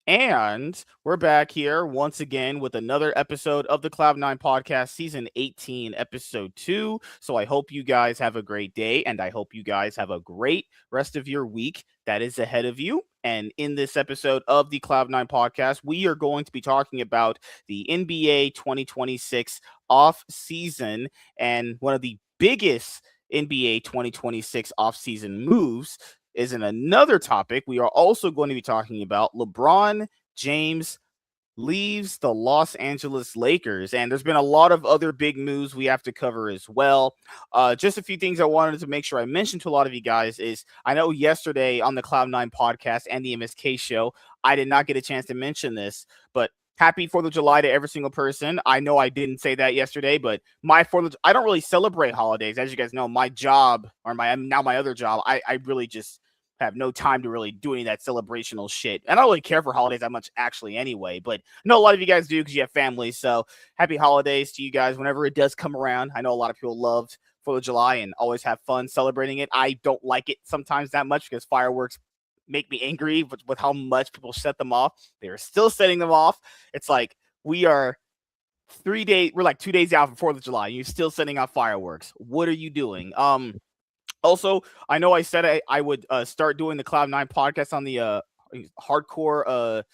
And we're back here once again with another episode of the Cloud9 Podcast, Season 18, Episode 2. So I hope you guys have a great day, and I hope you guys have a great rest of your week that is ahead of you. And in this episode of the Cloud9 Podcast, we are going to be talking about the NBA 2026 off-season and one of the biggest NBA 2026 off-season moves is in another topic. We are also going to be talking about LeBron James leaves the Los Angeles Lakers, and there's been a lot of other big moves we have to cover as well. Just a few things I wanted to make sure I mentioned to a lot of you guys is I know yesterday on the Cloud9 podcast and the MSK show, I did not get a chance to mention this, but happy 4th of July to every single person. I know I didn't say that yesterday, but I don't really celebrate holidays. As you guys know, my job or my other job, I really just have no time to really do any of that celebrational shit. And I don't really care for holidays that much actually anyway, but I know a lot of you guys do because you have families. So happy holidays to you guys whenever it does come around. I know a lot of people loved 4th of July and always have fun celebrating it. I don't like it sometimes that much because fireworks make me angry with how much people set them off. They're still setting them off. It's like we're like 2 days out from 4th of July. And you're still setting off fireworks. What are you doing? Also, I know I said I would start doing the Cloud9 podcast on the hardcore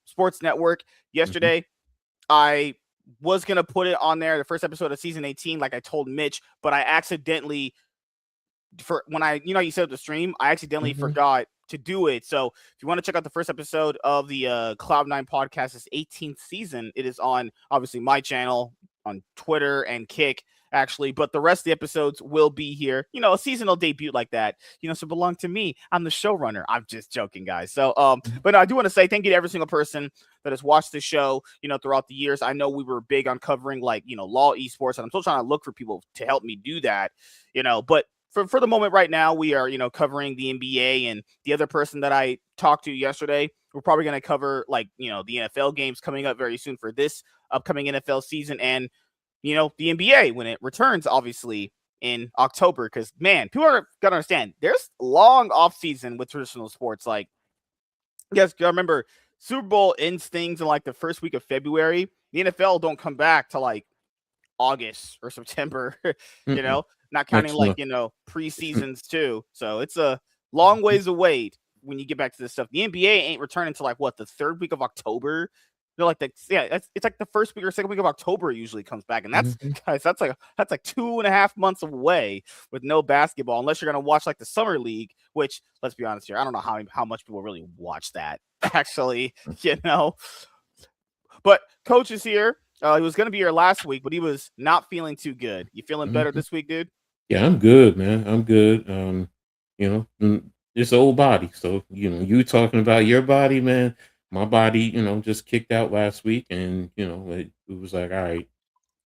sports network yesterday. I was gonna put it on there, the first episode of season 18, like I told Mitch, but I accidentally you set up the stream, I accidentally forgot to do it. So if you want to check out the first episode of the Cloud9 podcast's 18th season, it is on obviously my channel on Twitter and Kick. Actually, but the rest of the episodes will be here. A seasonal debut like that, so belong to me. I'm the showrunner. I'm just joking, guys. So, but I do want to say thank you to every single person that has watched the show, throughout the years. I know we were big on covering law esports, and I'm still trying to look for people to help me do that, but for the moment right now, we are, covering the NBA, and the other person that I talked to yesterday, we're probably going to cover the NFL games coming up very soon for this upcoming NFL season. And the NBA when it returns, obviously, in October. Because, man, people are going to understand there's long off season with traditional sports. Like, you guys got to remember, Super Bowl ends things in the first week of February. The NFL don't come back to August or September, not counting preseasons too. So it's a long ways away when you get back to this stuff. The NBA ain't returning to the third week of October. It's like the first week or second week of October it usually comes back, and that's guys, that's like 2.5 months away with no basketball, unless you're gonna watch the summer league. Which, let's be honest here, I don't know how much people really watch that actually, But Coach is here. He was gonna be here last week, but he was not feeling too good. You feeling better this week, dude? Yeah, I'm good, man. I'm good. It's old body. So, you talking about your body, man. My body, just kicked out last week, and it was like, all right,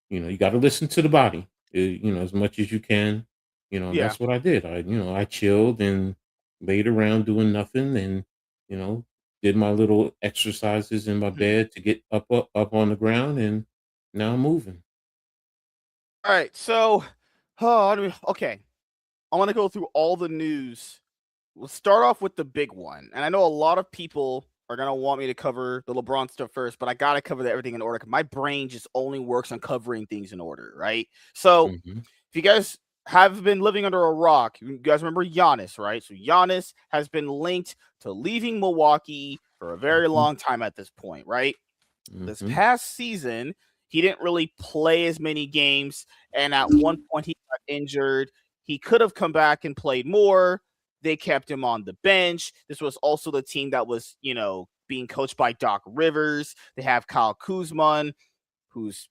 you got to listen to the body, as much as you can. And Yeah. that's what I did. I chilled and laid around doing nothing, and you know, did my little exercises in my bed to get up on the ground, and now I'm moving. All right. So, okay. I want to go through all the news. We'll start off with the big one. And I know a lot of people are going to want me to cover the LeBron stuff first, but I got to cover everything in order because my brain just only works on covering things in order, right? So Hmm. if you guys have been living under a rock, you guys remember Giannis, right? So Giannis has been linked to leaving Milwaukee for a very Hmm. long time at this point, right? This Hmm. past season, he didn't really play as many games, and at one point he got injured. He could have come back and played more. They kept him on the bench. This was also the team that was, being coached by Doc Rivers. They have Kyle Kuzma, who's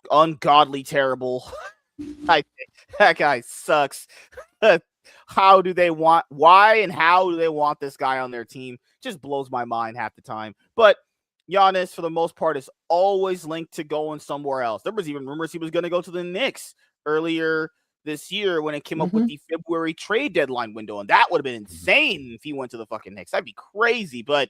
ungodly terrible. I think that guy sucks. How do they want? Why and how do they want this guy on their team? Just blows my mind half the time. But Giannis, for the most part, is always linked to going somewhere else. There was even rumors he was going to go to the Knicks earlier this year when it came up with Hmm. the February trade deadline window, and that would have been insane if he went to the fucking Knicks. That'd be crazy. But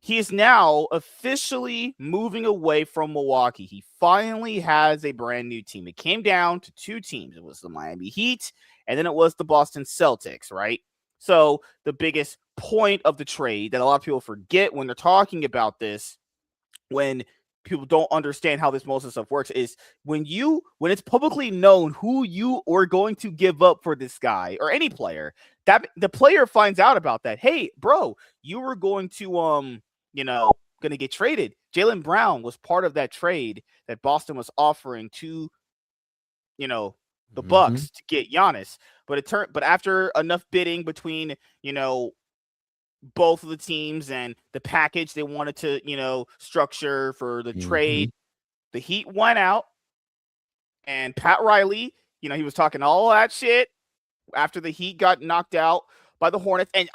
he is now officially moving away from Milwaukee. He finally has a brand new team. It came down to two teams. It was the Miami Heat, and then it was the Boston Celtics, right? So the biggest point of the trade that a lot of people forget when they're talking about this, when people don't understand how this most of stuff works, is when it's publicly known who you are going to give up for this guy or any player, that the player finds out about that. Hey, bro, you were going to going to get traded. Jaylen Brown was part of that trade that Boston was offering to the Mm-hmm. Bucks to get Giannis. But after enough bidding between both of the teams and the package they wanted to, structure for the Mm-hmm. trade, the Heat went out, and Pat Riley, he was talking all that shit after the Heat got knocked out by the Hornets. And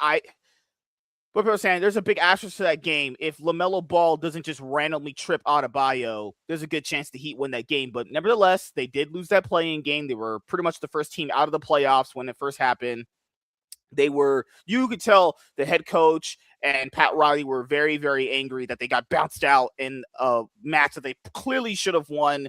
what people are saying, there's a big asterisk to that game. If LaMelo Ball doesn't just randomly trip Adebayo, there's a good chance the Heat win that game. But nevertheless, they did lose that play-in game. They were pretty much the first team out of the playoffs when it first happened. You could tell the head coach and Pat Riley were very, very angry that they got bounced out in a match that they clearly should have won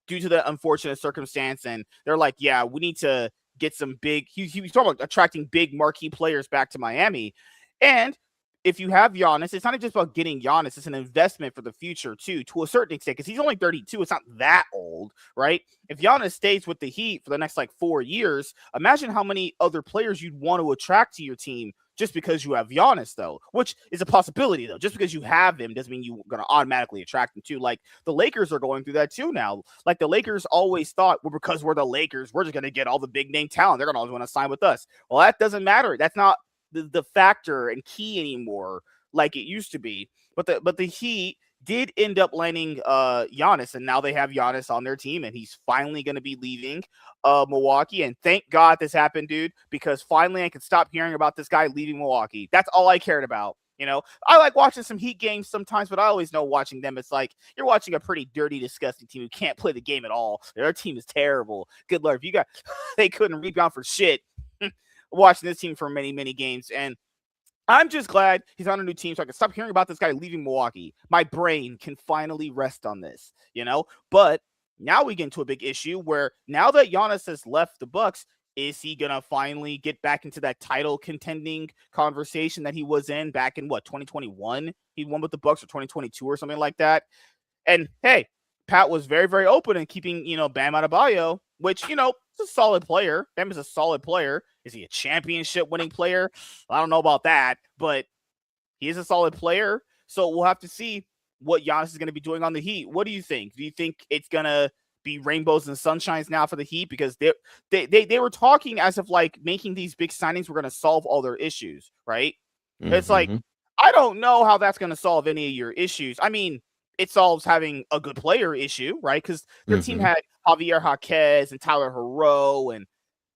due to the unfortunate circumstance. And they're like, yeah, we need to get some big, he was talking about attracting big marquee players back to Miami. And if you have Giannis, it's not just about getting Giannis, it's an investment for the future too, to a certain extent, because he's only 32. It's not that old, right? If Giannis stays with the Heat for the next 4 years, imagine how many other players you'd want to attract to your team just because you have Giannis, though, which is a possibility, though. Just because you have him doesn't mean you're going to automatically attract him, too. Like, the Lakers are going through that, too, now. Like, the Lakers always thought, well, because we're the Lakers, we're just going to get all the big-name talent. They're going to always want to sign with us. Well, that doesn't matter. That's not the factor and key anymore like it used to be. But the Heat did end up landing Giannis, and now they have Giannis on their team, and he's finally going to be leaving Milwaukee. And thank God this happened, dude, because finally I can stop hearing about this guy leaving Milwaukee. That's all I cared about. I like watching some Heat games sometimes, but I always know watching them, it's like you're watching a pretty dirty, disgusting team who can't play the game at all. Their team is terrible. Good Lord, they couldn't rebound for shit. Watching this team for many, many games. And I'm just glad he's on a new team so I can stop hearing about this guy leaving Milwaukee. My brain can finally rest on this, But now we get into a big issue where now that Giannis has left the Bucks, is he going to finally get back into that title contending conversation that he was in back in 2021? He won with the Bucks, or 2022 or something like that. And hey, Pat was very, very open in keeping, Bam Adebayo, which, is a solid player. Bam is a solid player. Is he a championship winning player? I don't know about that, but he is a solid player. So we'll have to see what Giannis is going to be doing on the Heat. What do you think? Do you think it's going to be rainbows and sunshines now for the Heat? Because they were talking as if making these big signings were going to solve all their issues, right? It's like, Mm-hmm. I don't know how that's going to solve any of your issues. I mean, it solves having a good player issue, right? Because their team Mm-hmm. had Javier Jaquez and Tyler Hero, and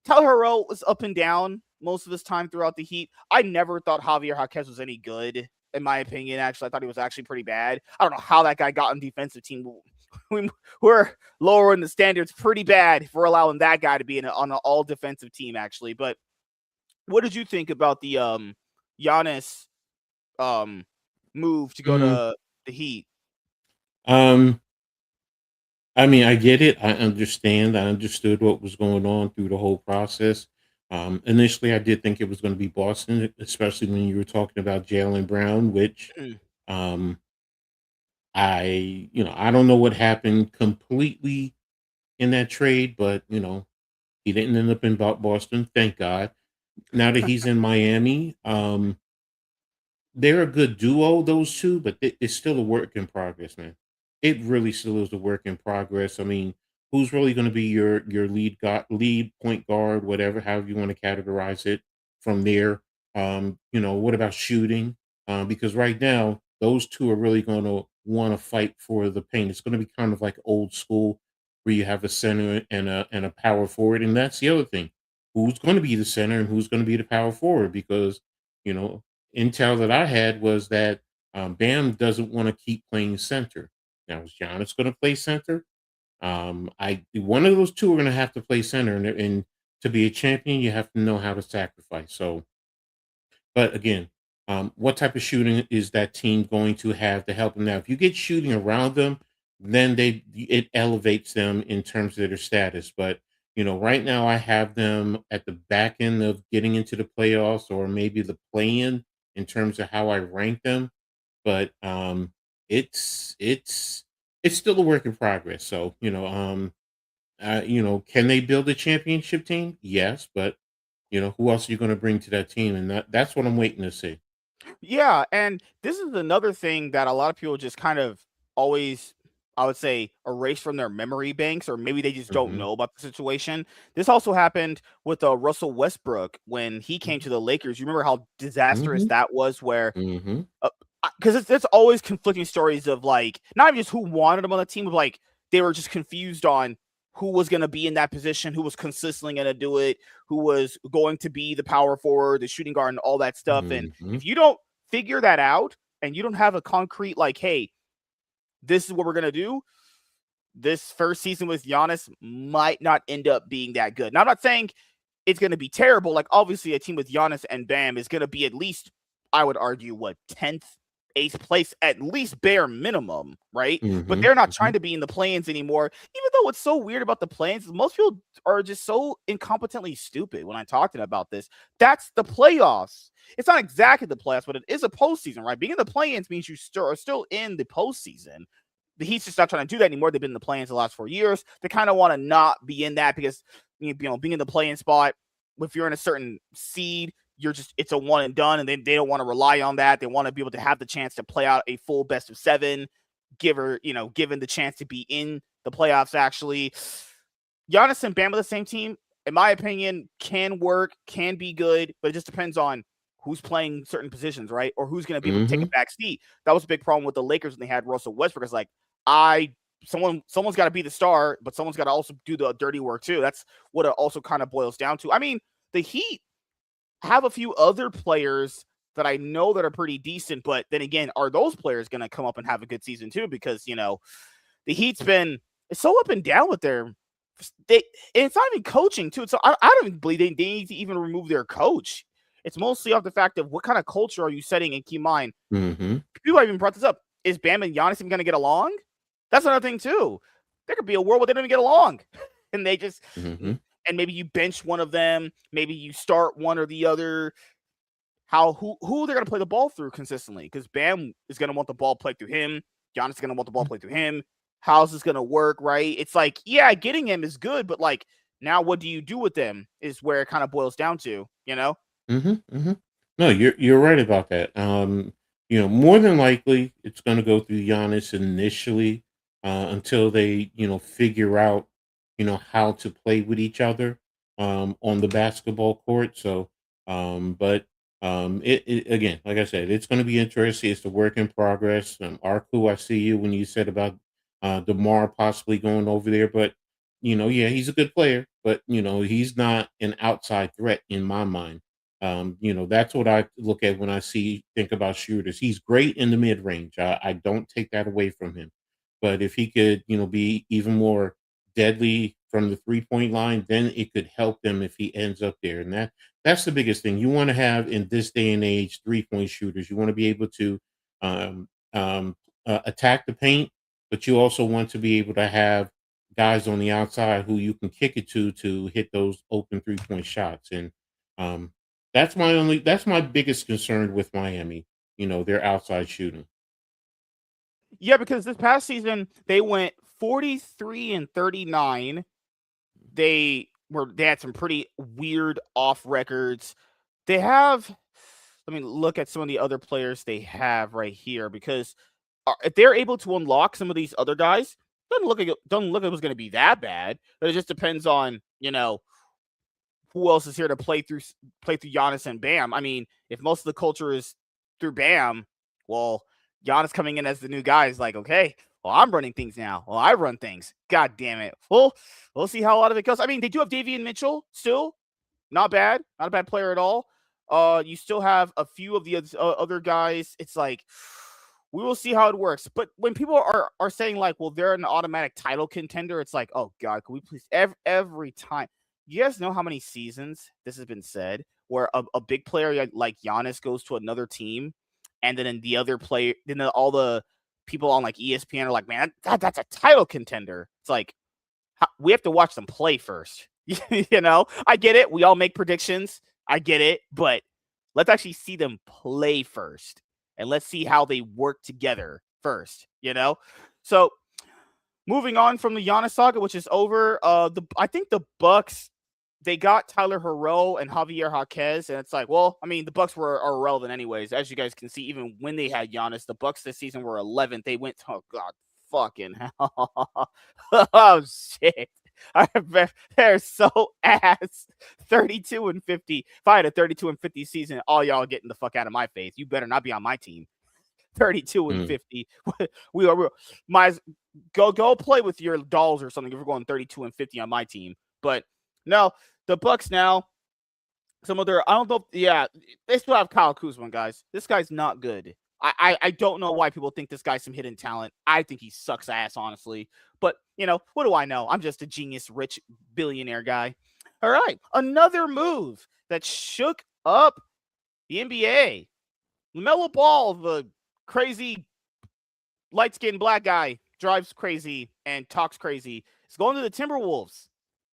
Tyler Hero was up and down most of his time throughout the Heat. I never thought Javier Jaquez was any good, in my opinion. Actually, I thought he was actually pretty bad. I don't know how that guy got on defensive team. We're lowering the standards pretty bad if we're allowing that guy to be on an all defensive team, actually. But what did you think about the Giannis move to go Mm. to the Heat? Um, I mean, I get it. I understand. I understood what was going on through the whole process. Initially, I did think it was going to be Boston, especially when you were talking about Jaylen Brown, which um, I don't know what happened completely in that trade, but he didn't end up in Boston. Thank God. Now that he's in Miami, they're a good duo, those two, but it's still a work in progress, man. It really still is a work in progress. I mean, who's really going to be your lead point guard, whatever, however you want to categorize it from there? What about shooting? Because right now, those two are really going to want to fight for the paint. It's going to be kind of like old school, where you have a center and a power forward, and that's the other thing. Who's going to be the center and who's going to be the power forward? Because you know intel that I had was that Bam doesn't want to keep playing center. Now, is Giannis going to play center? I One of those two are going to have to play center, and to be a champion, you have to know how to sacrifice. So, but again, what type of shooting is that team going to have to help them? Now, if you get shooting around them, then it elevates them in terms of their status. But right now I have them at the back end of getting into the playoffs, or maybe the play-in, in terms of how I rank them, but it's it's still a work in progress. So can they build a championship team? Yes, but who else are you going to bring to that team? And that's what I'm waiting to see. Yeah, and this is another thing that a lot of people just kind of always, I would say, erase from their memory banks, or maybe they just don't Hmm. know about the situation. This also happened with Russell Westbrook when he came Hmm. to the Lakers. You remember how disastrous Hmm. that was, where Hmm. because there's always conflicting stories of like not even just who wanted him on the team, but like they were just confused on who was going to be in that position, who was consistently going to do it, who was going to be the power forward, the shooting guard, and all that stuff. And Hmm. if you don't figure that out and you don't have a concrete like, hey, this is what we're going to do, this first season with Giannis might not end up being that good. Now, I'm not saying it's going to be terrible. Like, obviously, a team with Giannis and Bam is going to be at least, I would argue, what, 10th, 8th place, at least bare minimum, right? But Hmm. they're not Hmm. trying to be in the play-ins anymore. Even though what's so weird about the play-ins is most people are just so incompetently stupid when I'm talking about this. That's the playoffs. It's not exactly the playoffs, but it is a postseason, right? Being in the play-ins means you are still in the postseason. The Heat's just not trying to do that anymore. They've been in the play-ins the last 4 years. They kind of want to not be in that because being in the play-in spot, if you're in a certain seed, it's a one and done, and they don't want to rely on that. They want to be able to have the chance to play out a full best of seven, given the chance to be in the playoffs. Actually, Giannis and Bam are the same team, in my opinion, can work, can be good, but it just depends on who's playing certain positions, right? Or who's going to be able to take a Hmm. back seat. That was a big problem with the Lakers when they had Russell Westbrook. It's like, I someone's got to be the star, but someone's got to also do the dirty work too. That's what it also kind of boils down to. I mean, the Heat have a few other players that I know that are pretty decent, but then again, are those players going to come up and have a good season too? Because the Heat's been it's so up and down with they and it's not even coaching too. So I don't even believe they need to even remove their coach. It's mostly off the fact of what kind of culture are you setting. And keep in mind, Hmm. people have even brought this up. Is Bam and Giannis even going to get along? That's another thing too. There could be a world where they don't even get along, and they just Hmm. and maybe you bench one of them, maybe you start one or the other. Who they're going to play the ball through consistently? Because Bam is going to want the ball played through him. Giannis is going to want the ball played through him. How's this going to work? Right? It's like, yeah, getting him is good, but like now, what do you do with them? Is where it kind of boils down to. Hmm. Hmm. No, you're right about that. More than likely, it's going to go through Giannis initially until they, figure out, how to play with each other on the basketball court. So, but it again, like I said, it's going to be interesting. It's a work in progress. Arku, I see you when you said about Demar possibly going over there, but yeah, he's a good player, but he's not an outside threat in my mind. That's what I look at when I think about shooters. He's great in the mid range. I don't take that away from him. But if he could, be even more deadly from the 3-point line, then it could help them if he ends up there. And that's the biggest thing. You want to have in this day and age 3-point shooters. You want to be able to um, um, attack the paint, but you also want to be able to have guys on the outside who you can kick it to hit those open 3-point shots. And um, that's my biggest concern with Miami, their outside shooting. Yeah, because this past season they went 43-39. They had some pretty weird off records. They have let me look at some of the other players they have right here because if they're able to unlock some of these other guys, doesn't look like it was going to be that bad. But it just depends on who else is here to play through Giannis and Bam. I mean, if most of the culture is through Bam, well, Giannis coming in as the new guy is like, okay, well, I'm running things now. Well, I run things. God damn it. Well, we'll see how a lot of it goes. I mean, they do have Davian Mitchell still. Not bad. Not a bad player at all. You still have a few of the other guys. It's like we will see how it works. But when people are saying like, well, they're an automatic title contender, it's like, oh god, can we please every time? You guys know how many seasons this has been said where a big player like Giannis goes to another team, and then the other player, then all the people on like ESPN are like, man, that's a title contender. It's like we have to watch them play first. I get it. We all make predictions. I get it, but Let's actually see them play first, and let's see how they work together first. So moving on from the Giannis saga, which is over. I think the Bucks, they got Tyler Herro and Javier Jaquez, and it's like, well, I mean, the Bucks are irrelevant anyways. As you guys can see, even when they had Giannis, the Bucks this season were 11th. They went, oh god, fucking hell, oh shit. They're so ass. 32-50. If I had a 32-50 season, all y'all getting the fuck out of my face. You better not be on my team. 32-50. We are might go play with your dolls or something if we're going 32-50 on my team. But no, the Bucks now. Some of their, I don't know. Yeah, they still have Kyle Kuzma, guys. This guy's not good. I don't know why people think this guy's some hidden talent. I think he sucks ass, honestly. But, what do I know? I'm just a genius, rich billionaire guy. All right. Another move that shook up the NBA. LaMelo Ball, the crazy light-skinned black guy, drives crazy and talks crazy. Is going to the Timberwolves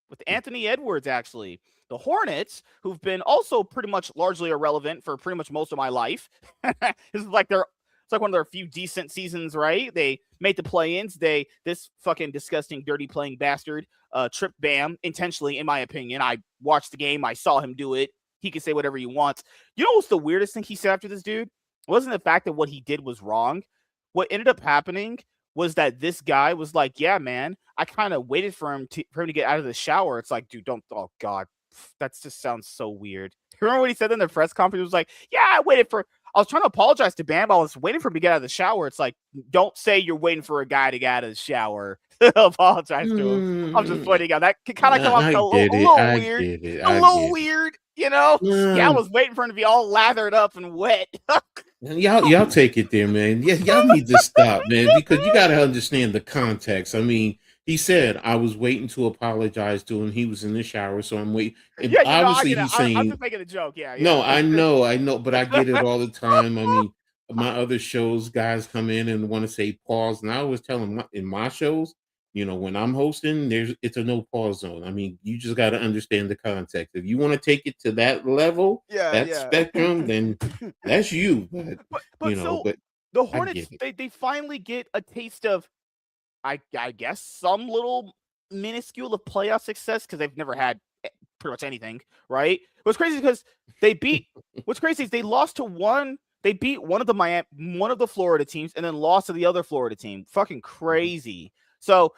with Anthony Edwards, actually. The Hornets, who've been also pretty much largely irrelevant for pretty much most of my life. It's like one of their few decent seasons, right? They made the play-ins. This fucking disgusting, dirty playing bastard tripped Bam intentionally, in my opinion. I watched the game. I saw him do it. He can say whatever he wants. You know what's the weirdest thing he said after this dude? It wasn't the fact that what he did was wrong. What ended up happening was that this guy was like, yeah, man, I kind of waited for him to get out of the shower. It's like, dude, don't, oh God, that just sounds so weird. Remember what he said in the press conference? He was like, yeah, I was trying to apologize to Bam. I was waiting for him to get out of the shower. It's like, don't say you're waiting for a guy to get out of the shower. Apologize to him. I'm just pointing out. That could kind of come off a little weird. A little weird, Yeah, I was waiting for him to be all lathered up and wet. Y'all take it there, man. Yeah, y'all need to stop, man, because you got to understand the context. I mean, he said, I was waiting to apologize to him. He was in the shower, so I'm waiting. And obviously, he's saying, I'm just making a joke. Yeah. No, I know, but I get it all the time. I mean, my other shows, guys come in and want to say pause. And I always tell them in my shows, when I'm hosting, it's a no pause zone. I mean, you just got to understand the context. If you want to take it to that level, spectrum, then that's you. But the Hornets, they finally get a taste of, I guess, some little minuscule of playoff success because they've never had pretty much anything, right? What's crazy because what's crazy is they lost to one. They beat one of the Florida teams and then lost to the other Florida team. Fucking crazy. So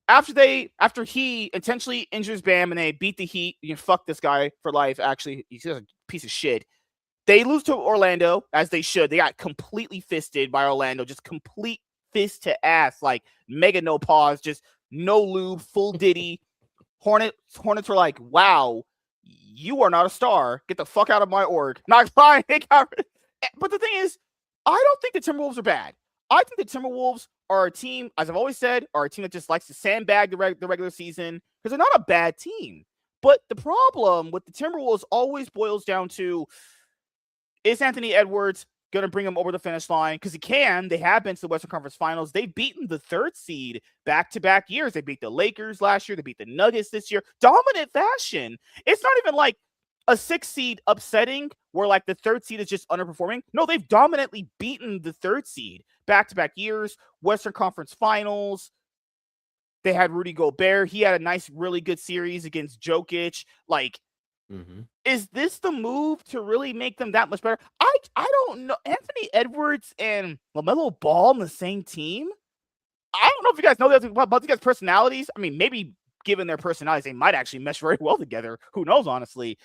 after he intentionally injures Bam and they beat the Heat, fuck this guy for life. Actually, he's just a piece of shit. They lose to Orlando, as they should. They got completely fisted by Orlando, just complete fist to ass, like mega no pause, just no lube, full Diddy. Hornets were like, wow, you are not a star. Get the fuck out of my org. Not fine. But the thing is, I don't think the Timberwolves are bad. I think the Timberwolves are a team, as I've always said, are a team that just likes to sandbag the regular season because they're not a bad team. But the problem with the Timberwolves always boils down to, is Anthony Edwards going to bring them over the finish line? Because he can. They have been to the Western Conference Finals. They've beaten the third seed back-to-back years. They beat the Lakers last year. They beat the Nuggets this year. Dominant fashion. It's not even like a 6 seed upsetting where like the third seed is just underperforming. No, they've dominantly beaten the third seed back-to-back years. Western Conference Finals. They had Rudy Gobert. He had a nice, really good series against Jokic. Like, is this the move to really make them that much better? I don't know. Anthony Edwards and LaMelo Ball on the same team? I don't know if you guys know that about these guys' personalities. I mean, maybe given their personalities, they might actually mesh very well together. Who knows, honestly?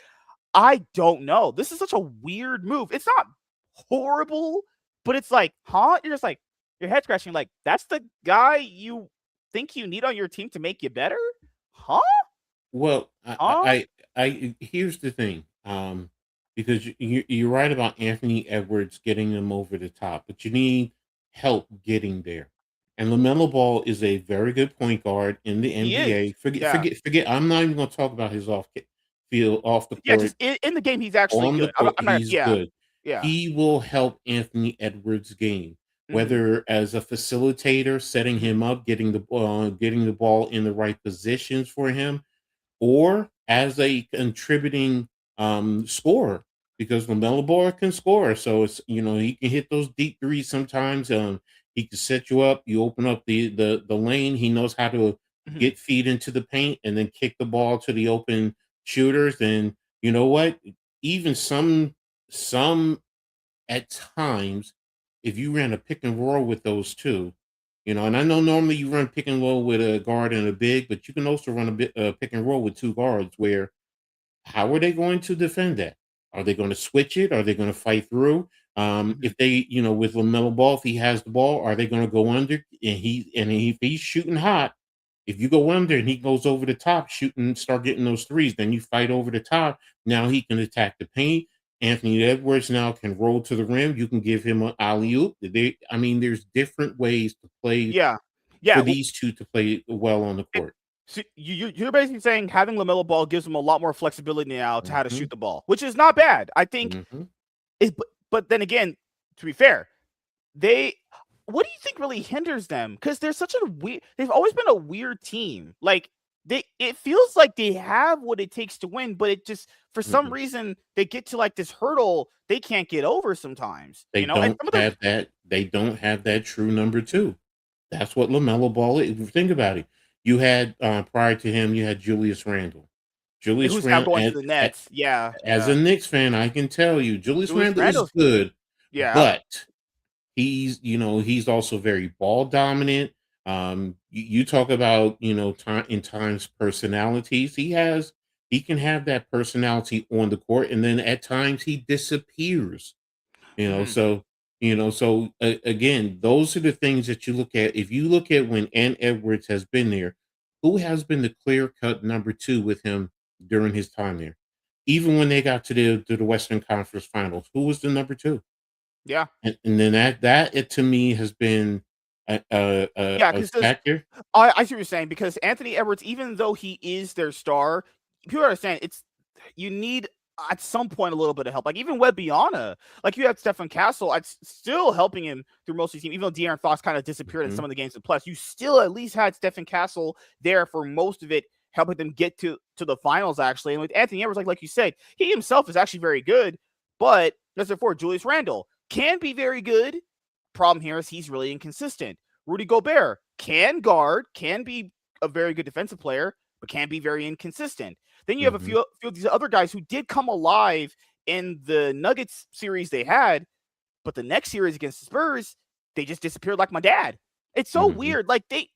I don't know. This is such a weird move. It's not horrible, but it's like, huh? You're just like, your head scratching, like, that's the guy you think you need on your team to make you better? Huh? Well, I here's the thing. Because you're right about Anthony Edwards getting them over the top, but you need help getting there. And LaMelo Ball is a very good point guard in the NBA. Forget. I'm not even going to talk about his off the court. Yeah, just in the game, he's actually good. He's good. Yeah. He will help Anthony Edwards' game, whether as a facilitator, setting him up, getting the ball in the right positions for him, or as a contributing scorer, because LaMelo Ball can score. So it's he can hit those deep threes sometimes. He can set you up. You open up the lane. He knows how to Mhm. get feet into the paint and then kick the ball to the open shooters. And you know what? Even some at times, if you ran a pick and roll with those two, and I know normally you run pick and roll with a guard and a big, but you can also run a bit pick and roll with two guards where how are they going to defend that? Are they going to switch it? Are they going to fight through? Mhm. If they, with LaMelo Ball, if he has the ball, are they going to go under? And if he's shooting hot, if you go under and he goes over the top, shooting, start getting those threes, then you fight over the top. Now he can attack the paint. Anthony Edwards now can roll to the rim. You can give him an alley oop. I mean, there's different ways to play Yeah. for Yeah. these two to play well on the It, court. so you're basically saying having LaMelo Ball gives him a lot more flexibility now to how to Hmm. shoot the ball, which is not bad. I think. Hmm. But then again, to be fair, they. What do you think really hinders them? Because they're such a weird. They've always been a weird team. Like it feels like they have what it takes to win, but it just for some Hmm. reason they get to like this hurdle they can't get over sometimes. They And don't some of their have that. They don't have that true number two. That's what LaMelo Ball is. If you think about it, you had prior to him, you had Julius Randle. Julius who's now Randle, going to the Nets. Yeah, as yeah. a Knicks fan, I can tell you, Julius Julius Randle is Randle's good, yeah. but he's also very ball dominant. You talk about time in times personalities. He can have that personality on the court, and then at times he disappears. Mhm. Again, those are the things that you look at. If you look at when Ant Edwards has been there, who has been the clear cut number two with him during his time there? Even when they got to the Western Conference Finals, who was the number two? Yeah. And then that it to me has been Yeah, a because factor. I see what you're saying because Anthony Edwards, even though he is their star, people understand it's you need at some point a little bit of help. Like even Webbiana, like you had Stefan Castle, it's still helping him through most of the team. Even though De'Aaron Fox kind of disappeared in Mhm, some of the games of plus, you still at least had Stefan Castle there for most of it, helping them get to the finals actually. And with Anthony Edwards, like you said, he himself is actually very good, but as before, Julius Randle can be very good. Problem here is he's really inconsistent. Rudy Gobert can guard, can be a very good defensive player, but can be very inconsistent. Then you have a mhm, few of these other guys who did come alive in the Nuggets series they had, but the next series against the Spurs, they just disappeared like my dad. It's so mhm. weird. Like they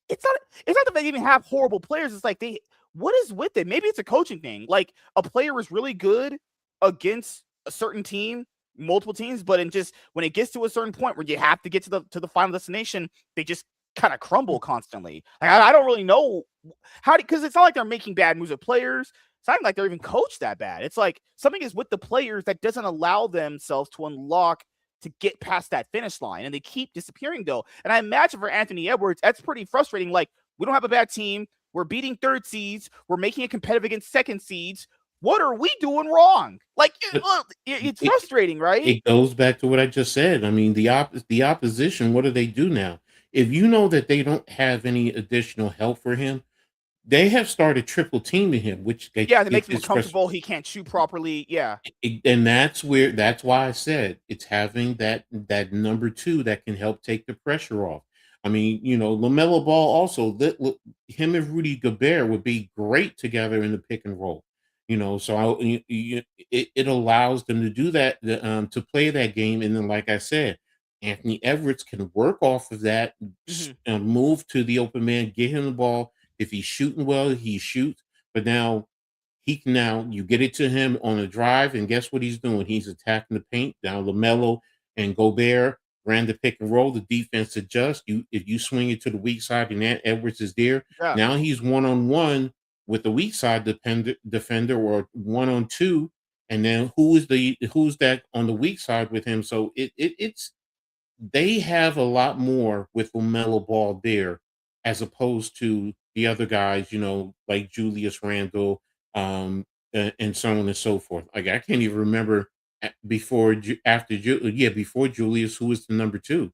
it's not that they even have horrible players. It's like they what is with it? Maybe it's a coaching thing. Like a player is really good against a certain team, multiple teams, but in just when it gets to a certain point where you have to get to the final destination, they just kind of crumble constantly. Like I don't really know how because it's not like they're making bad moves with players. It's not like they're even coached that bad. It's like something is with the players that doesn't allow themselves to unlock to get past that finish line, and they keep disappearing though. And I imagine for Anthony Edwards, that's pretty frustrating. Like we don't have a bad team. We're beating third seeds. We're making it competitive against second seeds. What are we doing wrong? Like it's It frustrating, right? it goes back to what I just said. I mean, the opposition, what do they do now? If you know that they don't have any additional help for him, they have started triple teaming him, which Yeah, to make gets him his frustration. uncomfortable. He can't shoot properly. Yeah. And that's why I said it's having that number two that can help take the pressure off. I mean, LaMelo Ball also him and Rudy Gobert would be great together in the pick and roll. So it allows them to do that, to play that game, and then like I said, Anthony Edwards can work off of that, Hmm. move to the open man, get him the ball. If he's shooting well, he shoots. But now you get it to him on a drive, and guess what he's doing? He's attacking the paint. Now LaMelo and Gobert ran the pick and roll. The defense adjusts. If you swing it to the weak side and Edwards is there, Yeah. now he's one on one with the weak side defender or one on two. And then who's that on the weak side with him? So it's they have a lot more with LaMelo Ball there as opposed to the other guys, like Julius Randle, and so on and so forth. Like I can't even remember before Julius, who was the number two.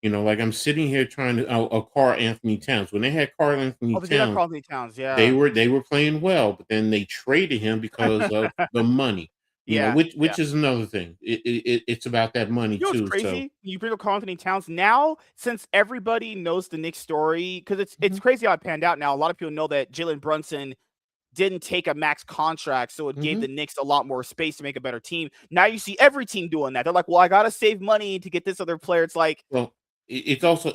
Like I'm sitting here trying to Carl Anthony Towns. When they had Carl Anthony Oh, they did have Towns, Carl Anthony Towns. they Yeah. were they were playing well, but then they traded him because of the money. Yeah, yeah. which is another thing. It's about that money You know what's too. So crazy? You bring up Karl Anthony Towns now, since everybody knows the Knicks story, because it's mhm, crazy how it panned out now. A lot of people know that Jalen Brunson didn't take a max contract, so it gave mhm. the Knicks a lot more space to make a better team. Now you see every team doing that. They're like, well, I gotta save money to get this other player. It's like, Well, it's also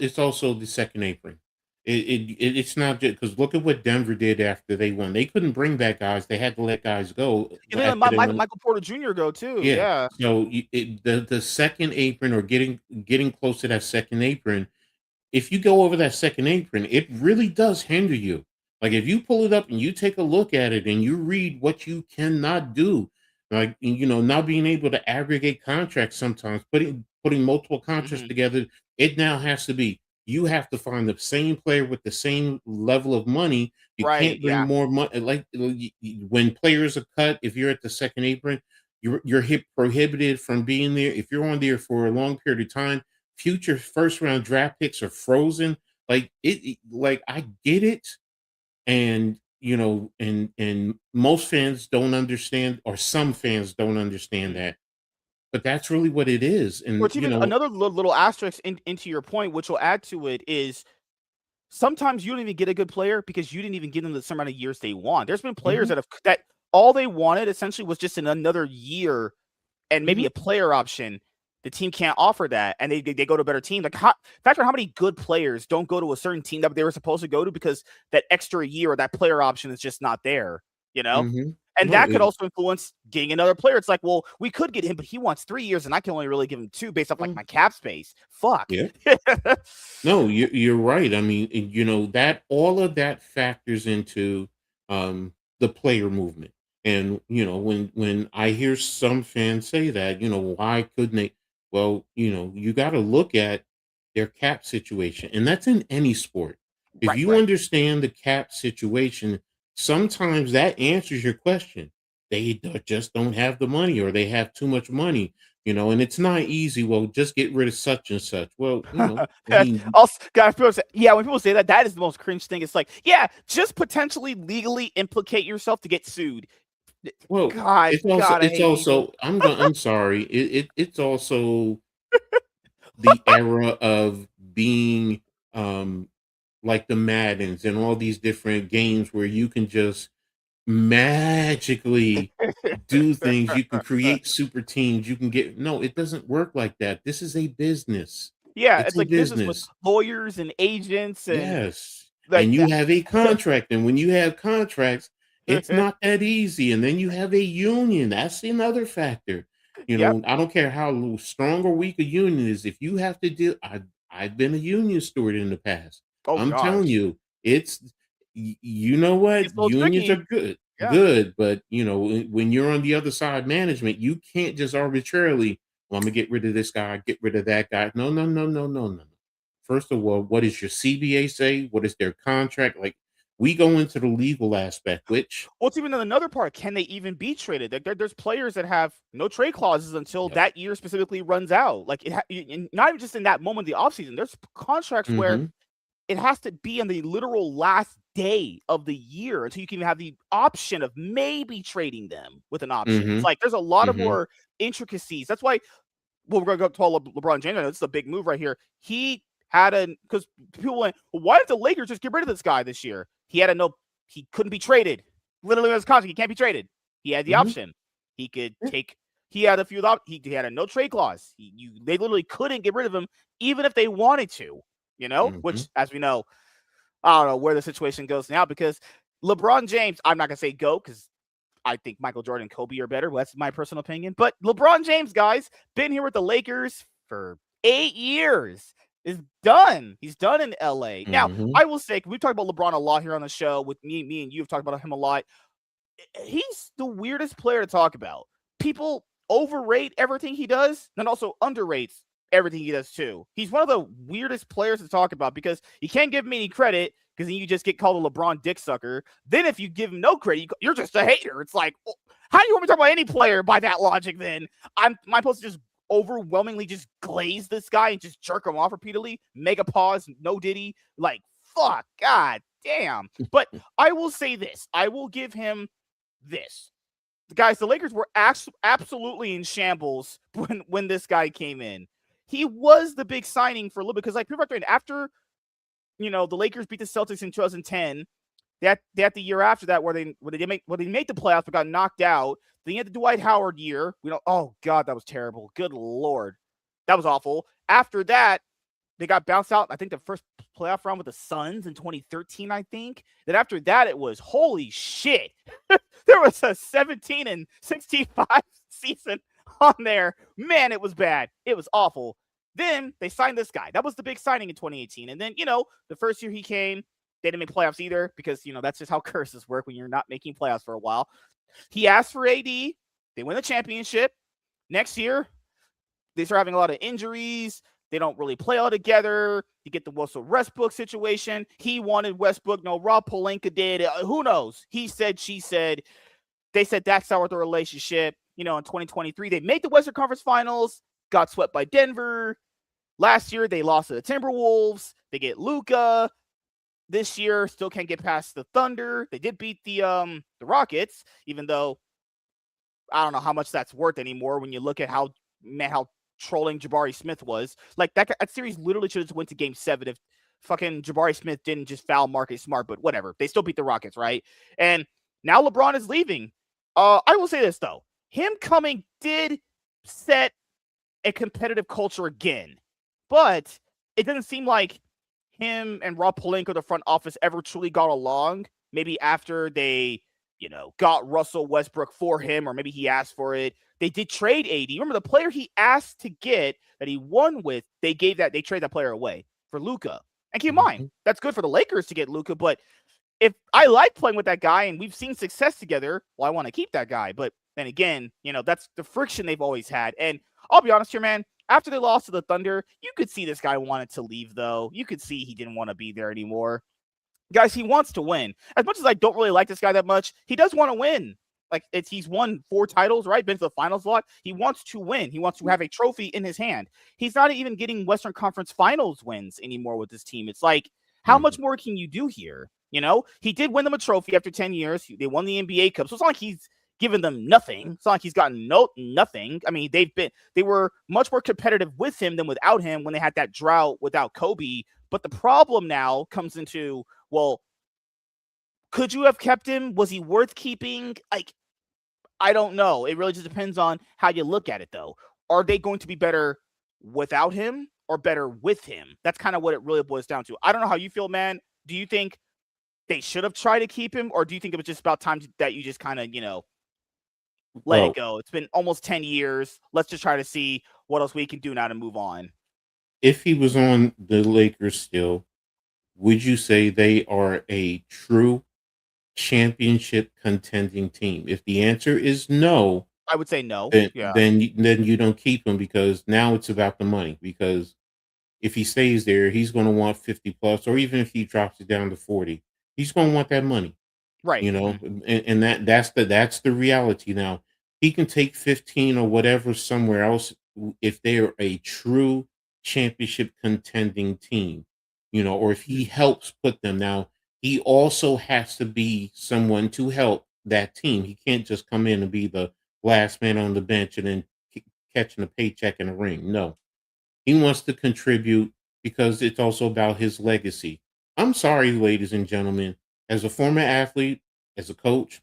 the second apron. It's not just because look at what Denver did after they won. They couldn't bring back guys. They had to let guys go you let after they won. Michael Porter Jr. go too. Yeah. Yeah, So the second apron or getting close to that second apron, if you go over that second apron, it really does hinder you. Like if you pull it up and you take a look at it and you read what you cannot do, like not being able to aggregate contracts sometimes, putting multiple contracts hmm together, it now has to be you have to find the same player with the same level of money. You right. can't bring Yeah, more money. Like when players are cut, if you're at the second apron, you're hip prohibited from being there. If you're on there for a long period of time, future first round draft picks are frozen. Like like I get it, and and most fans don't understand, or some fans don't understand mhm. that, but that's really what it is. Or And it's even another little asterisk into your point, which will add to it is sometimes you don't even get a good player because you didn't even give them the same amount of years they want. There's been players mhm, that all they wanted essentially was just another year and maybe mhm, a player option. The team can't offer that, and they go to a better team. Like, factor how many good players don't go to a certain team that they were supposed to go to because that extra year or that player option is just not there. You know, mhm. and No, that could also influence getting another player. It's like, well, we could get him, but he wants 3 years, and I can only really give him two based off like well, my cap space. Fuck. yeah. No, you're right. I mean, that all of that factors into the player movement. And when I hear some fans say that, why couldn't they? Well, you got to look at their cap situation, and that's in any sport. If Right, you right. understand the cap situation, sometimes that answers your question. Just don't have the money, or they have too much money, and it's not easy. Well, just get rid of such and such. Well, I mean, Also, guys, people say, yeah, when people say that, that is the most cringe thing. It's like, yeah, just potentially legally implicate yourself to get sued. well, God, God, I it's hate people. also I'm sorry. It's also the era of being like the Maddens and all these different games where you can just magically do things. You can create super teams. You can get no, it doesn't work like that. This is a business. Yeah, It's it's a like business with business. lawyers and agents and Yes. like And you that. have a contract. And when you have contracts, it's not that easy. And then you have a union. That's another factor. Yep. I don't care how strong or weak a union is. If you have to deal, I've been a union steward in the past. Oh I'm telling gosh, you, it's you know what? it's a little Unions are tricky. good, Yeah. good, but when you're on the other side management, you can't just arbitrarily, well, I'm gonna get rid of this guy, get rid of that guy. No, no, no, no, no, no. First of all, what does your CBA say? What is their contract? Like, we go into the legal aspect, which Well, it's even another part. Can they even be traded? There's players that have no trade clauses until yep. that year specifically runs out. Like not even just in that moment of the offseason. There's contracts where Mhm. it has to be on the literal last day of the year until you can even have the option of maybe trading them with an option. It's Mhm. like there's a lot of Mhm. more intricacies. That's why we're going to go to LeBron James. I know this is a big move right here. He had a because people went, well, why did the Lakers just get rid of this guy this year? He had a no, he couldn't be traded. Literally, in his contract, he can't be traded. He had the Mhm. option. He could Yeah. take. He had a few. He had a no trade clause. They literally couldn't get rid of him, even if they wanted to. Mhm. Which, as we know, I don't know where the situation goes now because LeBron James. I'm not gonna say go because I think Michael Jordan and Kobe are better. Well, that's my personal opinion. But LeBron James, guys, been here with the Lakers for 8 years. Is done. He's done in LA. Now, Mhm. I will say, we've talked about LeBron a lot here on the show with me and you have talked about him a lot. He's the weirdest player to talk about. People overrate everything he does and also underrates everything he does too. He's one of the weirdest players to talk about because you can't give him any credit because then you just get called a LeBron dick sucker. Then if you give him no credit, you're just a hater. It's like, how do you want me to talk about any player by that logic then? Am I supposed to just overwhelmingly just glaze this guy and just jerk him off repeatedly? Make a pause, no diddy? Like, fuck, god damn. But I will say this. I will give him this. guys, the Lakers were absolutely in shambles when this guy came in. He was the big signing for a little bit because, like, people are after the Lakers beat the Celtics in 2010. They had the year after that where they made the playoffs but got knocked out. Then you had the Dwight Howard year. Oh God, that was terrible. Good Lord, that was awful. After that, they got bounced out. I think the first playoff round with the Suns in 2013. I think. Then after that, it was holy shit. There was a 17-65 season on there. Man, it was bad. It was awful. Then they signed this guy. That was the big signing in 2018. And then, the first year he came, they didn't make playoffs either because, that's just how curses work when you're not making playoffs for a while. He asked for AD. They win the championship. Next year, they start having a lot of injuries. They don't really play all together. You get the Russell Westbrook situation. He wanted Westbrook. No, Rob Pelinka did. Who knows? He said, she said. They said that's soured the relationship. In 2023, they made the Western Conference Finals, got swept by Denver. Last year, they lost to the Timberwolves. They get Luka. This year, still can't get past the Thunder. They did beat the Rockets, even though I don't know how much that's worth anymore when you look at how trolling Jabari Smith was. Like, that series literally should have went to Game 7 if fucking Jabari Smith didn't just foul Marcus Smart, but whatever. They still beat the Rockets, right? And now LeBron is leaving. I will say this, though. Him coming did set a competitive culture again, but it doesn't seem like him and Rob Pelinka, the front office, ever truly got along. Maybe after they, got Russell Westbrook for him, or maybe he asked for it. They did trade AD. Remember, the player he asked to get that he won with, they traded that player away for Luka. And keep in mind, that's good for the Lakers to get Luka, but if I like playing with that guy and we've seen success together, well, I want to keep that guy. But then again, that's the friction they've always had. And I'll be honest here, man, after they lost to the Thunder, you could see this guy wanted to leave, though. You could see he didn't want to be there anymore. Guys, he wants to win. As much as I don't really like this guy that much, he does want to win. Like, he's won 4 titles, right? Been to the finals a lot. He wants to win. He wants to have a trophy in his hand. He's not even getting Western Conference Finals wins anymore with this team. It's like, how much more can you do here? He did win them a trophy after 10 years. They won the NBA Cup. So it's not like he's given them nothing. It's not like he's gotten nothing. I mean, they were much more competitive with him than without him when they had that drought without Kobe. But the problem now comes into, well, could you have kept him? Was he worth keeping? Like, I don't know. It really just depends on how you look at it, though. Are they going to be better without him or better with him? That's kind of what it really boils down to. I don't know how you feel, man. Do you think they should have tried to keep him, or do you think it was just about time that you just kind of, let it go? It's been almost 10 years. Let's just try to see what else we can do now to move on. If he was on the Lakers still, would you say they are a true championship contending team? If the answer is no, I would say no. Then you don't keep him, because now it's about the money. Because if he stays there, he's going to want 50 plus, or even if he drops it down to 40, he's going to want that money. Right. And that's the reality. Now, he can take 15 or whatever somewhere else if they're a true championship contending team, or if he helps put them. Now, he also has to be someone to help that team. He can't just come in and be the last man on the bench and then catching a paycheck and a ring. No, he wants to contribute because it's also about his legacy. I'm sorry, ladies and gentlemen, as a former athlete, as a coach,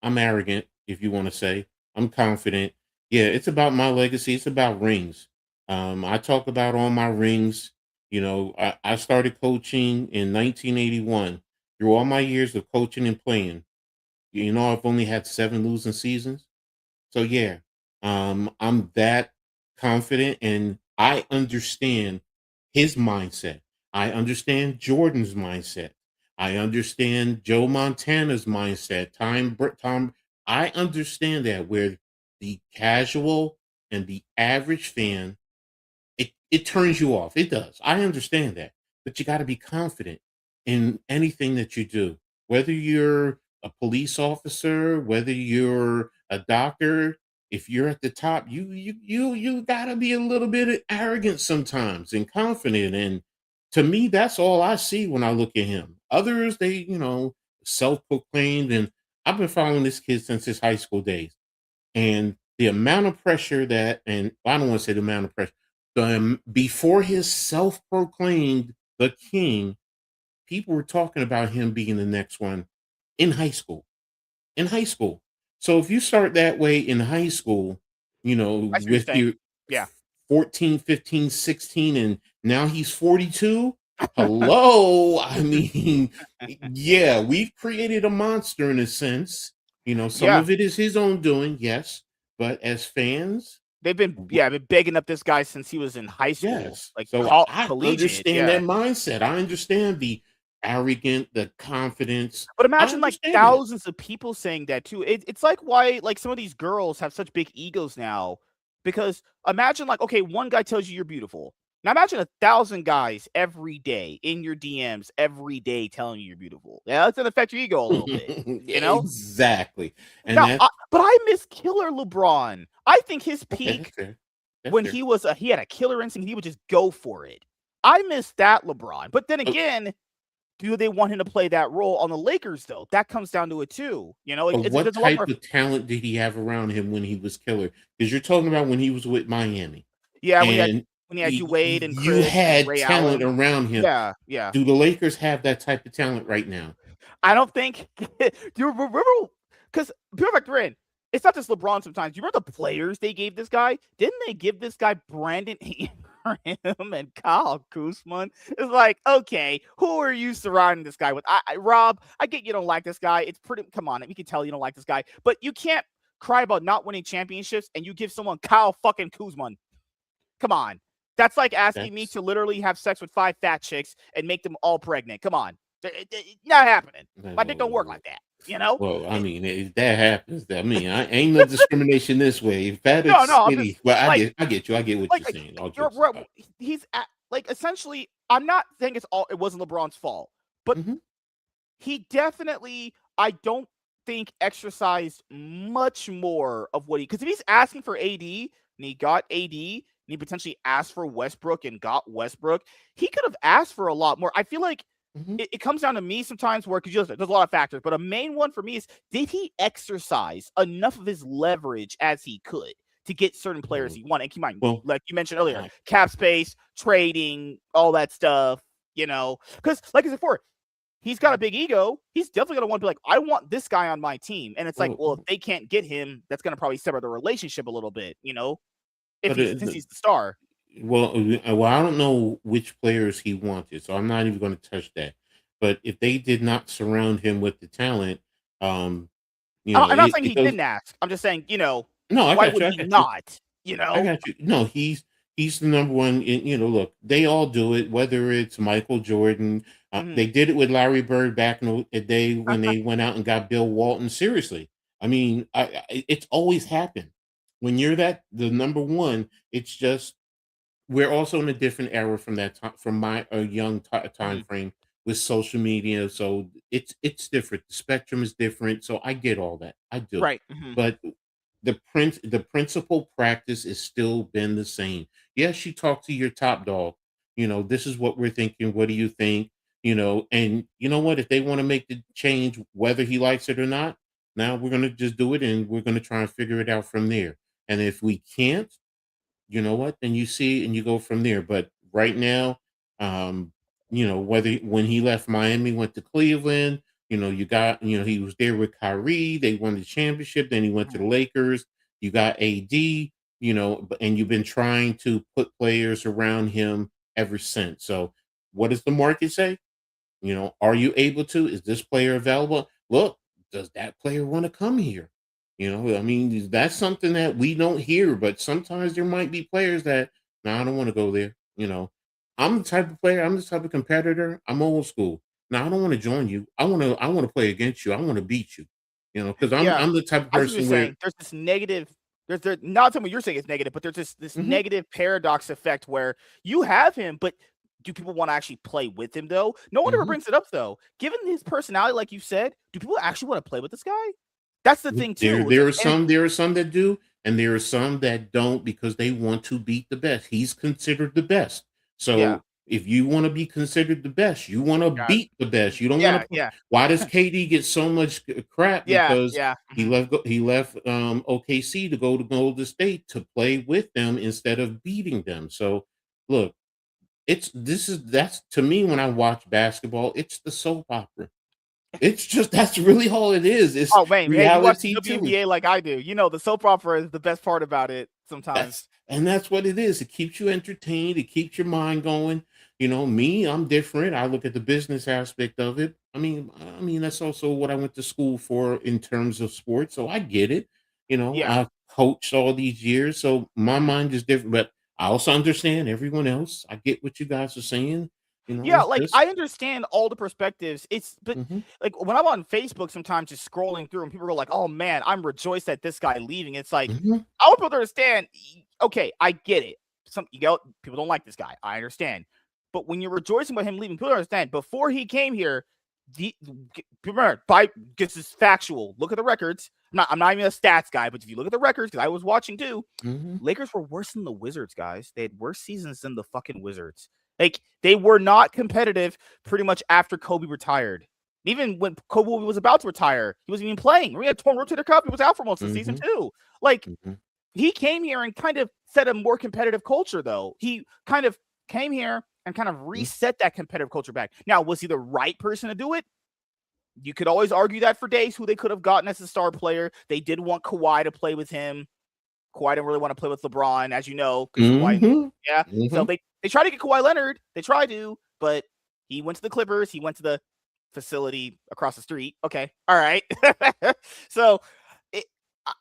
I'm arrogant, if you want to say. I'm confident. Yeah, it's about my legacy. It's about rings. I talk about all my rings. I started coaching in 1981. Through all my years of coaching and playing, I've only had 7 losing seasons. So yeah, I'm that confident, and I understand his mindset. I understand Jordan's mindset. I understand Joe Montana's mindset. Tom. I understand that, where the casual and the average fan, it turns you off. It does. I understand that, but you got to be confident in anything that you do, whether you're a police officer, whether you're a doctor. If you're at the top, you gotta be a little bit arrogant sometimes and confident. And to me, that's all I see when I look at him. Others, they, self-proclaimed, and I've been following this kid since his high school days, and the amount of pressure that, and I don't want to say the amount of pressure, before his self-proclaimed the king, people were talking about him being the next one in high school. In high school. So if you start that way in high school, I see what you're with saying. your Yeah. 14, 15, 16, and now he's 42. Hello. I mean, yeah, we've created a monster in a sense. Some Yeah. of it is his own doing, yes. But as fans, They've been begging up this guy since he was in high school, yes. like So I collegiate. understand that Yeah. mindset. I understand the arrogant, the confidence. But I imagine like understand it. thousands of people saying that too. It's like why like some of these girls have such big egos now. Because imagine like, okay, one guy tells you you're beautiful. Now imagine 1,000 guys every day in your DMs every day telling you you're beautiful. Yeah, that's gonna affect your ego a little bit, you know? Exactly. And Now, that but I miss Killer LeBron. I think his okay, that's peak fair. That's when fair. he had a killer instinct, he would just go for it. I miss that LeBron. But then But, again, do they want him to play that role on the Lakers though? That comes down to it too. You know, but what there's a lot type more. of talent did he have around him when he was killer? Because you're talking about when he was with Miami, Yeah, and when he had you Wade and you Chris and had Ray talent Allen. around him. Yeah, yeah. Do the Lakers have that type of talent right now? I don't think do you remember because people factor in. It's not just LeBron sometimes. You remember the players they gave this guy? Didn't they give this guy Brandon Ingram and Kyle Kuzma? It's like, okay, who are you surrounding this guy with? Rob, I get you don't like this guy. It's pretty, come on, we can tell you don't like this guy, but you can't cry about not winning championships and you give someone Kyle fucking Kuzma. Come on. That's like asking me That's to literally have sex with 5 fat chicks and make them all pregnant. Come on. Not happening. My dick don't work well, like that, you know? well, I mean, if that happens, I mean, I ain't no discrimination this way. If that No, is no, I'm just shitty, well, like I get you, I get what you're like saying. All you're jokes aside. he's at, like essentially I'm not saying it wasn't LeBron's fault, but Hmm. he definitely I don't think exercised much more of what he because if he's asking for AD and he got AD and he potentially asked for Westbrook and got Westbrook, he could have asked for a lot more. I feel like Hmm. it comes down to me sometimes where because there's a lot of factors, but a main one for me is did he exercise enough of his leverage as he could to get certain players Well, he wanted? And keep in mind, well, like you mentioned earlier, I, cap space, trading, all that stuff, because like I said before, he's got a big ego. He's definitely gonna want to be like, I want this guy on my team. And it's like, well, well, if they can't get him, that's gonna probably sever the relationship a little bit, if but he's since he's the star. well, I don't know which players he wanted, so I'm not even going to touch that. But if they did not surround him with the talent, um, I'm not saying it he goes. didn't ask. I'm just saying, No, I why got would you. I he got you. not? I got you. No, he's the number one. Look, they all do it. Whether it's Michael Jordan, Mhm. they did it with Larry Bird back in the day when they went out and got Bill Walton. Seriously, I mean, it's always happened. When you're the number one, it's just we're also in a different era from that time from my young time Mhm. frame with social media, so it's different. The spectrum is different, so I get all that. I do. Right. Mhm. But the principal practice has still been the same. Yes, you talk to your top dog. This is what we're thinking. What do you think? And you know what? If they want to make the change, whether he likes it or not, now we're gonna just do it, and we're gonna try and figure it out from there. And if we can't, you know what? Then you see and you go from there. But right now, um, whether when he left Miami, went to Cleveland, he was there with Kyrie. They won the championship. Then he went to Mhm. the Lakers. You got AD, and you've been trying to put players around him ever since. So, what does the market say? Are you able to? Is this player available? Look, does that player want to come here? I mean, that's something that we don't hear, but sometimes there might be players that, no, I don't want to go there. I'm the type of player, I'm the type of competitor, I'm old school. Now I don't want to join you. I want to play against you. I want to beat you. Because I'm Yeah. I'm the type of I see what you're person where saying. There's this negative. There's not something you're saying is negative, but there's this mhm, negative paradox effect where you have him, but do people want to actually play with him though? No one ever mhm. brings it up though. Given his personality, like you said, do people actually want to play with this guy? That's the thing There too. It's there like, are some that do, and there are some that don't because they want to beat the best. He's considered the best. yeah, So If you want to be considered the best, you want to Got beat the best. You don't want yeah, to. yeah, Why does KD get so much crap? yeah, Because yeah. he left OKC to go to Golden State to play with them instead of beating them. So look, that's to me when I watch basketball, it's the soap opera. It's just that's really all it is. It's Oh man, hey, you watch the reality too. WNBA like I do. You know the soap opera is the best part about it sometimes. That's what it is. It keeps you entertained. It keeps your mind going. Me, I'm different. I look at the business aspect of it. I mean that's also what I went to school for in terms of sports. So I get it. Yeah. I've coached all these years, so my Mhm. mind is different. But I also understand everyone else. I get what you guys are saying. Yeah, It's like just I understand all the perspectives. But hmm like when I'm on Facebook sometimes just scrolling through and people are like, "Oh man, I'm rejoiced at this guy leaving." It's like hmm I want people to understand. Okay, I get it. People don't like this guy. I understand. But when you're rejoicing about him leaving, people don't understand. Before he came here, the remember by this is factual. Look at the records. I'm not even a stats guy, but if you look at the records, because I was watching too, hmm Lakers were worse than the Wizards, guys. They had worse seasons than the fucking Wizards. Like they were not competitive pretty much after Kobe retired. Even when Kobe was about to retire, he wasn't even playing. We had torn rotator cuff. He was out for most of the season hmm too. Like hmm he came here and kind of set a more competitive culture, though. He kind of came here and kind of reset that competitive culture back. Now, was he the right person to do it? You could always argue that for days who they could have gotten as a star player. They did want Kawhi to play with him. Kawhi didn't really want to play with LeBron, as you know, because Kawhi, hmm yeah. So hmm they tried to get Kawhi Leonard. They tried to, but he went to the Clippers. He went to the facility across the street. Okay, all right. So it,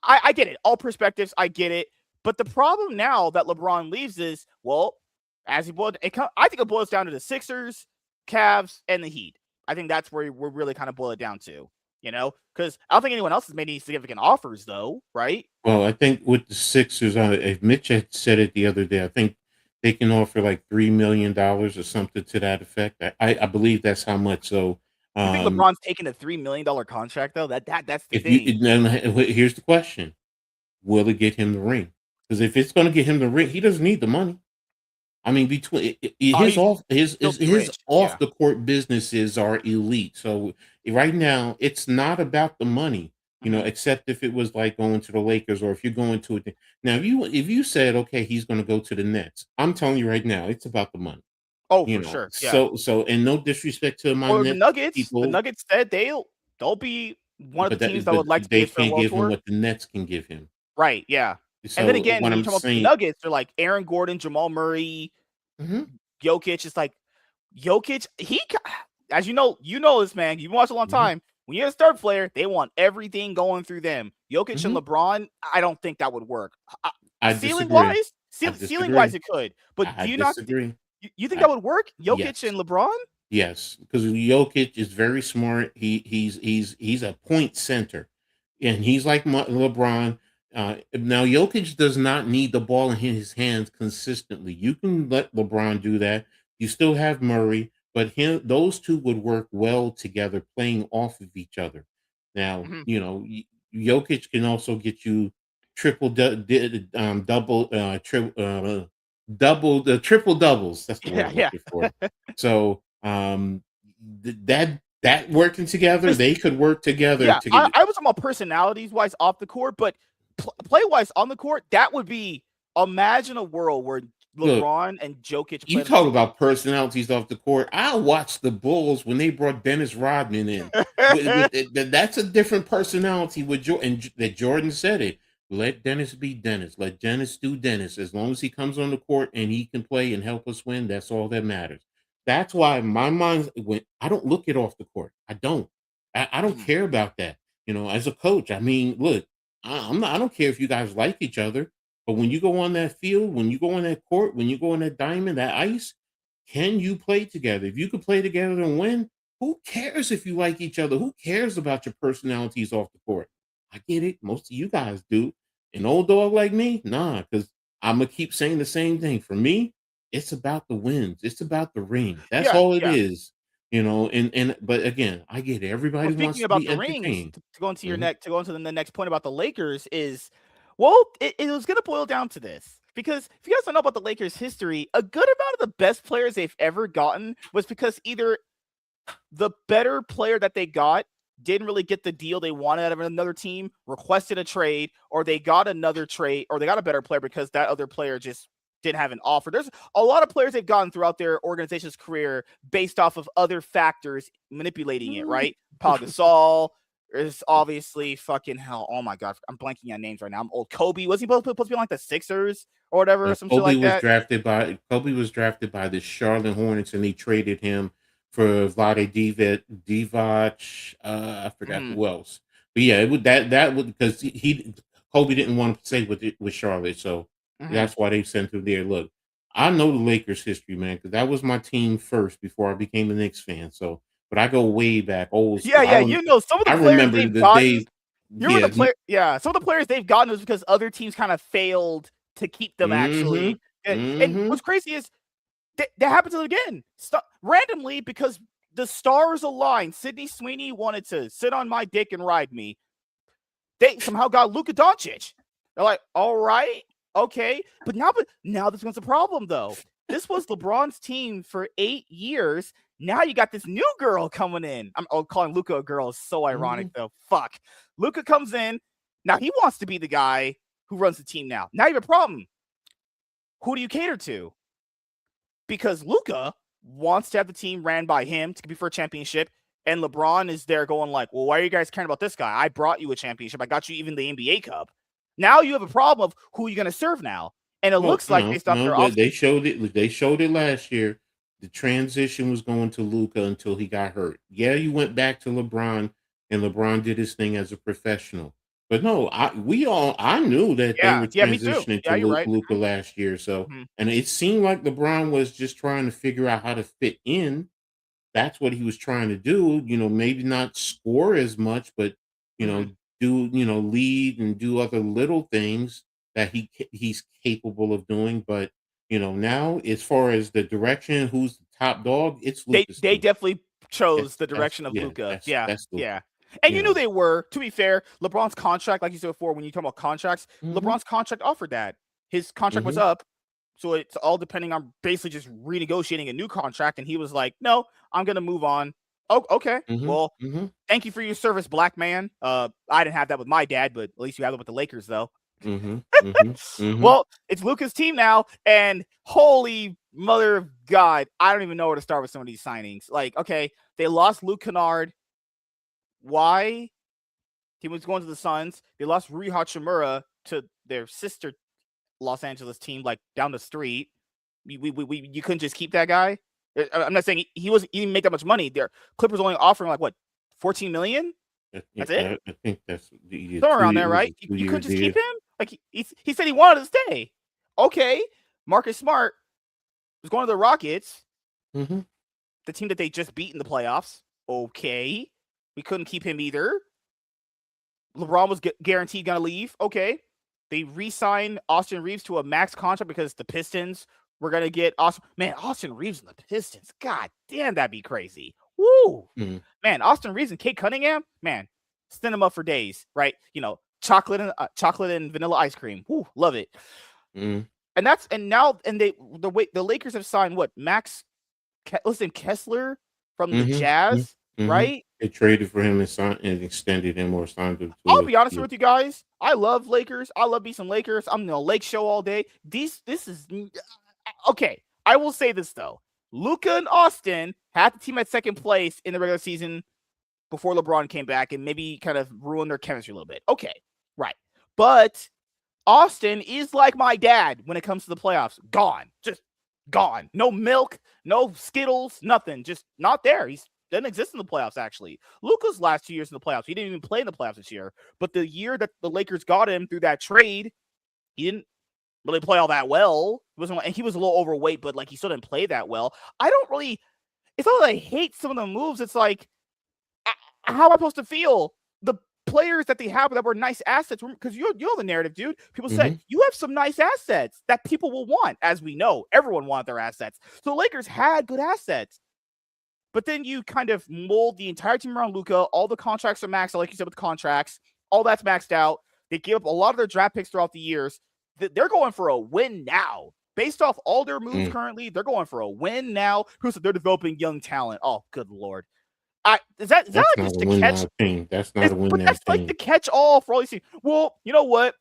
I get it. All perspectives, I get it. But the problem now that LeBron leaves is, well, as he boiled, I think it boils down to the Sixers, Cavs, and the Heat. I think that's where we're really kind of boil it down to, because I don't think anyone else has made any significant offers, though, right? Well, I think with the Sixers, if Mitch had said it the other day, I think they can offer like $3 million or something to that effect. I believe that's how much. So, You think um, LeBron's taking a $3 million contract though? That's the if you thing. then here's the question: will it get him the ring? Because if it's going to get him the ring, he doesn't need the money. I mean, between his He's off still too his rich. off Yeah. the court businesses are elite. So right now, it's not about the money, Mhm. except if it was like going to the Lakers or if you're going to it. Now, if you said okay, he's going to go to the Nets, I'm telling you right now, it's about the money. Oh, for sure. Yeah. And no disrespect to my Or the Nets Nuggets. The people, Nuggets said they'll be one of the but teams that would like to be they his can't farewell give him tour. what the Nets can give him. Right. Yeah. And then So again, what when you I'm talk about the saying, Nuggets, they're like Aaron Gordon, Jamal Murray, mhm, Jokic. It's like Jokic. As you know this man. You've watched a long mhm, time. When you're a star player, they want everything going through them. Jokic and mhm, LeBron, I don't think that would work. I Ceiling disagree. wise, I ceiling wise, disagree. it could. But I do you not? disagree. You think I that would work? Jokic Yes. and LeBron? Yes, because Jokic is very smart. He's a point center, and he's like LeBron. Now Jokic does not need the ball in his hands consistently. You can let LeBron do that. You still have Murray, but those two would work well together, playing off of each other. Now Mhm. Jokic can also get you double double the triple doubles. That's the word Yeah, I'm yeah. looking for. So that working together, 'Cause they could work together yeah, to I, get. I was talking about personalities wise off the court, but play wise on the court, that would be imagine a world where Look, LeBron and Jokic you played on the talk same about personalities off the court. I watched the Bulls when they brought Dennis Rodman in. That's a different personality with Jordan. That Jordan said it. Let Dennis be Dennis. Let Dennis do Dennis. As long as he comes on the court and he can play and help us win, that's all that matters. That's why my mind when I don't look it off the court. I don't. I don't Mhm. care about that. As a coach, I mean, look, I'm not. I don't care if you guys like each other. But when you go on that field, when you go on that court, when you go on that diamond, that ice, can you play together? If you can play together and win, who cares if you like each other? Who cares about your personalities off the court? I get it. Most of you guys do. An old dog like me, nah, because I'm gonna keep saying the same thing. For me, it's about the wins. It's about the rings. That's Yeah, all it yeah. is. And but again, I get it. Well, Everybody speaking wants to about be the rings, entertained. to go into Mhm. the next point about the Lakers is, well, it was going to boil down to this. Because if you guys don't know about the Lakers' history, a good amount of the best players they've ever gotten was because either the better player that they got didn't really get the deal they wanted out of another team, requested a trade, or they got another trade, or they got a better player because that other player just didn't have an offer. There's a lot of players they've gotten throughout their organization's career based off of other factors manipulating it, right? Paul Gasol is obviously fucking hell. Oh my god, I'm blanking on names right now. I'm old. Kobe, was he supposed to be on like the Sixers or whatever, some shit like that? Kobe was drafted by the Charlotte Hornets, and they traded him for Divac. I forgot Mhm. who else, but yeah, it would that would because he Kobe didn't want to stay with Charlotte, so Mhm. that's why they sent him there. Look, I know the Lakers history, man, because that was my team first before I became a Knicks fan. So, but I go way back, old Yeah, school. yeah, you know, some of the I players remember they've the gotten. days. You remember Yeah. the player? Yeah, some of the players they've gotten was because other teams kind of failed to keep them. Mm-hmm. Actually, and Mm-hmm. what's crazy is that happens again randomly because the stars aligned. Sidney Sweeney wanted to sit on my dick and ride me. They somehow got Luka Doncic. They're like, all right, okay, but now this one's a problem though. This was LeBron's team for 8 years. Now you got this new girl coming in. I'm calling Luka a girl is so ironic though. Fuck. Luka comes in. Now he wants to be the guy who runs the team now. Now you have a problem. Who do you cater to? Because Luka wants to have the team ran by him to compete for a championship. And LeBron is there going like, well, why are you guys caring about this guy? I brought you a championship. I got you even the NBA Cup. Now you have a problem of who you're going to serve now. And it Well, looks like no, based off no, their but off. they showed it. They showed it last year. The transition was going to Luca until he got hurt. Yeah, you went back to LeBron, and LeBron did his thing as a professional. But no, I knew that they Yeah. were Yeah, me too. transitioning to Yeah, you're right. Luca last year. So, Mhm. and it seemed like LeBron was just trying to figure out how to fit in. That's what he was trying to do. Maybe not score as much, but you Mhm. know, lead and do other little things that he's capable of doing. But now as far as the direction, who's the top dog, it's Lucas They team. definitely chose the That's direction of yeah, Luka. that's Yeah. that's Luca. Yeah. And You you knew know. they were, to be fair, LeBron's contract, like you said before, when you talk about contracts, Hmm. LeBron's contract offered that. His contract was Hmm. up. So it's all depending on basically just renegotiating a new contract. And he was like, no, I'm going to move on. Oh, okay. Hmm. Well, Hmm. thank you for your service, black man. I didn't have that with my dad, but at least you have it with the Lakers, though. Hmm. Hmm. Hmm. Well, it's Luka's team now, and holy mother of God, I don't even know where to start with some of these signings. Like, okay, they lost Luke Kennard. Why? He was going to the Suns. They lost Rui Hachimura to their sister Los Angeles team, like down the street. You couldn't just keep that guy. I'm not saying he didn't make that much money. Their Clippers only offering like what, 14 million. Yeah, That's it, I think that's the somewhere two. around there, It was right? a You 2 year couldn't just keep deal. him. Like he said he wanted to stay. Okay, Marcus Smart was going to the Rockets, Hmm. the team that they just beat in the playoffs. Okay, we couldn't keep him either. LeBron was guaranteed going to leave. Okay, they re-signed Austin Reeves to a max contract because the Pistons were going to get Austin. Man, Austin Reeves and the Pistons. God damn, that'd be crazy. Woo, Hmm. man. Austin Reeves and Kate Cunningham. Man, send them up for days, right? Chocolate and vanilla ice cream. Woo, love it. Hmm. The Lakers have signed what, listen, Kessler from the Hmm. Jazz, Hmm. right? They traded for him and signed and extended him or signed him to I'll a be honest deal. with you guys. I love Lakers. I love me some Lakers. I'm in the Lake Show all day. This is okay. I will say this though. Luka and Austin had the team at second place in the regular season before LeBron came back and maybe kind of ruined their chemistry a little bit. Okay, right. But Austin is like my dad when it comes to the playoffs. Gone. Just gone. No milk, no Skittles, nothing. Just not there. He's doesn't exist in the playoffs, actually. Luka's last 2 years in the playoffs, he didn't even play in the playoffs this year. But the year that the Lakers got him through that trade, he didn't really play all that well. And he was a little overweight, but like he still didn't play that well. It's not that I hate some of the moves. It's like, how am I supposed to feel? The players that they have that were nice assets, because you know the narrative, dude. People said Hmm. you have some nice assets that people will want. As we know, everyone wanted their assets. So the Lakers had good assets. But then you kind of mold the entire team around Luka. All the contracts are maxed out, like you said with the contracts. All that's maxed out. They give up a lot of their draft picks throughout the years. they're going for a win now. Based off all their moves Mm. currently, they're going for a win now. Who said they're developing young talent? Oh, good lord! Is that That's like not just a the win catch? now team. That's not a win But now that's like the team. catch all for all these teams. Well, you know what?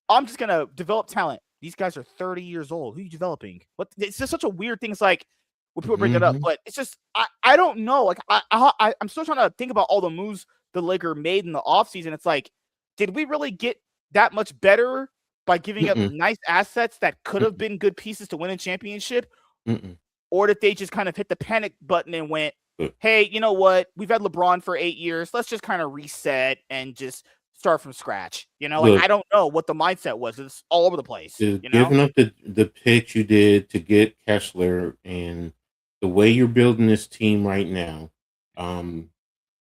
I'm just gonna develop talent. These guys are 30 years old. Who are you developing? What? It's just such a weird thing. It's like when people bring it up, Mm-hmm. but it's just I don't know. Like I'm still trying to think about all the moves the Lakers made in the offseason. It's like, did we really get that much better by giving up Mm-mm. nice assets that could have Mm-mm. been good pieces to win a championship? Mm-mm. Or did they just kind of hit the panic button and went, Look, hey, you know what? We've had LeBron for 8 years. Let's just kind of reset and just start from scratch. Like look, I don't know what the mindset was. It's all over the place. giving up the pitch you did to get Kessler and the way you're building this team right now. Um,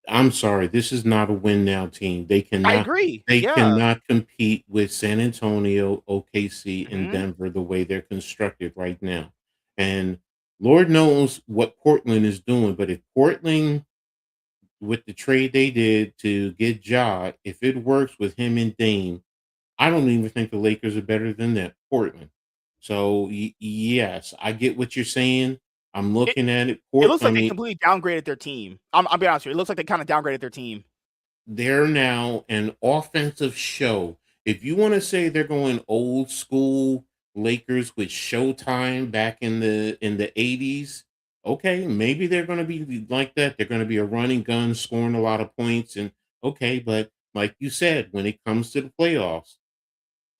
I'm sorry, this is not a win now team. I agree. They Yeah. cannot compete with San Antonio, OKC, and Mm-hmm. Denver the way they're constructed right now. And Lord knows what Portland is doing, but if Portland with the trade they did to get Ja, if it works with him and Dame, I don't even think the Lakers are better than that Portland. So yes, I get what you're saying. I'm It, looking at it. it looks I like they mean, completely downgraded their team. I'll be honest with you. It looks like they kind of downgraded their team. they're now an offensive show. If you want to say they're going old school Lakers with Showtime back in the 80s, okay, maybe they're going to be like that. They're going to be a running gun, scoring a lot of points, and okay, but like you said, when it comes to the playoffs,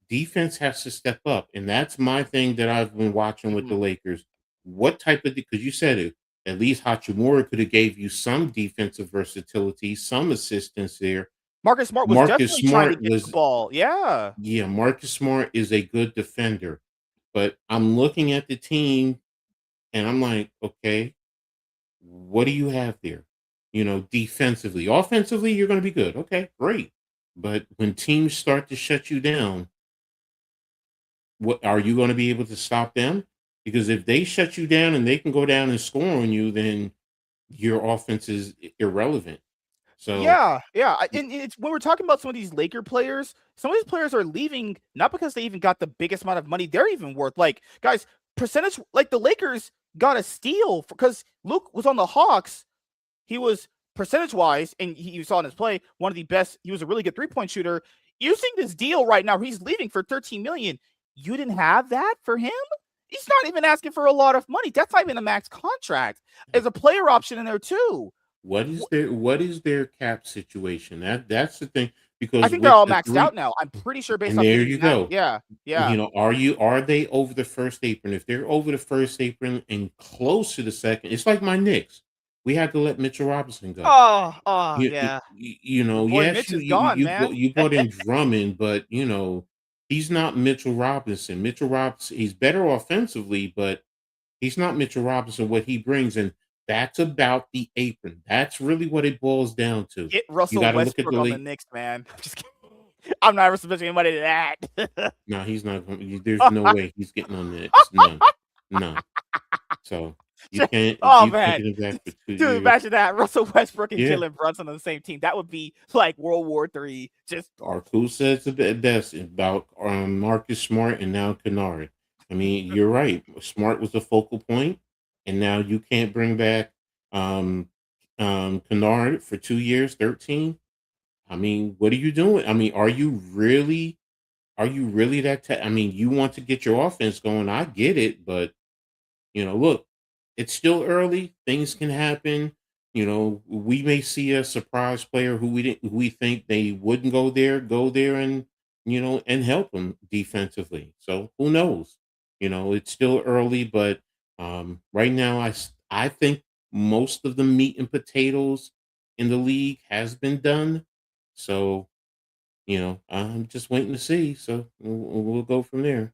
defense has to step up, and that's my thing that I've been watching with the Mm-hmm. Lakers. What type of because you said it, at least Hachimura could have gave you some defensive versatility, some assistance there. Marcus Smart was Marcus definitely trying to Smart get the was ball. Yeah. yeah, Marcus Smart is a good defender, but I'm looking at the team and I'm like, okay, what do you have there? Defensively, offensively, you're going to be good. Okay, great. But when teams start to shut you down, what are you going to be able to stop them? Because if they shut you down and they can go down and score on you, then your offense is irrelevant. So, Yeah, yeah. And it's when we're talking about some of these Laker players, some of these players are leaving not because they even got the biggest amount of money they're even worth. Like, guys, percentage like the Lakers got a steal because Luke was on the Hawks. He was percentage wise, and you saw in his play, one of the best. He was a really good 3-point shooter. Using this deal right now, he's leaving for 13 million. You didn't have that for him? He's not even asking for a lot of money. That's not even a max contract. There's a player option in there too. what is their cap situation? That's the thing I because think they're with all the maxed out three now. I'm pretty sure based and off there using you that. go. Yeah, yeah. Are they over the first apron? If they're over the first apron and close to the second, it's like my Knicks. We had to let Mitchell Robinson go. Oh, You, yeah. Your boy yes, Mitch is gone, man. you brought in Drummond, but he's not Mitchell Robinson. Mitchell Robinson, he's better offensively, but he's not Mitchell Robinson. What he brings, and that's about the apron. That's really what it boils down to. Get You Russell got to look at Westbrook the on the late. Knicks, man. I'm just kidding. I'm not respecting anybody to that. No, he's not. There's no way he's getting on the Knicks. None, none. So Oh you can't man, get him back for 2 years. imagine that Russell Westbrook and Yeah. Jalen Brunson on the same team. That would be like World War III. Just Arku says it best about Marcus Smart and now Kennard. I mean, you're right. Smart was the focal point, and now you can't bring back um, Kennard for 2 years, 13. I mean, what are you doing? I mean, are you really that? I mean, you want to get your offense going. I get it, but look, it's still early. Things can happen. We may see a surprise player who we think they wouldn't go there and help them defensively. So who knows? It's still early, but right now I think most of the meat and potatoes in the league has been done. So, I'm just waiting to see. So we'll go from there.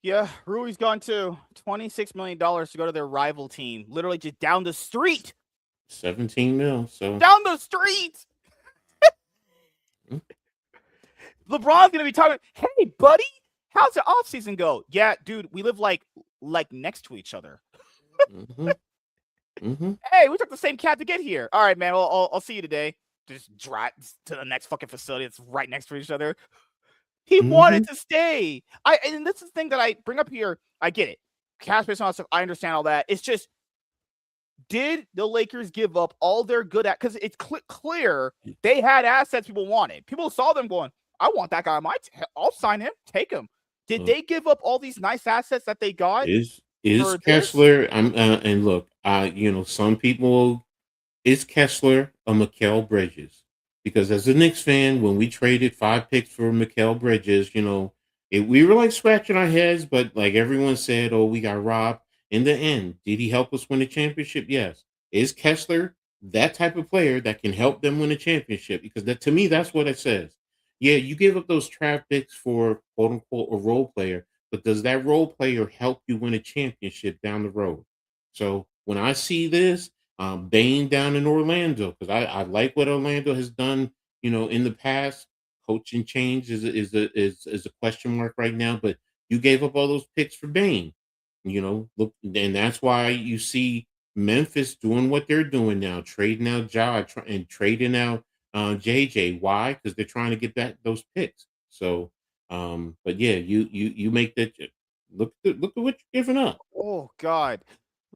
yeah, Rui's gone too. $26 million to go to their rival team, literally just down the street. 17 mil. So Down the street. mm, LeBron's gonna be talking. Hey, buddy, how's the offseason go? Yeah, dude, we live like next to each other. mhm, mhm. Hey, we took the same cab to get here. All right, man. I'll see you today. Just drive to the next fucking facility. It's right next to each other. He wanted Mhm. to stay. And this is the thing that I bring up here. I get it. Cap space and all that stuff. I understand all that. It's just, did the Lakers give up all their good at? Because it's clear they had assets people wanted. People saw them going, I want that guy on my team. I'll sign him. Take him. Did Look, they give up all these nice assets that they got is for this? Kessler? And look, some people, is Kessler a Mikal Bridges? Because as a Knicks fan, when we traded 5 picks for Mikal Bridges, we were like scratching our heads, but like everyone said, oh, we got robbed. In the end, did he help us win a championship? Yes. Is Kessler that type of player that can help them win a championship? Because that, to me, that's what it says. Yeah, you gave up those draft picks for quote unquote a role player, but does that role player help you win a championship down the road? So when I see this, Bane down in Orlando, because I like what Orlando has done, in the past. Coaching change is a question mark right now, but you gave up all those picks for Bane. Look, and that's why you see Memphis doing what they're doing now, trading out and trading out JJ. Why? Because they're trying to get those picks. So, but yeah, you make that. Look at what you're giving up. Oh, God.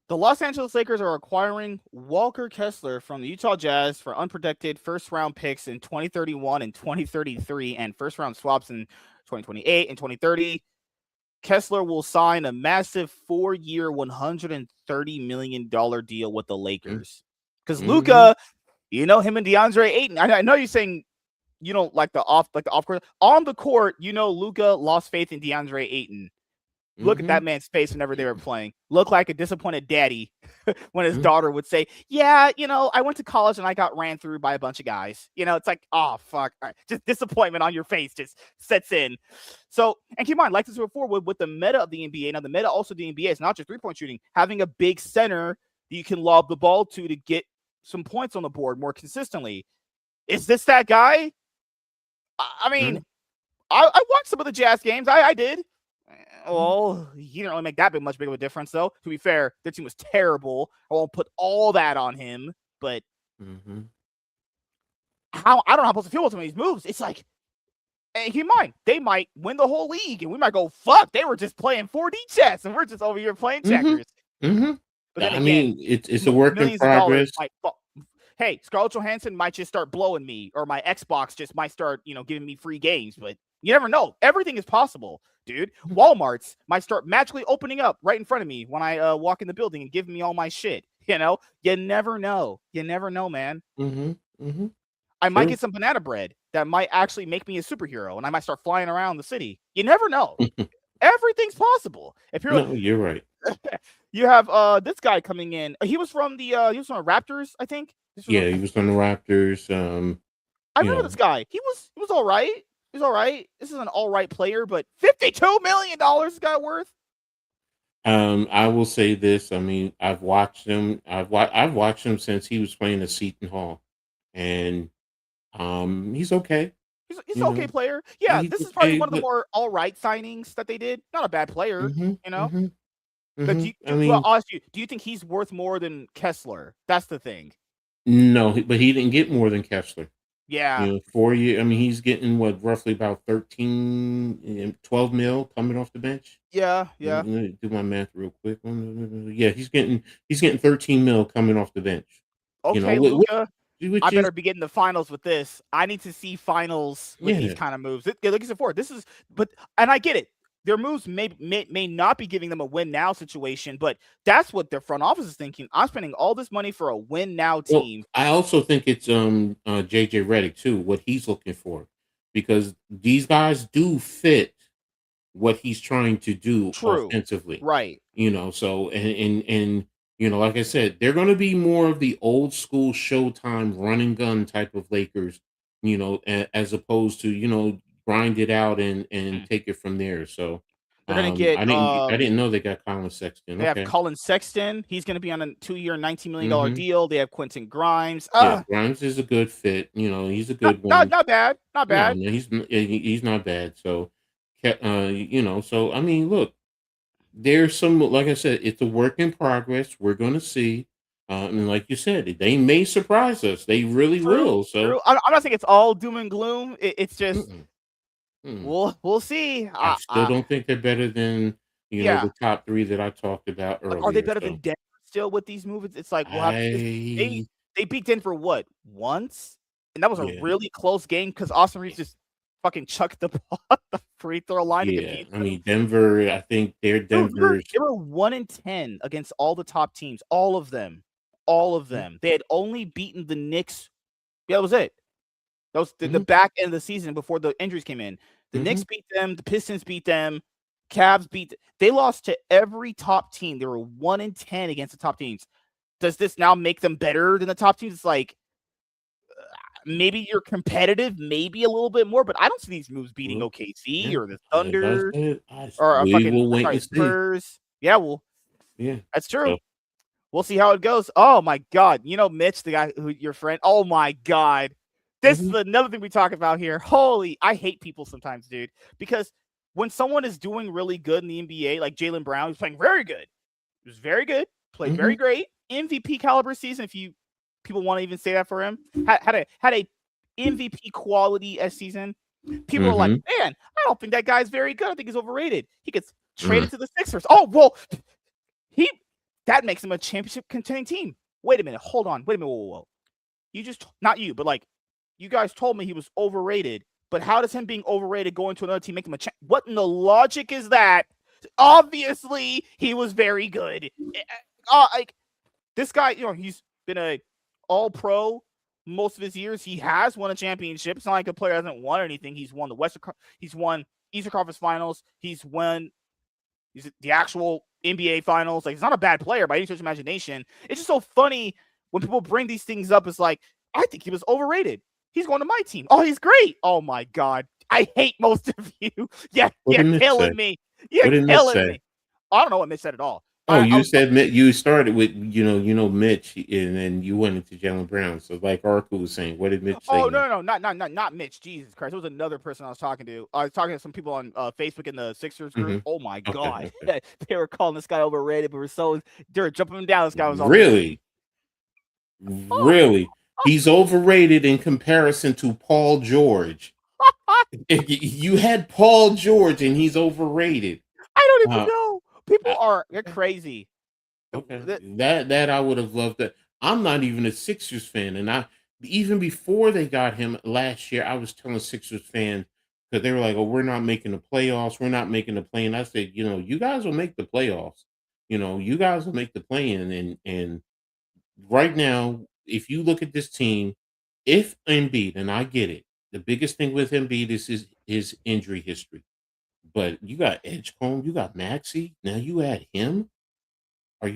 The Los Angeles Lakers are acquiring Walker Kessler from the Utah Jazz for unprotected first-round picks in 2031 and 2033 and first-round swaps in 2028 and 2030. Kessler will sign a massive 4-year, $130 million deal with the Lakers. Because Mm-hmm. Luka, him and DeAndre Ayton. I know you're saying you don't like the off court. On the court, Luka lost faith in DeAndre Ayton. Look at Mm-hmm. that man's face whenever they were playing. Looked like a disappointed daddy when his Mm-hmm. daughter would say, yeah, I went to college and I got ran through by a bunch of guys. It's like, oh, fuck. All right. Just disappointment on your face just sets in. So, and keep in mind, like this before, with the meta of the NBA, now the meta also of the NBA is not just three-point shooting, having a big center that you can lob the ball to get some points on the board more consistently. Is this that guy? I mean, I watched some of the Jazz games. I did. Well, he didn't really make that much big of a difference, though. To be fair, their team was terrible. I won't put all that on him, but Mm-hmm. how I don't know how I'm supposed to feel with some of these moves. It's like, hey, keep in mind, they might win the whole league, and we might go, fuck, they were just playing 4D chess, and we're just over here playing Mm-hmm. checkers. Mm-hmm. But then I again, mean, it's a work in millions of dollars progress. might fall. Hey, Scarlett Johansson might just start blowing me, or my Xbox just might start, giving me free games. But you never know. Everything is possible, dude. Walmart's might start magically opening up right in front of me when I walk in the building and giving me all my shit. You never know. You never know, man. Mhm, mhm. I might True. get some banana bread that might actually make me a superhero, and I might start flying around the city. You never know. Everything's possible. If you're No, you're right. you have this guy coming in. He was from the Raptors, I think. This was Yeah, he was on the Raptors. I You remember this know, guy. He was all right. He's all right. This is an all right player, but $52 million got worth. I will say this. I mean, I've watched him. I've watched him since he was playing at Seton Hall, and he's okay. He's You an okay know, player. Yeah, he's this is probably okay, one of the but more all right signings that they did. Not a bad player, mhm, you know. mhm, But mhm. I well, mean, I'll ask you, do you think he's worth more than Kessler? That's the thing. no, but he didn't get more than Kessler. Yeah, 4 year. I mean, he's getting what roughly about 12 mil coming off the bench. yeah, Let me, yeah. let me do my math real quick. Yeah, he's getting 13 mil coming off the bench. You know, Okay, which, Luca. I which is better be getting the finals with this. I need to see finals with these yeah. kind of moves. Like I said before, this is, and I get it. Their moves may not be giving them a win now situation, but that's what their front office is thinking. I'm spending all this money for a win now Well, team. I also think it's JJ Redick too, what he's looking for, because these guys do fit what he's trying to do True. offensively. Right. So and like I said, they're going to be more of the old school Showtime run and gun type of Lakers, as opposed to grind it out and take it from there. So They're gonna get I didn't know they got Colin Sexton. they have Okay. Colin Sexton. He's gonna be on a 2-year, $19 million Mm-hmm. deal. They have Quentin Grimes. Yeah, Grimes is a good fit. He's a Not good not one. not bad. Not No, bad. no, he's not bad. So, so I mean, look, there's some, like I said, it's a work in progress. We're going to see. And like you said, they may surprise us. They really True, will. So, true. I'm not saying it's all doom and gloom. It's just mm-mm. We'll see. I still don't think they're better than, Yeah. the top 3 that I talked about But are they earlier, better than so Denver still with these moves? It's like we'll have to they I they beat Denver what? Once? And that was a yeah, really close game because Austin Reeves just fucking chucked the ball at the free throw line to yeah. defeat I them. mean, Denver, I think they're No, remember Denver's they were 1-10 against all the top teams, all of them. All of mhm, them. They had only beaten the Knicks. Yeah, that was it. That was the mhm, back end of the season before the injuries came in. The mhm, Knicks beat them, the Pistons beat them, Cavs beat they lost to every top team. They were 1-10 against the top teams. Does this now make them better than the top teams? It's like maybe you're competitive, maybe a little bit more, but I don't see these moves beating well, OKC yeah, or the as I Thunder said, or we fucking will wait sorry, and see. Spurs. Yeah, well, Yeah, that's true. so We'll see how it goes. Oh my god. You know Mitch, the guy who your friend. Oh my god. This is mhm, another thing we talk about here. Holy, I hate people sometimes, dude. Because when someone is doing really good in the NBA, like Jaylen Brown, who's playing very good. He was very good, played very mhm, great. MVP caliber season, if you people want to even say that for him. Had a MVP quality season. People are like, mhm, man, I don't think that guy's very good. I think he's overrated. He gets mm, traded to the Sixers. Oh, well, he that makes him a championship contending team. Wait a minute, hold on, wait a minute, whoa. You just not you, but like you guys told me he was overrated. But how does him being overrated going to another team make him a champ? What in the logic is that? Obviously, he was very good. Like this guy, he's been a all pro most of his years. He has won a championship. It's not like a player hasn't won anything. He's won he's won Eastern Conference Finals. He's the actual NBA Finals. Like, he's not a bad player by any stretch of imagination. It's just so funny when people bring these things up. It's like, I think he was overrated. He's going to my team. Oh, he's great. Oh my god, I hate most of you. Yeah, what you're did Mitch say? killing me. What You're did Mitch killing say? me. I don't know what Mitch said at all. Oh, I you was. said you started with, Mitch, and then you went into Jalen Brown. So like Arthur was saying, what did Mitch say Oh now? no, not Mitch. Jesus Christ, it was another person I was talking to. I was talking to some people on Facebook in the Sixers group. Mhm. Oh my Okay, god, okay. they were calling this guy overrated, but they were jumping him down. This guy was overrated. Really? Really? He's overrated in comparison to Paul George. You had Paul George and he's overrated. I don't even Uh, know. People uh, they're okay, crazy. okay. That- That I would have loved that. I'm not even a Sixers fan, and I even before they got him last year, I was telling Sixers fans because they were like, "Oh, we're not making the playoffs. We're not making the play." And I said, you guys will make the playoffs. You guys will make the play in, and right now, if you look at this team, if Embiid, and I get it, the biggest thing with Embiid is his injury history. But you got Edgecombe, you got Maxey, now you add him. Are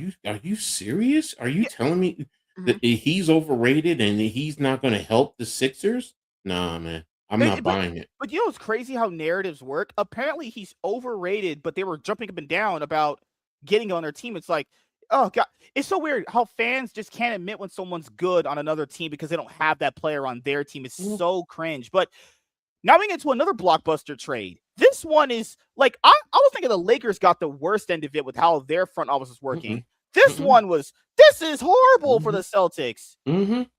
you serious? Are you yeah, telling me that mhm. he's overrated and he's not going to help the Sixers? Nah, man, I'm not But buying it. you know it's crazy how narratives work. Apparently, he's overrated, but they were jumping up and down about getting on their team. It's like, oh god, it's so weird how fans just can't admit when someone's good on another team because they don't have that player on their team. It's Mm, so cringe. But now we get to another blockbuster trade. This one is like I was thinking the Lakers got the worst end of it with how their front office is working. mm-mm, This mm-mm, one was this is horrible for the mhm, Celtics. mhm,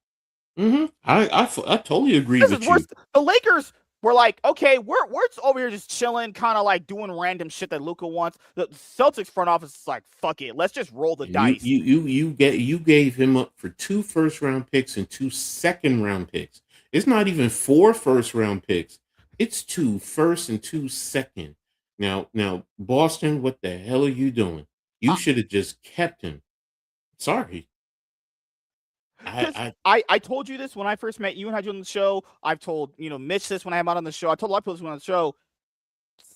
mhm. I totally agree This is with worse. you. The Lakers were like, okay, we're just over here just chilling, kind of like doing random shit that Luka wants. The Celtics front office is like, fuck it, let's just roll the And you dice. you you gave him up for 2 first-round picks and 2 second-round picks. It's not even 4 first-round picks. It's 2 first and 2 second. Now, Boston, what the hell are you doing? You should have just kept him. Sorry. I Because I I told you this when I first met you and had you on the show. I've told Mitch this when I had him out on the show. I told a lot of people this when on the show.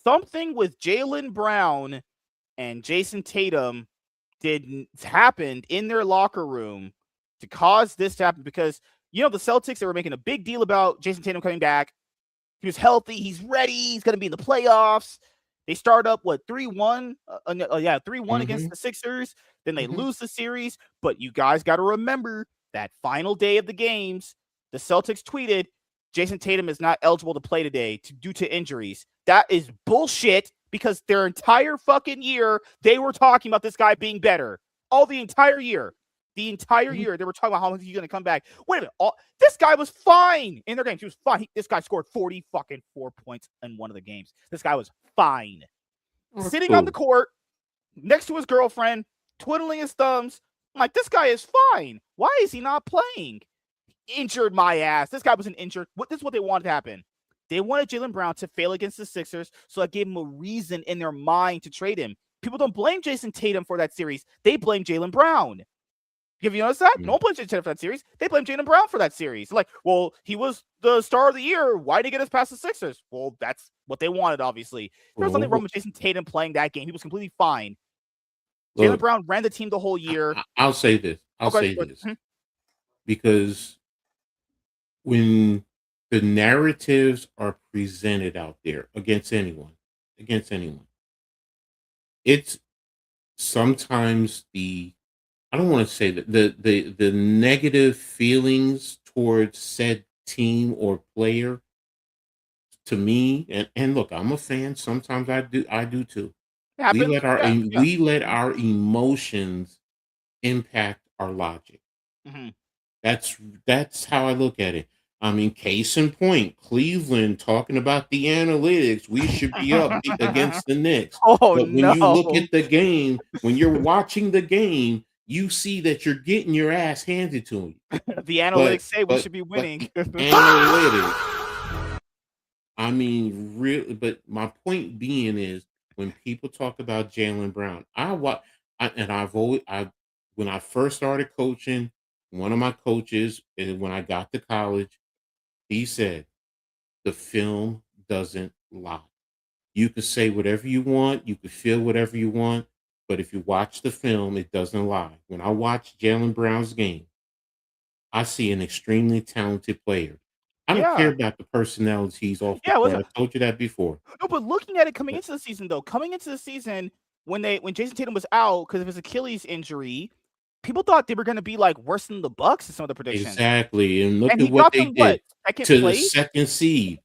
Something with Jaylen Brown and Jason Tatum did happened in their locker room to cause this to happen because the Celtics, they were making a big deal about Jason Tatum coming back. He was healthy, he's ready, he's going to be in the playoffs. They start up 3-1, 3-1 against mhm, the Sixers, then they mhm, lose the series, but you guys got to remember that final day of the games, the Celtics tweeted Jason Tatum is not eligible to play today due to injuries. That is bullshit because their entire fucking year they were talking about this guy being better. All the entire year. The entire Mhm. year, they were talking about how long he's going to come back. Wait a minute. This guy was fine in their games. He was fine. This guy scored 40 fucking 4 points in one of the games. This guy was fine. Oh, that's Sitting on the cool. court next to his girlfriend, twiddling his thumbs. I'm like, this guy is fine. Why is he not playing? Injured my ass. This guy wasn't injured. This is what they wanted to happen. They wanted Jaylen Brown to fail against the Sixers, so that gave him a reason in their mind to trade him. People don't blame Jason Tatum for that series. They blame Jaylen Brown. Have you noticed that? No Mm. one blames Jason Tatum for that series. They blame Jaylen Brown for that series. Like, well, he was the star of the year. Why did he get us past the Sixers? Well, that's what they wanted, obviously. There was nothing wrong Well, with Jason Tatum playing that game. He was completely fine. Jaylen look, Brown ran the team the whole year. I'll say this. I'll Okay, say but this because when the narratives are presented out there against anyone, it's sometimes I don't want to say that the negative feelings towards said team or player to me, and look, I'm a fan. Sometimes I do too. it happens. Yeah, yeah. We let our emotions impact our logic. Mm-hmm. That's how I look at it. I mean, case in point, Cleveland talking about the analytics, we should be up against the Knicks. Oh But when you look no. at the game, when you're watching the game, you see that you're getting your ass handed to you. The analytics But say we but should be but winning. the analytics, I mean, really. But my point being is, when people talk about Jalen Brown, and I've always, when I first started coaching, one of my coaches, and when I got to college, he said, "The film doesn't lie. You could say whatever you want, you could feel whatever you want, but if you watch the film, it doesn't lie." When I watch Jalen Brown's game, I see an extremely talented player. I don't care Yeah. about the personalities off the Yeah, court. I told you that before. no, but looking at it coming But into the season though, coming into the season when Jason Tatum was out because of his Achilles injury, people thought they were going to be like worse than the Bucks in some of the predictions. exactly, and look And at he what got they them what? did Second to the place, second seed.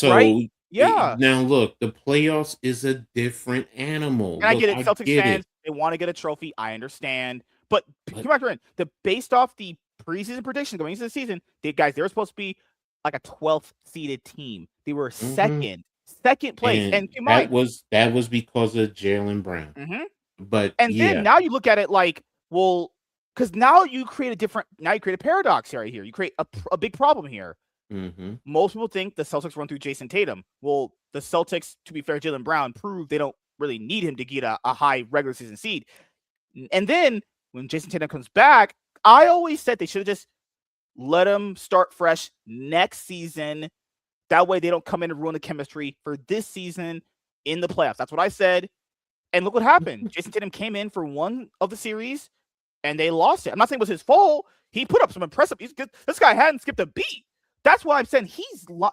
right? So Yeah. now look, the playoffs is a different animal. And I Look, get it, I Celtics get it, fans, they want to get a trophy. I understand. But but come back around. Based off the preseason predictions going into the season, they were supposed to be like a 12th seeded team. They were mhm. second place. And And keep in mind, that was because of Jalen Brown. mhm. But And then yeah, now you look at it like, well, because now you create a paradox right here. You create a big problem here. mhm. Most people think the Celtics run through Jason Tatum. Well, the Celtics, to be fair, Jalen Brown proved they don't really need him to get a high regular season seed. And then when Jason Tatum comes back, I always said they should have just let him start fresh next season. That way they don't come in and ruin the chemistry for this season in the playoffs. That's what I said. And look what happened. Jason Tatum came in for one of the series and they lost it. I'm not saying it was his fault. He put up some impressive. This guy hadn't skipped a beat. That's why I'm saying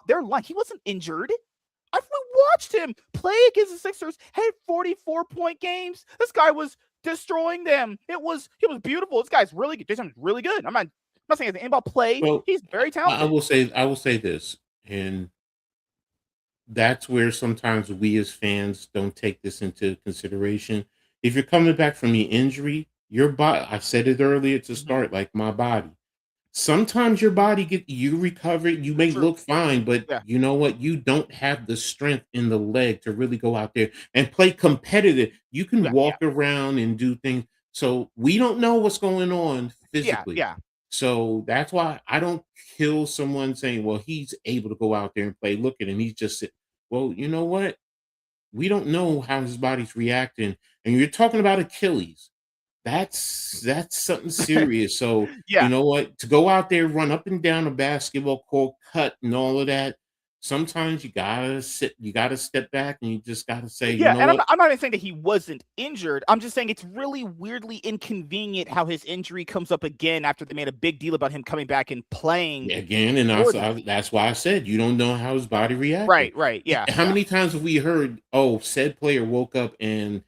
they're lying. He wasn't injured. We watched him play against the Sixers. Had 44-point games. This guy was destroying them. It was beautiful. This guy's really good. Jason's really good. I'm not saying anything about play. Well, He's very I talented. will say this, and that's where sometimes we as fans don't take this into consideration. If you're coming back from the injury, your body, I said it earlier to Mhm. start, like my body. Sometimes your body you recover, you may True. look fine, but Yeah. you know what? You don't have the strength in the leg to really go out there and play competitive. You can Yeah. Yeah. walk around and do things. So we don't know what's going on Yeah. physically. Yeah. So that's why I don't kill someone saying, well, he's able to go out there and play. Look at him. He's just well, you know what? We don't know how his body's reacting. And you're talking about Achilles. That's something serious. So, you Yeah. know what? To go out there, run up and down a basketball court, cut and all of that, sometimes you gotta step back and you just gotta say, you Yeah, know and what? I'm not even saying that he wasn't injured. I'm just saying it's really weirdly inconvenient how his injury comes up again after they made a big deal about him coming back and playing Again, and for them. that's why I said you don't know how his body reacted. Right, right. Yeah, How yeah. many times have we heard, oh, said player woke up and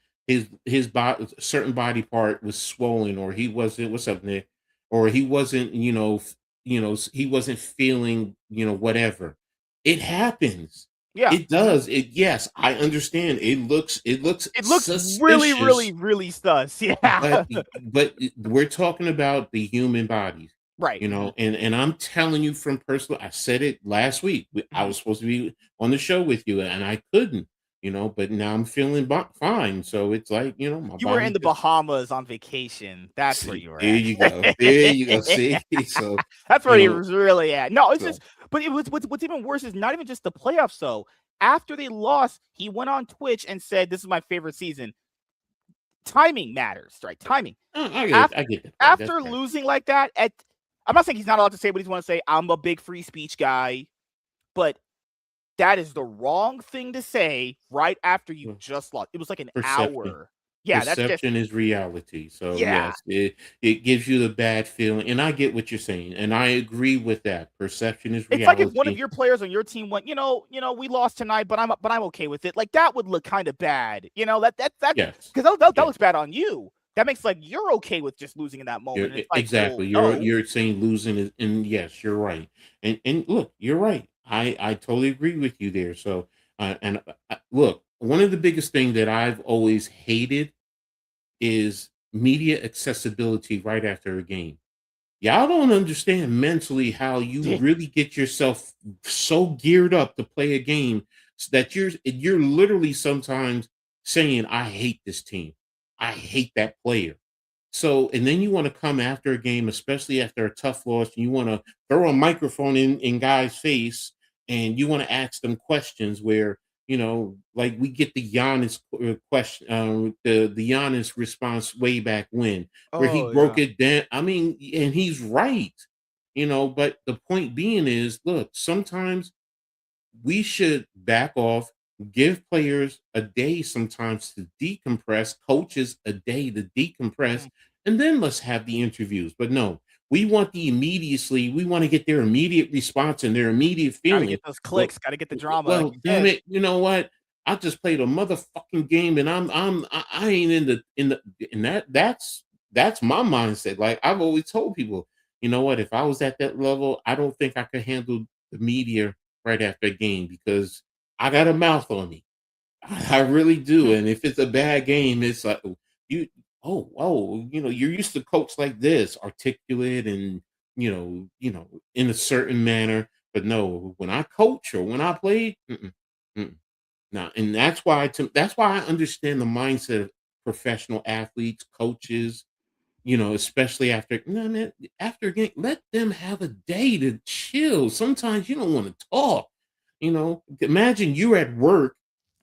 his body certain body part was swollen, or he wasn't what's up, Nick, or he wasn't, he wasn't feeling, whatever. It happens. Yeah. It does. Yes, I understand. It looks It looks really, really, suspicious, really sus. Yeah. but we're talking about the human bodies, Right. you know, and I'm telling you from personal, I said it last week. I Mhm. was supposed to be on the show with you and I couldn't, you know, but now I'm feeling fine. So it's like, you know, my You were in body the just Bahamas on vacation. That's where see, you were there at. you go. There you go. See, so That's where you he know, was really at. No, it's so just, but it was what's even worse is not even just the playoffs. So after they lost, he went on Twitch and said, "This is my favorite season." Timing matters, right? Timing. After I get that part. That's after right. losing like that, I'm not saying he's not allowed to say what he's want to say. I'm a big free speech guy, but that is the wrong thing to say right after you Well, just lost. It was like an perception. hour. Yeah, that's just Perception is reality. So yeah. yes, it gives you the bad feeling, and I get what you're saying, and I agree with that. Perception is It's like if one of reality. your players on your team went, we lost tonight, but I'm okay with it. Like that would look kind of bad. That Yes, because that yes. looks bad on you. That makes like you're okay with just losing in that moment. And it's like, well, Exactly. no. You're saying losing is, and yes, you're right. And look, you're right. I totally agree with you there. So look, one of the biggest thing that I've always hated is media accessibility right after a game. Y'all don't understand mentally how you really get yourself so geared up to play a game that you're literally sometimes saying, I hate this team. I hate that player. So, and then you want to come after a game, especially after a tough loss, and you want to throw a microphone in guys' face and you want to ask them questions where, you know, like we get the Giannis question, the Giannis response way back when, where he Oh broke yeah. it down. I mean, and he's right, you know, but the point being is, look, sometimes we should back off, give players a day sometimes to decompress, coaches a day to decompress, Mhm. and then let's have the interviews. But no, we want the immediacy. We want to get their immediate response and their immediate Gotta get feeling. those Well, clicks. Gotta get the drama, like well, you damn said. it. You know what? I just played a motherfucking game and I ain't in the and that's my mindset. Like I've always told people, you know what, if I was at that level, I don't think I could handle the media right after a game because I got a mouth on me. I really do. And if it's a bad game, it's like you you know, you're used to coach like this, articulate and in a certain manner. But no, when I coach or when I play, mm-mm. Now, and that's why I understand the mindset of professional athletes, coaches, you know, especially after no man, after a game, let them have a day to chill. Sometimes you don't want to talk. You know, imagine you're at work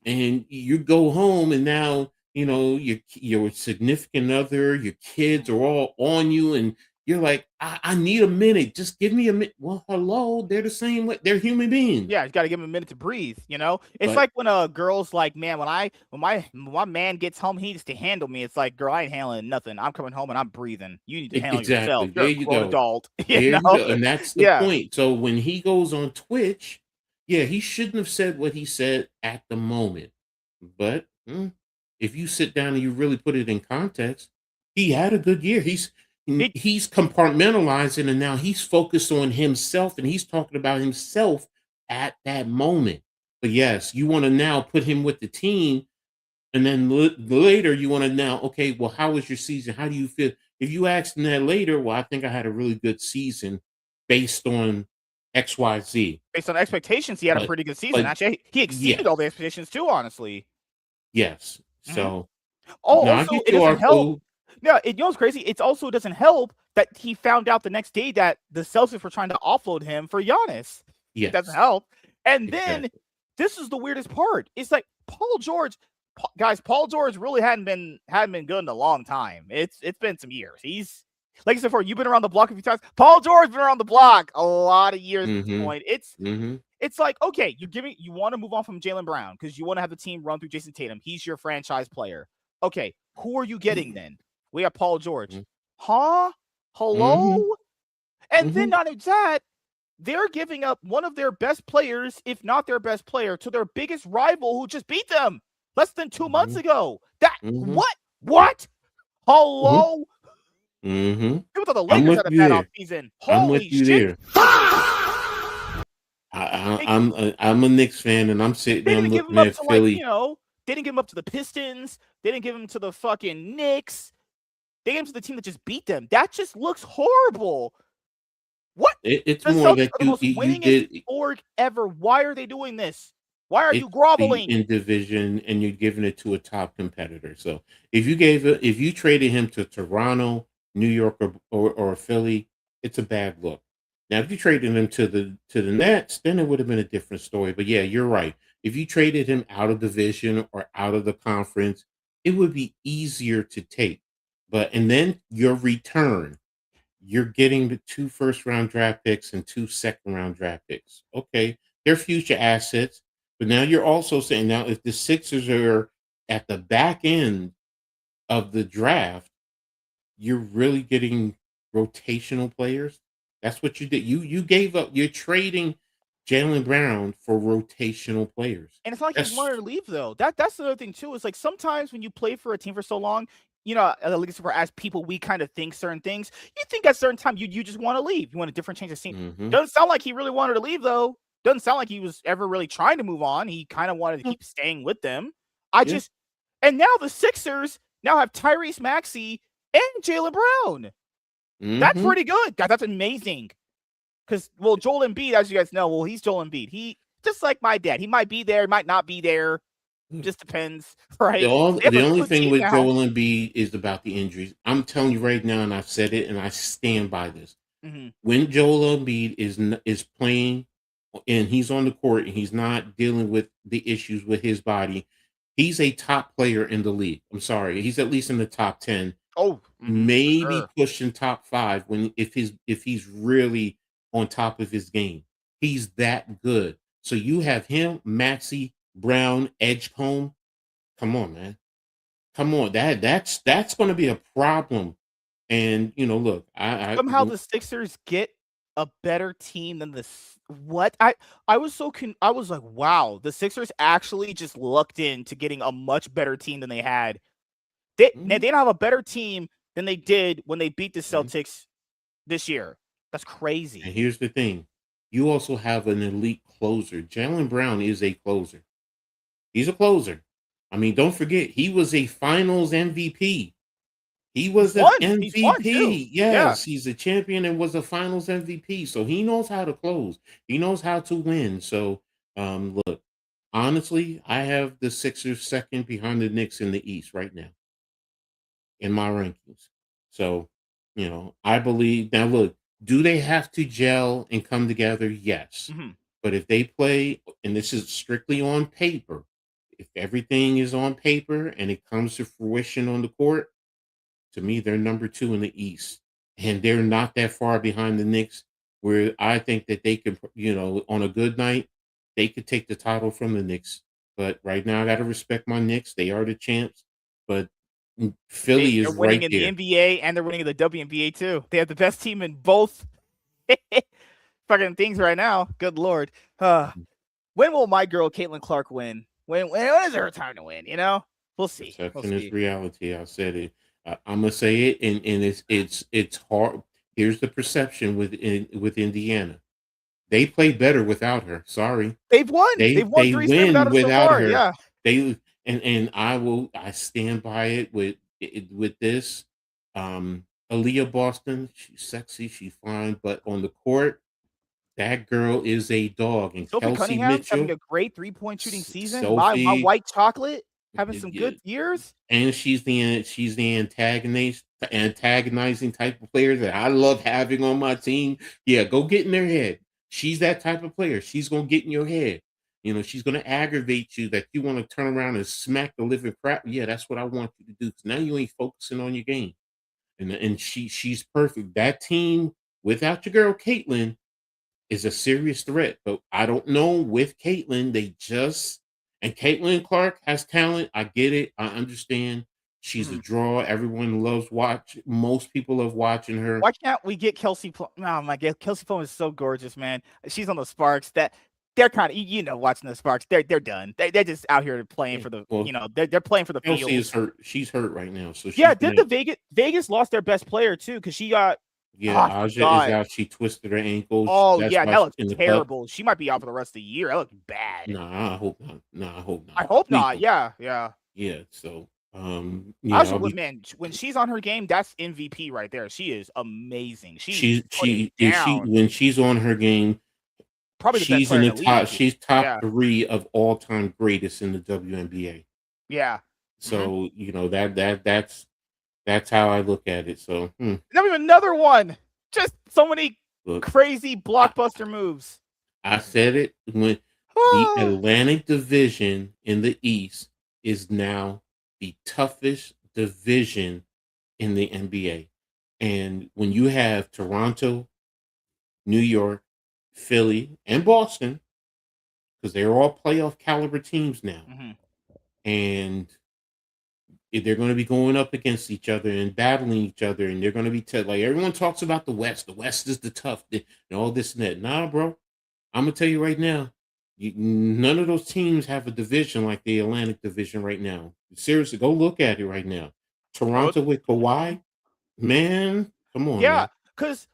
and you go home and now you know your significant other, your kids are all on you, and you're like, I need a minute. Just give me a minute. Well, hello, they're the same way. They're human beings, Yeah, you gotta give him a minute to breathe. It's but like when a girl's like, man, when my man gets home, he needs to handle me. It's like, girl, I ain't handling nothing. I'm coming home and I'm breathing. You need to handle yourself. exactly. You're There a you grown go. adult. There you go, and that's the Yeah. point. So when he goes on Twitch, yeah, he shouldn't have said what he said at the moment. But if you sit down and you really put it in context, he had a good year. He He's compartmentalizing, and now he's focused on himself, and he's talking about himself at that moment. But yes, you want to now put him with the team and then later you want to now, okay, well, how was your season? How do you feel? If you ask them that later, well, I think I had a really good season based on XYZ. based on expectations, he had a But pretty good season. but Actually, he yeah, exceeded all the expectations too, honestly. yes. Mhm. So Oh, now I also, get it you doesn't are help. cool. Yeah, what's crazy? It also doesn't help that he found out the next day that the Celtics were trying to offload him for Giannis. It doesn't Yes, help. And then exactly. this is the weirdest part. It's like Paul George, guys. Paul George really hadn't been good in a long time. It's been some years. He's like I said before. You've been around the block a few times. Paul George been around the block a lot of years at this Mm-hmm. point. It's like, okay, you want to move on from Jaylen Brown because you want to have the team run through Jason Tatum. He's your franchise player. Okay, who are you getting then? We have Paul George. Huh? Hello? Mm-hmm. And then Mm-hmm. not only that, they're giving up one of their best players, if not their best player, to their biggest rival who just beat them less than 2 months Mm-hmm. ago. That Mm-hmm. what? What? Hello? Mm-hmm. People thought the I'm Lakers with had a you bad there. offseason. I'm with Holy you shit. there. I'm a Knicks fan, and I'm sitting They there, I'm didn't give looking him up at to like, Philly. they didn't give him up to the Pistons. They didn't give him to the fucking Knicks. They gave him to the team that just beat them. That just looks horrible. What? It's The more Celtics that are the most you winningest did. org ever. Why are they doing this? Why are you It's the groveling? in division, and you're giving it to a top competitor. So if you traded him to Toronto, New York, or Philly, it's a bad look. Now, if you traded him to the Nets, then it would have been a different story. But yeah, you're right. If you traded him out of division or out of the conference, it would be easier to take. But and then your return, you're getting the 2 first-round draft picks and 2 second-round draft picks. Okay, they're future assets, but now you're also saying now if the Sixers are at the back end of the draft, you're really getting rotational players. That's what you did. You gave up. You're trading Jalen Brown for rotational players. And it's not like he wanted That's to leave though. That's the other thing too. Is like sometimes when you play for a team for so long, at least for as people, we kind of think certain things. You think at certain time you just want to leave. You want a different change of scene. hmm Doesn't sound like he really wanted to leave though. Doesn't sound like he was ever really trying to move on. He kind of wanted to keep staying with them. I yeah. just and now the Sixers now have Tyrese Maxey and Jalen Brown. That's hmm pretty good. God, that's amazing. Because Joel Embiid, as you guys know, he's Joel Embiid. He just like my dad. He might be there, he might not be there. Just depends, right? They have The a only good thing team with now. Joel Embiid is about the injuries. I'm telling you right now, and I've said it, and I stand by this. Mhm. When Joel Embiid is playing and he's on the court and he's not dealing with the issues with his body, he's a top player in the league. I'm sorry, he's at least in the top 10, Oh, for maybe sure. pushing top 5 when if he's really on top of his game. He's that good. So you have him, Maxi, Brown, Edgecombe. Come on, man. Come on. That's going to be a problem. And look, I Somehow the Sixers get a better team than what? I was I was like, wow, the Sixers actually just lucked into getting a much better team than they had. They Mhm, don't have a better team than they did when they beat the mhm. Celtics this year. That's And crazy. here's the thing. You also have an elite closer. Jalen Brown is a closer. He's a closer. I mean, don't forget, he was a finals MVP. He was an He's won too. MVP. Yeah. Yes, he's a champion and was a finals MVP. So he knows how to close. He knows how to win. So look, honestly, I have the Sixers second behind the Knicks in the East right now in my rankings. So, I believe now look, do they have to gel and come together? Yes. Mhm. But if they play, and this is strictly on paper, if everything is on paper and it comes to fruition on the court, to me, they're number 2 in the East. And they're not that far behind the Knicks, where I think that they could, on a good night, they could take the title from the Knicks. But right now, I got to respect my Knicks. They are the champs. But Philly They're is winning right in the there. NBA and they're winning in the WNBA too. They have the best team in both fucking things right now. Good lord. Mhm. When will my girl Caitlin Clark win? When is her time to win? We'll see. We'll Perception is see. reality. I said it. I'm gonna say it, and it's hard. Here's the perception with Indiana. They play better without her. Sorry. They've won. They've won They three straight win without her so without far. her. Yeah. They and I stand by it with this. Aaliyah Boston, she's sexy, she's fine, but on the court, that girl is a dog. And Sophie Kelsey Cunningham's having Mitchell, a great 3-point shooting season. My Sophie, white chocolate having some good years. and she's the antagonizing type of player that I love having on my team. Yeah, go get in their head. She's that type of player. She's gonna get in your head. She's gonna aggravate you that you want to turn around and smack the living crap. Yeah, that's what I want you to do. 'Cause now you ain't focusing on your game. And she's perfect. That team without your girl Caitlin is a serious threat. But I don't know with Caitlin, and Caitlin Clark has talent. I get it. I understand. She's a Mhm. draw. Everyone loves watch. Most people love watching her. Why can't we get Kelsey? Oh my god, Kelsey Plum is so gorgeous, man. She's on the Sparks. That they're kind of watching the Sparks. They're done. They're just out here playing Yeah. for the Well, they're playing for the Kelsey is field. hurt. She's hurt right now, so Yeah, she's did gonna. the Vegas lost their best player too because she got Yeah, I Aja is forgot. out. She twisted her ankle. Oh, That's yeah, why that she's looks in the cup. terrible. She might be out for the rest of the year. That looks bad. Nah, I hope not. Nah, I hope I not. hope Please not. don't. Yeah, yeah. Yeah. So, I yeah, also I'll would, be. man, when she's on her game, that's MVP right there. She is amazing. She's putting it She down. when she's on her game, Probably the best she's player in in the the top. league. She's top Yeah, 3 of all time greatest in the WNBA. yeah. Mhm. So that's how I look at it. So Then we have another one. Just so many look, crazy I, blockbuster moves. I said it when the Ah, Atlantic Division in the East is now the toughest division in the NBA. And when you have Toronto, New York, Philly, and Boston, because they're all playoff caliber teams now, mhm. and they're going to be going up against each other and battling each other, and they're going to be like everyone talks about the West. The West is the tough, and all this and that. Nah, bro, I'm gonna tell you right now, none of those teams have a division like the Atlantic Division right now. Seriously, go look at it right now. Good. Toronto with Mhm. Kawhi, man, come on Yeah, now. because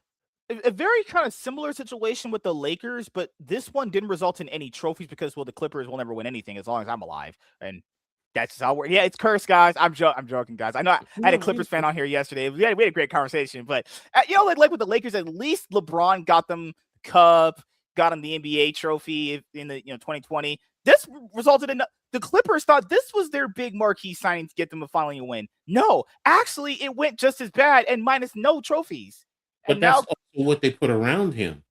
a very kind of similar situation with the Lakers, but this one didn't result in any trophies because, well, the Clippers will never win anything as long as I'm alive, and that's just how we're. Yeah, it's cursed, guys. I'm joking, guys. I know I had a No, Clippers fan on here yesterday. We had a great conversation, but like with the Lakers, at least LeBron got them cup, got them the NBA trophy in the 2020. This resulted in the Clippers thought this was their big marquee signing to get them a finally win. No, actually, it went just as bad and minus no trophies. but And that's now, also what they put around him.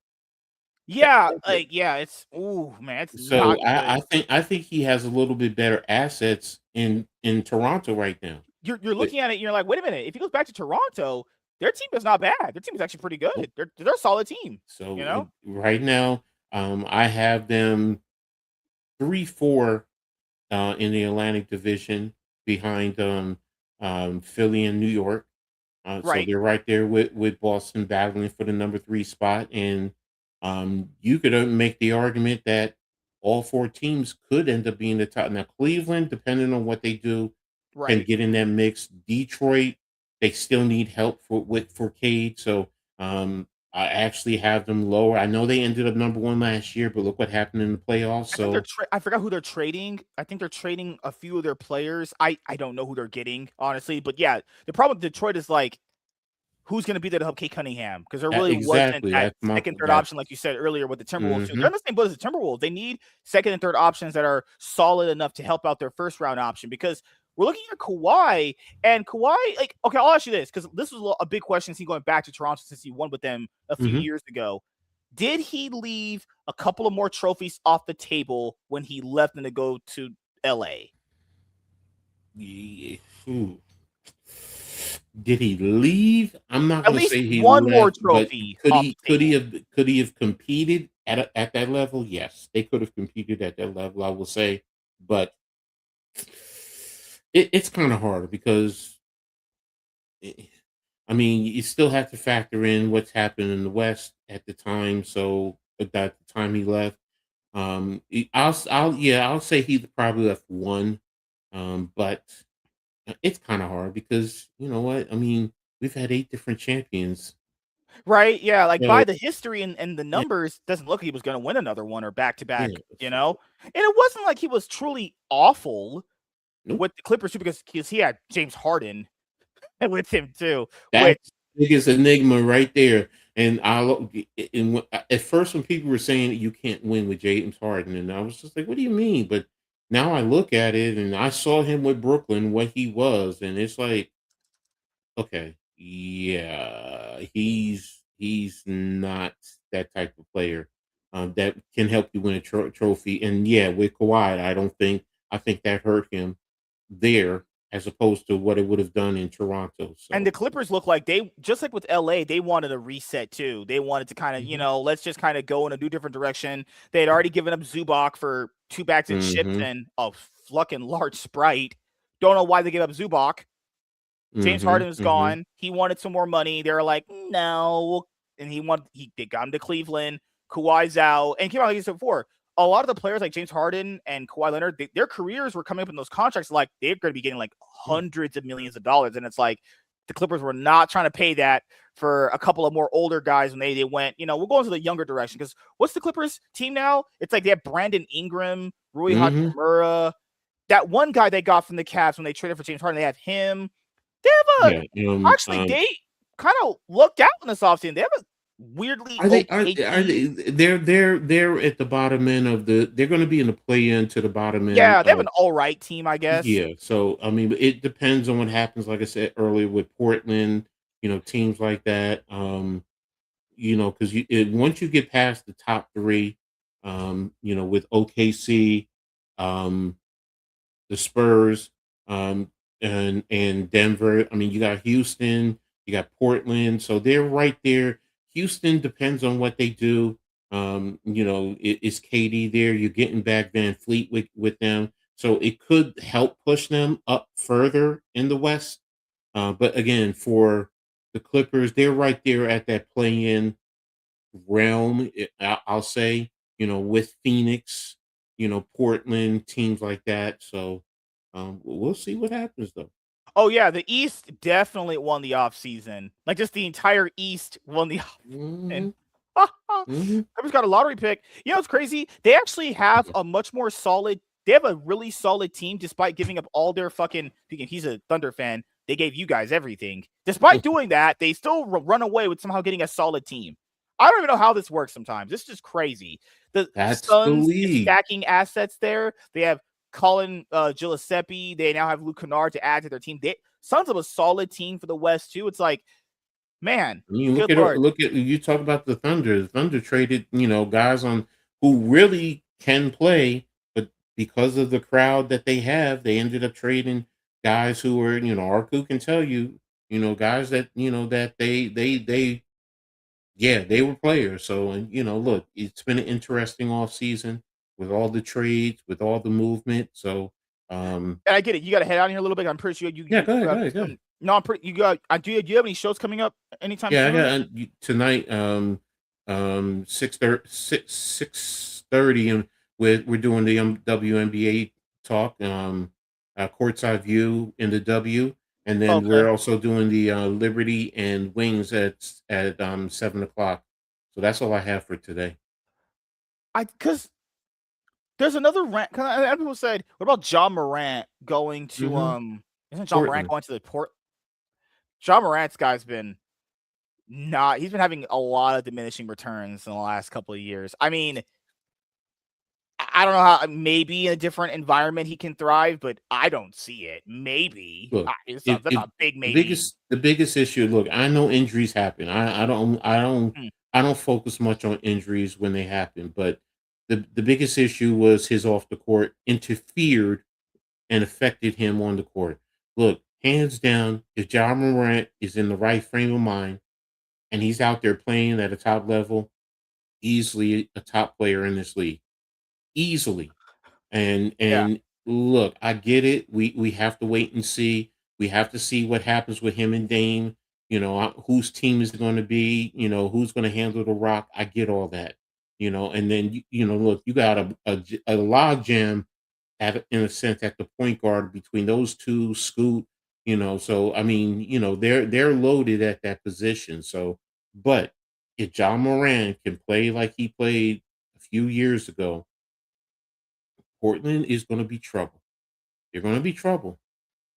yeah, like yeah, it's ooh man, it's So not good. I think he has a little bit better assets in Toronto right now. You're But looking at it, and you're like, wait a minute. If he goes back to Toronto, their team is not bad. Their team is actually pretty nope. good. They're a solid team. You So know, right now, I have them 3-4 in the Atlantic Division behind Philly and New York. So right? they're right there with Boston battling for the number 3 spot. And you could make the argument that all 4 teams could end up being the top. Now, Cleveland, depending on what they do, can Right. get in that mix. Detroit, they still need help for Cade. So I actually have them lower. I know they ended up number 1 last year, but look what happened in the playoffs. I think they're. So I forgot who they're trading. I think they're trading a few of their players. I don't know who they're getting honestly, but yeah, the problem with Detroit is like who's going to be there to help Kate Cunningham? Because there that really wasn't exactly that that's my second, third that's option, like you said earlier with the Timberwolves, too. They're hmm in the same boat as the Timberwolves. They need second and third options that are solid enough to help out their first round option because we're looking at Kawhi, and Kawhi, like, okay, I'll ask you this because this was a big question since he going back to Toronto since he won with them a few hmm years ago. Did he leave a couple of more trophies off the table when he left and to go to LA? Yeah. Ooh. Did he leave? I'm not At gonna least say he one more left, but trophy off the table. could he have competed at that level? Yes, they could have competed at that level. I will say, but it's kind of hard because eh, I mean you still have to factor in what's happened in the West at the time. So at that time he left, I'll say he probably left one, but it's kind of hard because you know what I mean. We've had 8 different champions. Right? Yeah, like by So the history and the yeah, numbers, doesn't look like he was gonna win another one or back to yeah. back, you So, know? And it wasn't like he was truly awful nope. with the Clippers too, because he had James Harden with him too, which That's the biggest enigma right there. And at first, when people were saying that you can't win with James Harden, and I was just like, "What do you mean?" But now I look at it, and I saw him with Brooklyn, what he was, and it's like, okay, yeah, he's not that type of player that can help you win a trophy. And yeah, with Kawhi, I think that hurt him there as opposed to what it would have done in Toronto. and So the Clippers look like they just like with LA, they wanted a reset too. They wanted to kind of, hmm let's just kind of go in a new different direction. They had already given up Zubac for 2 bags of chips hmm and a fucking large Sprite. Don't know why they gave up Zubac. James Harden was hmm gone. He wanted some more money. They were like, no. And they got him to Cleveland. Kawhi's out. And keep on like I said before, a lot of the players like James Harden and Kawhi Leonard, their careers were coming up in those contracts like they're going to be getting like hundreds of millions of dollars. And it's like, the Clippers were not trying to pay that for a couple of more older guys when they went, we'll go into the younger direction. Because what's the Clippers team now? It's like they have Brandon Ingram, Rui Mm-hmm. Hachimura, that one guy they got from the Cavs when they traded for James Harden. They have him. They have Yeah. actually they kind of looked out in this offseason. They have a weirdly Are they? Are okay they? team. They're at the bottom end of the. They're going to be in the play in to the bottom end Yeah, they have of. an all right team, I guess. Yeah. So I mean, it depends on what happens. Like I said earlier, with Portland, teams like that. Because once you get past the top three, with OKC, um, the Spurs, and Denver. I mean, you got Houston, you got Portland, so they're right there. Houston depends on what they do. Is Katie there? You're getting back Van Fleet with them, so it could help push them up further in the West. But again, for the Clippers, they're right there at that play-in realm. I'll say, with Phoenix, Portland, teams like that. So we'll see what happens though. Oh yeah, the East definitely won the offseason. Like just the entire East won the Hmm. offseason. Hmm. Clippers got a lottery pick. It's crazy. They actually have a much more solid. They have a really solid team, despite giving up all their fucking. He's a Thunder fan. They gave you guys everything. Despite doing that, they still run away with somehow getting a solid team. I don't even know how this works. Sometimes it's just crazy. The That's the Suns is league. stacking assets there. They have Colin Giuseppe. They now have Luke Kennard to add to their team. Suns have a solid team for the West too. It's like, man, I mean, good lord. look at you talk about the Thunder. The Thunder traded, guys on who really can play, but because of the crowd that they have, they ended up trading guys who were, Arku can tell you, guys that that they yeah, they were players. So, and look, it's been an interesting off season with all the trades, with all the movement. So, And I get it. You got to head out here a little bit. I'm pretty sure yeah, you go ahead, have go ahead, go ahead. no. I'm pretty. You got. Do you have any shows coming up anytime Yeah, I soon? got tonight. 6:30, and we're doing the WNBA talk. Courtside view in the W, and then Okay. we're also doing the Liberty and Wings at 7 o'clock. So that's all I have for today. Because there's another rant. Cause people said, what about John Morant going to Hmm. Isn't John Morant Portland. going to the port? John Morant's guy's been not. He's been having a lot of diminishing returns in the last couple of years. I mean, I don't know how. Maybe in a different environment he can thrive, but I don't see it. Maybe Look, that's a big the maybe. biggest issue. Look, I know injuries happen. Hmm. I don't focus much on injuries when they happen. But the biggest issue was his off the court interfered and affected him on the court. Look, hands down, if John Morant is in the right frame of mind and he's out there playing at a top level, easily a top player in this league, easily. Yeah. And look, I get it. We have to wait and see. We have to see what happens with him and Dame. Whose team is going to be. Who's going to handle the rock. I get all that. And then look, you got a log jam in a sense at the point guard between those two. Scoot. So I mean, they're loaded at that position. So, but if John Moran can play like he played a few years ago, Portland is going to be trouble. They're going to be trouble.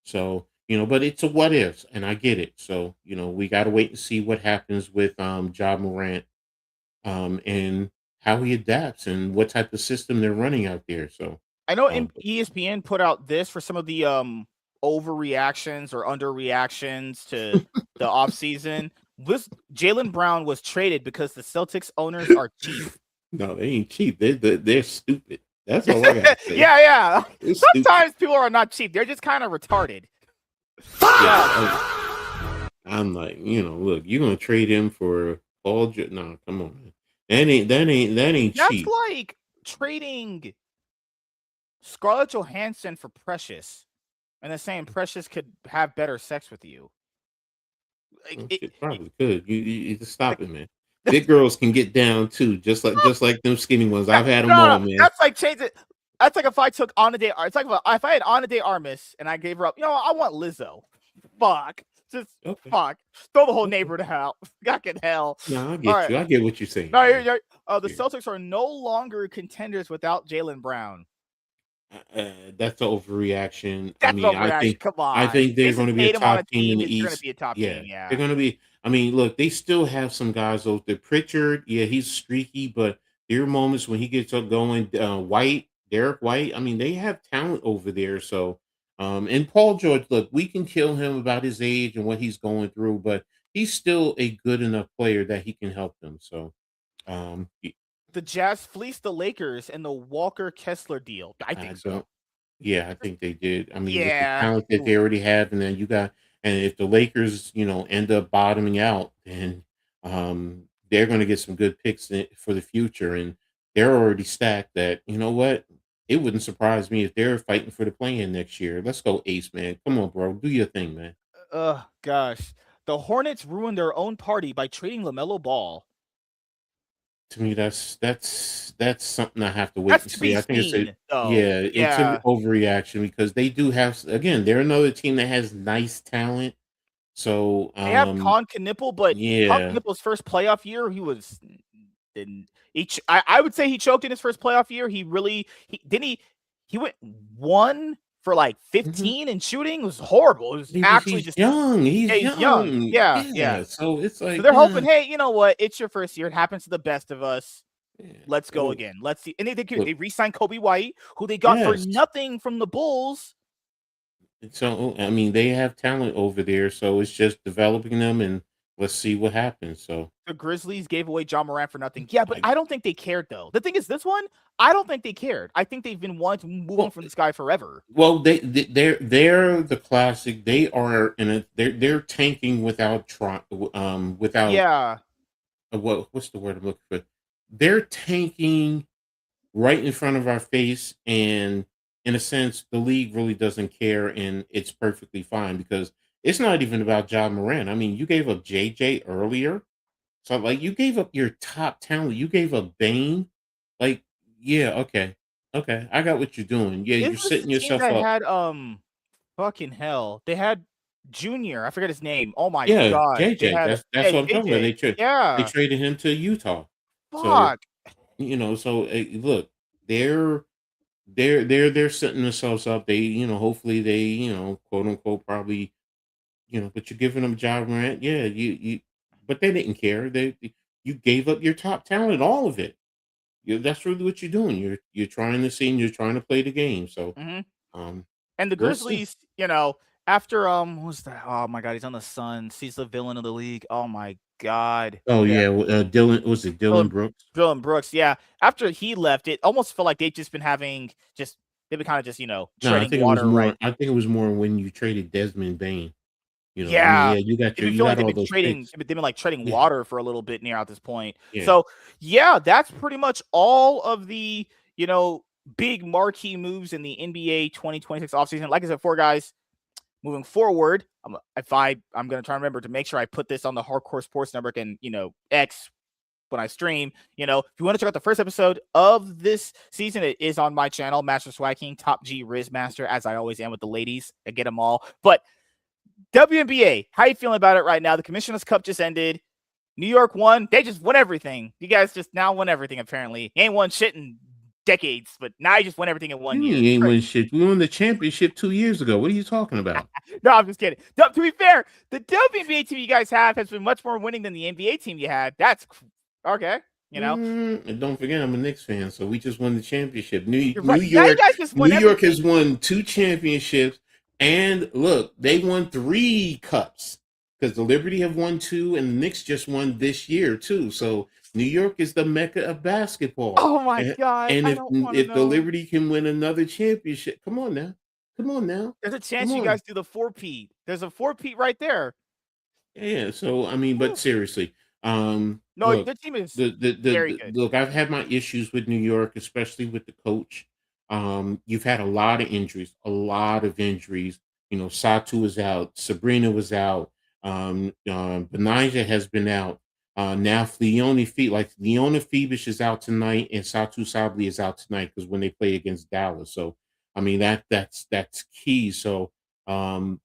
So, but it's a what ifs, and I get it. So, we got to wait and see what happens with Ja Morant, and how he adapts and what type of system they're running out there. So, I know um, ESPN put out this for some of the overreactions or underreactions to the offseason. This Jaylen Brown was traded because the Celtics owners are cheap. no, they ain't cheap. They're stupid. That's all I got to say. Yeah. They're stupid. Sometimes people are not cheap. They're just kind of retarded. Yeah, I'm like, look, you're gonna trade him for Paul. No, come on, man. That ain't That's cheap. like trading Scarlett Johansson for Precious and then saying Precious could have better sex with you. Like, Oh, shit, probably could. You just stop like, it, man. Big girls can get down too, just like them skinny ones. I've had them no, all, man. that's like change it. That's like if I took Ana de. It's like if I had Ana de Armas and I gave her up. I want Lizzo. Fuck. Just Okay. fuck. Throw the whole Okay. neighbor to hell. Fucking hell. No, I All get right. you. I get what you're saying, No, man. the Yeah. Celtics are no longer contenders without Jalen Brown. That's an overreaction. I That's an mean, overreaction. Come I on. think they're going Jason to be a Tatum on a top team in team the is going to East. be a top Yeah, team. they're Yeah. going to be. I mean, look, they still have some guys over there. Pritchard, yeah, he's streaky, but there are moments when he gets up going. White, Derek White. I mean, they have talent over there. So, and Paul George, look, we can kill him about his age and what he's going through, but he's still a good enough player that he can help them. So, um, The Jazz fleeced the Lakers in the Walker Kessler deal. I I think so. don't. Yeah, I think they did. I mean, with the Yeah. talent that they already have, and then you got, and if the Lakers, end up bottoming out, then they're going to get some good picks for the future, and they're already stacked. That you know what, it wouldn't surprise me if they're fighting for the play-in next year. Let's go, Ace man. Come on, bro, do your thing, man. Gosh. The Hornets ruined their own party by trading LaMelo Ball. To me, that's something I have to wait That's and to see. be I think it's a seen, though. yeah, it's an Yeah. overreaction because they do have again, they're another team that has nice talent. So, They have Con Knipple, but Con yeah. Knipple's first playoff year, he was didn't each I would say he choked in his first playoff year. He really he went 1 for like Mhm. 15 in shooting. It was horrible. It was actually He's just young, yeah, he's he's young. young. Yeah, yeah. Yeah, so it's So like, they're hoping, hey, you know what? It's your first year. It happens to the best of us. yeah. Let's go So, again. Let's see. And look, they re-signed Kobe White, who they got for yes. nothing from the Bulls. So, I mean, they have talent over there, so it's just developing them, and let's see what happens, so, The Grizzlies gave away John Morant for nothing. Yeah, but I I don't think they cared though. The thing is, this one, I don't think they cared. I think they've been wanting to move on well from this guy forever. well, they're the classic. They are in a they're tanking without without, Yeah. what's the word I'm looking for? They're tanking right in front of our face, and in a sense the league really doesn't care, and it's perfectly fine because it's not even about John Moran. I mean, you gave up JJ earlier, so like you gave up your top talent, you gave up Bane. Like, yeah, okay, I got what you're doing. Yeah, Is you're this the setting team yourself that up. had fucking hell? They had Junior. I forget his name. Oh my Yeah, god. They JJ, had that's yeah, what I'm talking about. JJ. They Yeah. traded him to Utah. So, Fuck. so look, they're they're setting themselves up. They, hopefully they, quote unquote, probably, but you're giving them job rent. Yeah, but they didn't care. You gave up your top talent, all of it. That's really what you're doing. You're trying to see, and you're trying to play the game. So, Hmm. um, And the we'll see. Grizzlies, after who's that? Oh my god, he's on the Suns. He's the villain of the league. Oh my god. Oh Yeah. yeah, Dylan, was it Dylan Dylan, Brooks? Dylan Brooks, yeah. After he left, it almost felt like they've just been they've been kind of just, No, I treading think it was water right. more. I think it was more when you traded Desmond Bain. I mean, Yeah. yeah, They've been you feeling like got they've all been those trading picks. they've been like treading Yeah, water for a little bit near at this point. yeah. So yeah, that's pretty much all of the, big marquee moves in the NBA 2026 offseason. Like I said, guys, moving forward, I'm gonna try and remember to make sure I put this on the Hardcore Sports Network and X when I stream. If you want to check out the first episode of this season, it is on my channel, Master Swag King, Top G Riz Master, as I always am with the ladies. I get them all. But WNBA, how you feeling about it right now? The Commissioner's Cup just ended. New York won. They just won everything. You guys just now won everything, apparently. You ain't won shit in decades, but now you just won everything in one You mean year. you ain't win shit? We won the championship 2 years ago. What are you talking about? No, I'm just kidding. No, to be fair, the WNBA team you guys have has been much more winning than the NBA team you had. That's okay. And don't forget, I'm a Knicks fan, so we just won the championship. You're right. Yeah, you guys just New won York everything. has won 2 championships, and look, they won 3 cups because the Liberty have won 2, and the Knicks just won this year too. So New York is the mecca of basketball. Oh my And, god, and I if don't want to if the know. Liberty can win another championship, come on now, come on now, There's a come chance you on. guys do the 4-peat. There's a 4-peat right there. Yeah, so I mean, but Whew. seriously, No, look, the team is very the good. look, I've had my issues with New York, especially with the coach. You've had a lot of injuries, a lot of injuries. Satu was out, Sabrina was out, Benija has been out. Now Leona Phoebus is out tonight, and Satu Sabli is out tonight because when they play against Dallas. So I mean that's key. So And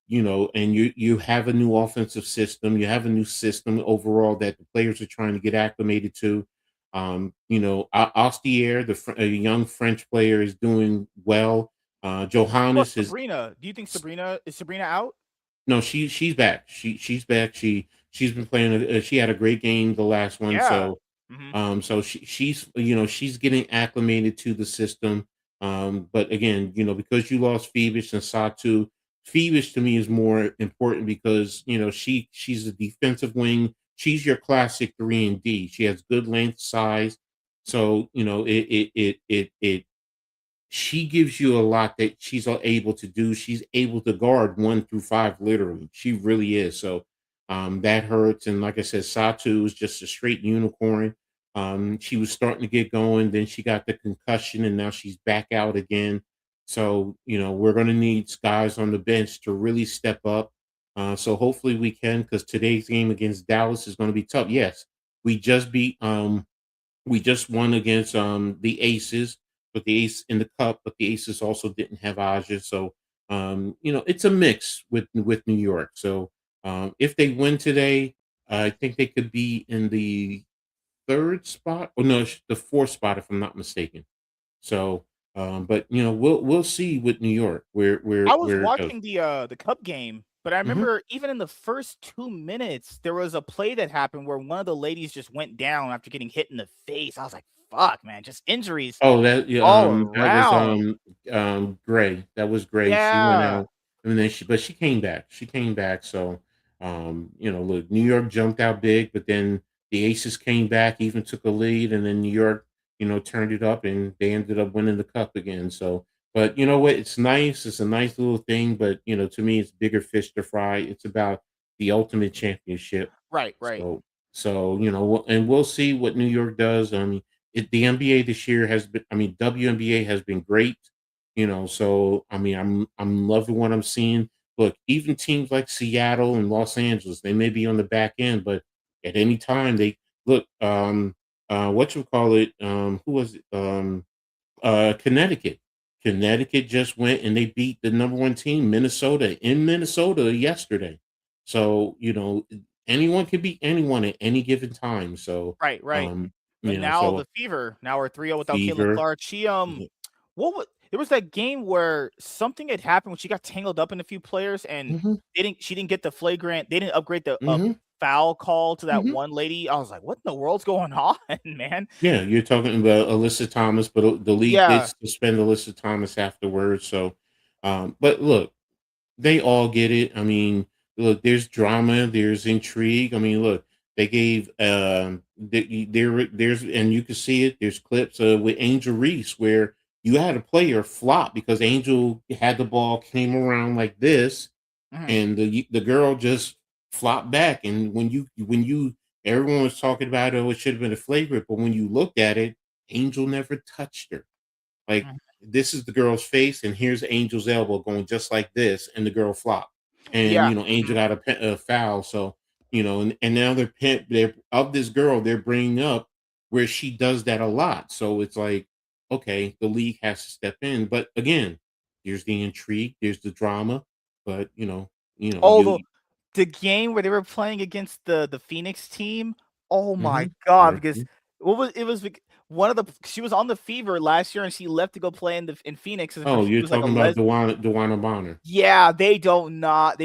you have a new offensive system, you have a new system overall that the players are trying to get acclimated to. Ostier, a young French player, is doing well. What about Johannes is Sabrina? Do you think Sabrina out? no, she's back. She's back. She's been playing. She had a great game the last one. Yeah. So Hmm. she's getting acclimated to the system. But again, because you lost Phoebus and Satu, Phoebus to me is more important because she's a defensive wing. She's your classic 3 and D. She has good length, size. So it she gives you a lot that she's able to do. She's able to guard 1 through 5, literally. She really is. So that hurts. And like I said, Satu is just a straight unicorn. She was starting to get going, then she got the concussion, and now she's back out again. So we're going to need guys on the bench to really step up. So hopefully we can, because today's game against Dallas is going to be tough. Yes, we just beat we just won against the Aces, but the Ace in the cup, but the Aces also didn't have Aja. So it's a mix with New York. So if they win today, I think they could be in the third spot, or no, the fourth spot if I'm not mistaken. So but we'll see with New York I was where it goes. watching the cup game, but I Hmm. remember even in the first 2 minutes, there was a play that happened where one of the ladies just went down after getting hit in the face. I was like, "Fuck, man, just injuries Oh, that yeah, all that was around." Gray. That was Gray. She went Yeah. out, and then she came back. She came back. So look, New York jumped out big, but then the Aces came back, even took a lead, and then New York, turned it up, and they ended up winning the cup again. So, but you know what? It's nice. It's a nice little thing, but to me, it's bigger fish to fry. It's about the ultimate championship. Right, right. And we'll see what New York does. I mean, the NBA this year has been, I mean, WNBA has been great. So I mean, I'm loving what I'm seeing. Look, even teams like Seattle and Los Angeles, they may be on the back end, but at any time they look. What you call it? Who was it? Connecticut. Connecticut just went and they beat the number one team, Minnesota, in Minnesota yesterday. So, anyone can beat anyone at any given time. So, Right, right. um, And now so the Fever, now we're 3-0 without Caitlin Fever. Clark. What wa there was that game where something had happened when she got tangled up in a few players and Hmm. she didn't get the flagrant they didn't upgrade the, Hmm. foul call to that Hmm. one lady. I was like, "What in the world's going on, man?" Yeah, you're talking about Alyssa Thomas, but the league did Yeah. suspend Alyssa Thomas afterwards. So, but look, they all get it. I mean, look, there's drama, there's intrigue. I mean, look, they gave there's and you can see it. There's clips with Angel Reese where you had a player flop because Angel had the ball, came around like this, Mhm. and the girl just flopped back. And when you everyone was talking about, oh, it should have been a flagrant, but when you looked at it, Angel never touched her. Like, Mhm. this is the girl's face, and here's Angel's elbow going just like this, and the girl flopped. And Yeah. Angel Mhm. got a foul. So and now they're of this girl they're bringing up where she does that a lot. So it's like, okay, the league has to step in. But again, there's the intrigue, there's the drama. But Oh, you. the game where they were playing against the Phoenix team, oh my Mhm. god, because Mhm. what was it was bec one of the she was on the Fever last year and she left to go play in Phoenix, and her Oh, she you're was like a talking about Dewana Bonner. Yeah, they do not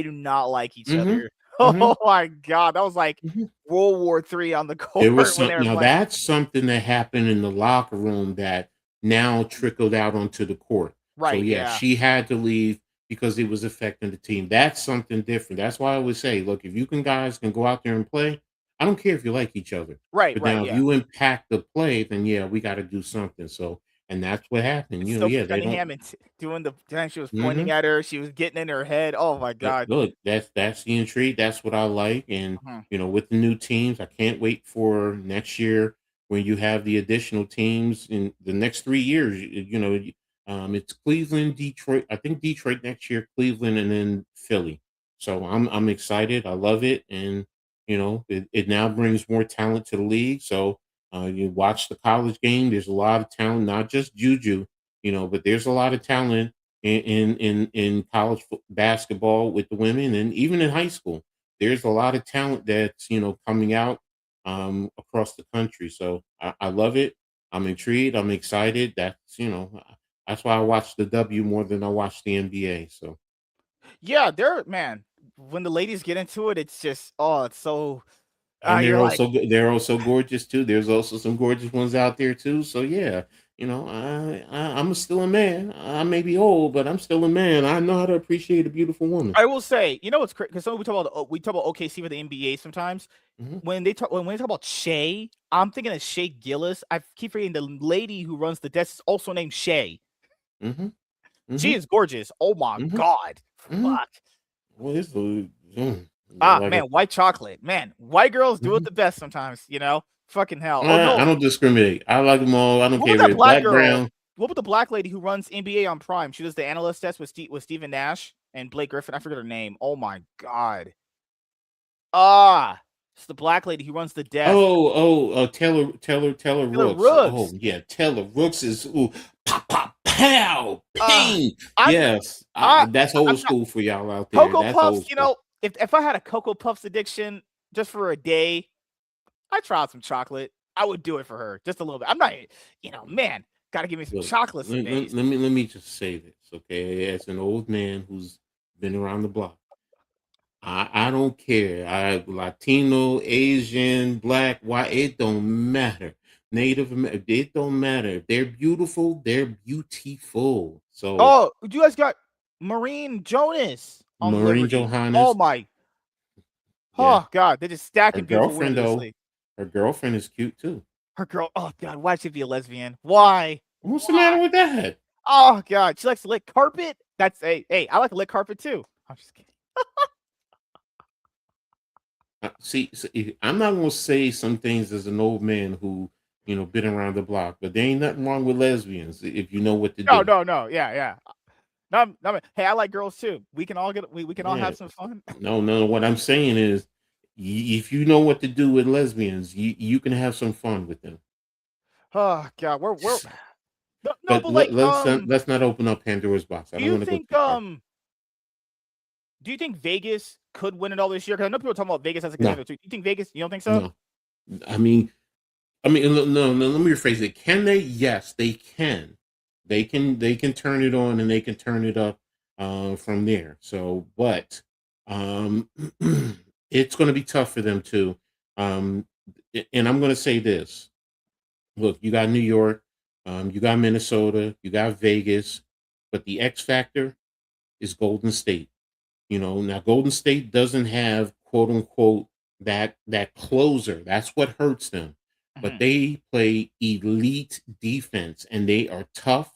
like each Mhm. other. Mhm. Oh my god, that was like Mhm. World War III on the There court was when some they were now playing. that's something that happened in the locker room that now trickled out onto the court. So Right, yeah, yeah. she had to leave because it was affecting the team. That's something different. That's why I would say, look, if you guys can go out there and play, I don't care if you like each other. Right, But right, now if yeah. you impact the play, then yeah, we got to do something. So and that's what happened. It's Sophie Yeah, they don't. Cunningham and doing the time she was pointing Mhm. at her, she was getting in her head. Oh my god. Look, that's the intrigue. That's what I like. And Mhm. with the new teams, I can't wait for next year when you have the additional teams in the next 3 years. It's Cleveland, Detroit. I think Detroit next year, Cleveland, and then Philly. So I'm excited. I love it, and it now brings more talent to the league. So you watch the college game. There's a lot of talent, not just Juju. But there's a lot of talent in college basketball with the women, and even in high school. There's a lot of talent that's coming out across the country. So I love it. I'm intrigued. I'm excited. That's why I watch the W more than I watch the NBA. So Yeah, they're man. When the ladies get into it, it's just it's so. and You're like, they're also gorgeous too. There's also some gorgeous ones out there too. So yeah, I'm still a man. I may be old, but I'm still a man. I know how to appreciate a beautiful woman. I will say, what's crazy? Because we talk about OKC for the NBA sometimes. Hmm. When they talk about Shay, I'm thinking of Shay Gillis. I keep forgetting the lady who runs the desk is also named Shay. Hmm. She Hmm. is gorgeous. Oh my Hmm. god. Hmm. Fuck. Well, it's like Man, I, white chocolate. Man, white girls do it mhm. the best sometimes, Fucking hell. Oh I no. don't discriminate. I like them all. I don't What was care that if it's black black, girl? brown. What about the black lady who runs NBA on Prime? She does the analyst test with Steven Nash and Blake Griffin. I forget her name. Oh my god. It's the black lady who runs the desk. Taylor Taylor Rooks. Oh Rooks. yeah, Taylor Rooks is pop, pop, pow, Uh, ping. I'm Yes, I that's I'm old not school for y'all out there. Cocoa That's Puffs, old school. if I had a Cocoa Puffs addiction just for a day, I'd try out some chocolate. I would do it for her just a little bit. I'm not, man, gotta give me some Look, chocolate some days. let me just say this, okay? As an old man who's been around the block, I don't care. Latino, Asian, black, white, it don't matter. It don't matter. If they're beautiful, they're beautiful. So Oh, you guys got Maureen Jonas on Maureen Liberty. Oh Johannes, my, yeah, oh god, they're just her stacking beautiful women girlfriend in this though, league. her girlfriend is cute too. Her girl, oh god, why'd she be a lesbian? Why? What's the Why? matter with that? Oh god, she likes to lick carpet. That's hey, I like to lick carpet too. I'm just kidding. See, I'm not gonna say some things as an old man who been around the block, but there ain't nothing wrong with lesbians if you know what to No, do. no, no, yeah. No, no, hey, I like girls too. We can all Yeah, have some fun. no, no. What I'm saying is, if you know what to do with lesbians, you can have some fun with them. Oh god, we're no, But but like let's not open up Pandora's box. I do don't you want to go think too far. Vegas could win it all this year? Because I know people are talking about Vegas as a No, contender too. You think Vegas? You don't think so? no. I mean, no, no. Let me rephrase it. Can they? Yes, they can. They can turn it on and they can turn it up from there. So, but um, it's going to be tough for them too. Um, and I'm going to say this. Look, you got New York, you got Minnesota, you got Vegas, but the X factor is Golden State. Now Golden State doesn't have quote unquote that closer. That's what hurts them. But Mhm. they play elite defense and they are tough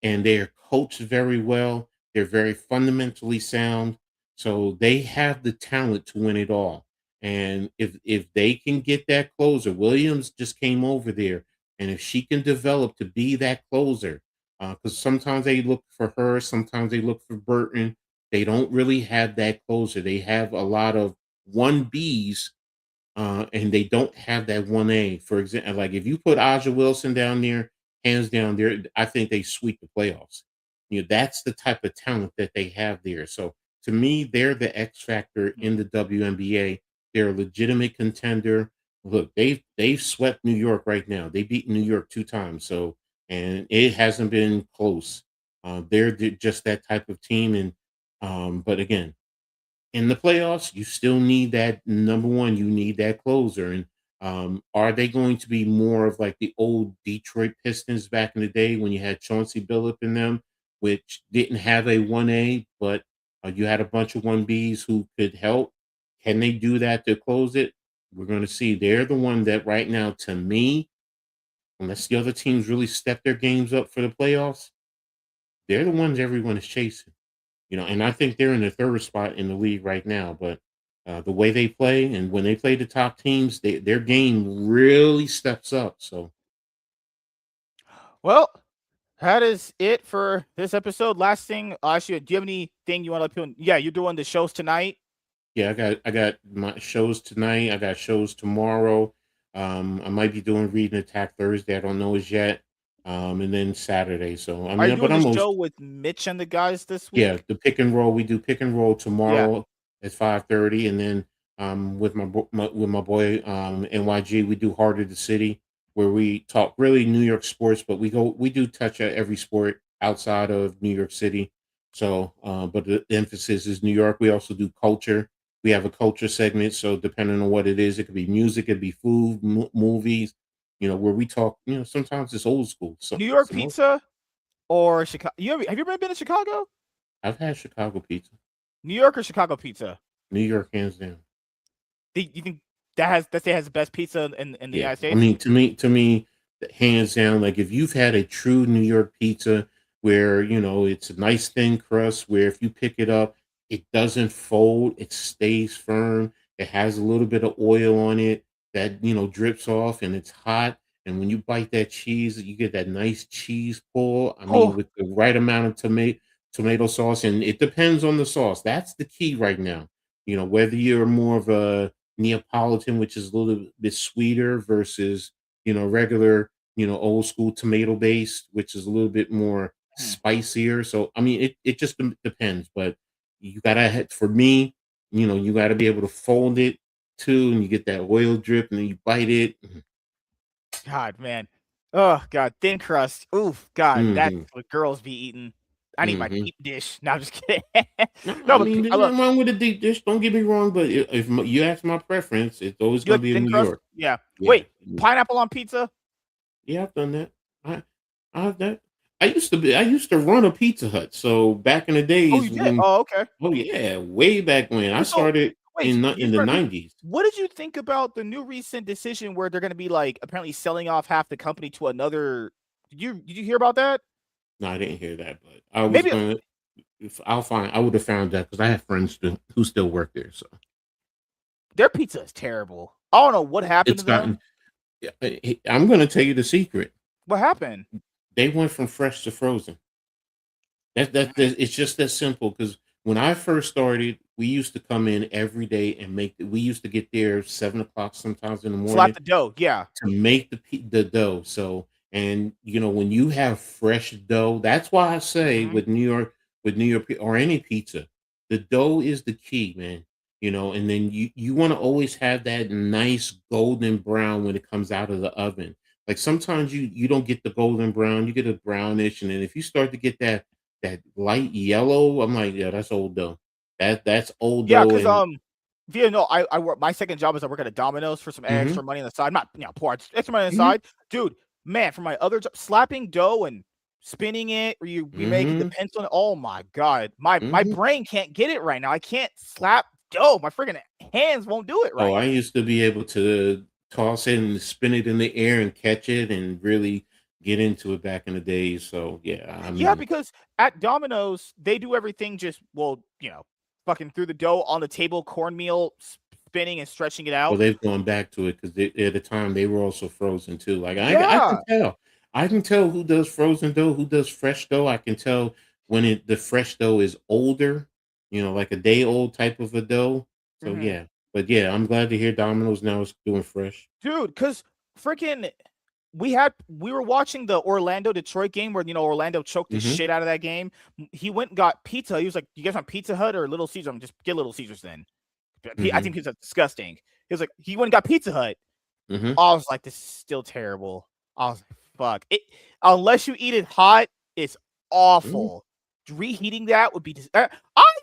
and they're coached very well. They're very fundamentally sound. So they have the talent to win it all. And if they can get that closer, Williams just came over there, and if she can develop to be that closer, because sometimes they look for her, sometimes they look for Burton. They don't really have that closer. They have a lot of one Bs and they don't have that 1A. For example, like if you put Aja Wilson down there, hands down there, I think they sweep the playoffs. That's the type of talent that they have there. So to me, they're the X factor in the WNBA. They're a legitimate contender. Look, they've swept New York right now. They beat New York 2 times. So and it hasn't been close. Just that type of team. And but again, in the playoffs, you still need that number one. You need that closer. And are they going to be more of like the old Detroit Pistons back in the day when you had Chauncey Billup in them, which didn't have a 1A, but you had a bunch of 1Bs who could help? Can they do that to close it? We're going to see. They're the one that right now, to me, unless the other teams really step their games up for the playoffs, they're the ones everyone is chasing. And I think they're in the third spot in the league right now. But the way they play and when they play the top teams, their game really steps up. So Well, that is it for this episode. Last thing, actually, do you have anything you want to let people? Yeah, you're doing the shows tonight. yeah, I got my shows tonight. I got shows tomorrow. I might be doing Reading Attack Thursday. I don't know as yet. and then Saturday. So I Are you mean, but doing the I'm most show with Mitch and the guys this yeah, week? the pick and roll. We do pick and roll Yeah. tomorrow at 5:30, and then with with my boy NYG, we do Heart of the City, where we talk really New York sports, but we do touch at every sport outside of New York City. So, but the emphasis is New York. We also do culture. We have a culture segment, so depending on what it is, it could be music, it could be food, movies. Where we talk. Sometimes it's old school. So, New York some pizza or Chicago? Have you ever been to Chicago? I've had Chicago pizza, New York or Chicago pizza? New York hands down. You think that state has the best pizza in the Yeah, United I States? mean, to me, hands down, like if you've had a true New York pizza where it's a nice thin crust, where if you pick it up, it doesn't fold, it stays firm, it has a little bit of oil on it that drips off, and it's hot. And when you bite that cheese, you get that nice cheese pull. I mean, Oh, with the right amount of tomato sauce, and it depends on the sauce. That's the key right now. Whether you're more of a Neapolitan, which is a little bit sweeter versus, regular, old school tomato based, which is a little bit more hmm. spicier. So, I mean, it just depends, but you gotta, for me, you gotta be able to fold it too, and you get that oil drip and then you bite it. God, man. Oh, God, thin crust. Oof, God, that's Mm-hmm. what girls be eating. I need my Mm-hmm. deep dish. No, I'm just kidding. No, I No, but mean, there's I love nothing wrong with a deep dish. Don't get me wrong, but if you ask my preference, it's always you gonna like be a thin New crust? York. Yeah. Yeah. Wait, pineapple on pizza? Yeah, I've done that. I I've that. I used to run a Pizza Hut. So back in the Oh, days you did? when Oh, okay. oh yeah, way back when I So started wait, so you in the start 90s. what did you think about the new recent decision where they're gonna be, like, apparently selling off half the company to another did you hear about that? No, I didn't hear that, but I was Maybe gonna if I'll find I would have found that because I have friends who still work there. So their pizza is terrible. I don't know what happened it's to gotten them. yeah, I'm gonna tell you the secret. What happened? They went from fresh to frozen. It's just that simple. Because when I first started, we used to come in every day and we used to get there 7 o'clock sometimes in the Slap morning the dough, yeah. to make the dough. So, and when you have fresh dough, that's why I say Mhm. with New York or any pizza, the dough is the key, man. And then you want to always have that nice golden brown when it comes out of the oven. Like sometimes you don't get the golden brown, you get a brownish, and then if you start to get that light yellow, I'm like, yeah, that's old dough. That's old Yeah, dough, 'cause, and if you didn't know, I work my second job is I work at a Domino's for some hmm extra money on the side. Not, poor, just extra money on the hmm side. Dude, man, for my other job, slapping dough and spinning it, or you be making the hmm pencil, oh my god. My hmm brain can't get it right now. I can't slap dough. My friggin' hands won't do it Oh, right. I used to be able to toss it and spin it in the air and catch it and really get into it back in the days. So yeah, I Yeah, mean, because at Domino's, they do everything just well, fucking through the dough on the table, cornmeal, spinning and stretching it well, out. they've gone back to it because at the time they were also frozen too. Like I can Yeah. tell, who does frozen dough, who does fresh dough. I can tell when the fresh dough is older, like a day old type of a dough. So Mhm. yeah, but yeah, I'm glad to hear Domino's now is doing fresh. Dude, because freaking we were watching the Orlando Detroit game where Orlando choked the hmm shit out of that game. He went and got pizza. He was like, "You guys want Pizza Hut or Little Caesar?" I'm just get Little Caesars then. I hmm think pizza's disgusting. He was like, he went and got Pizza Hut. hmm I was like, this is still terrible. I was like, fuck it. Unless you eat it hot, it's hmm awful. Reheating that would be. I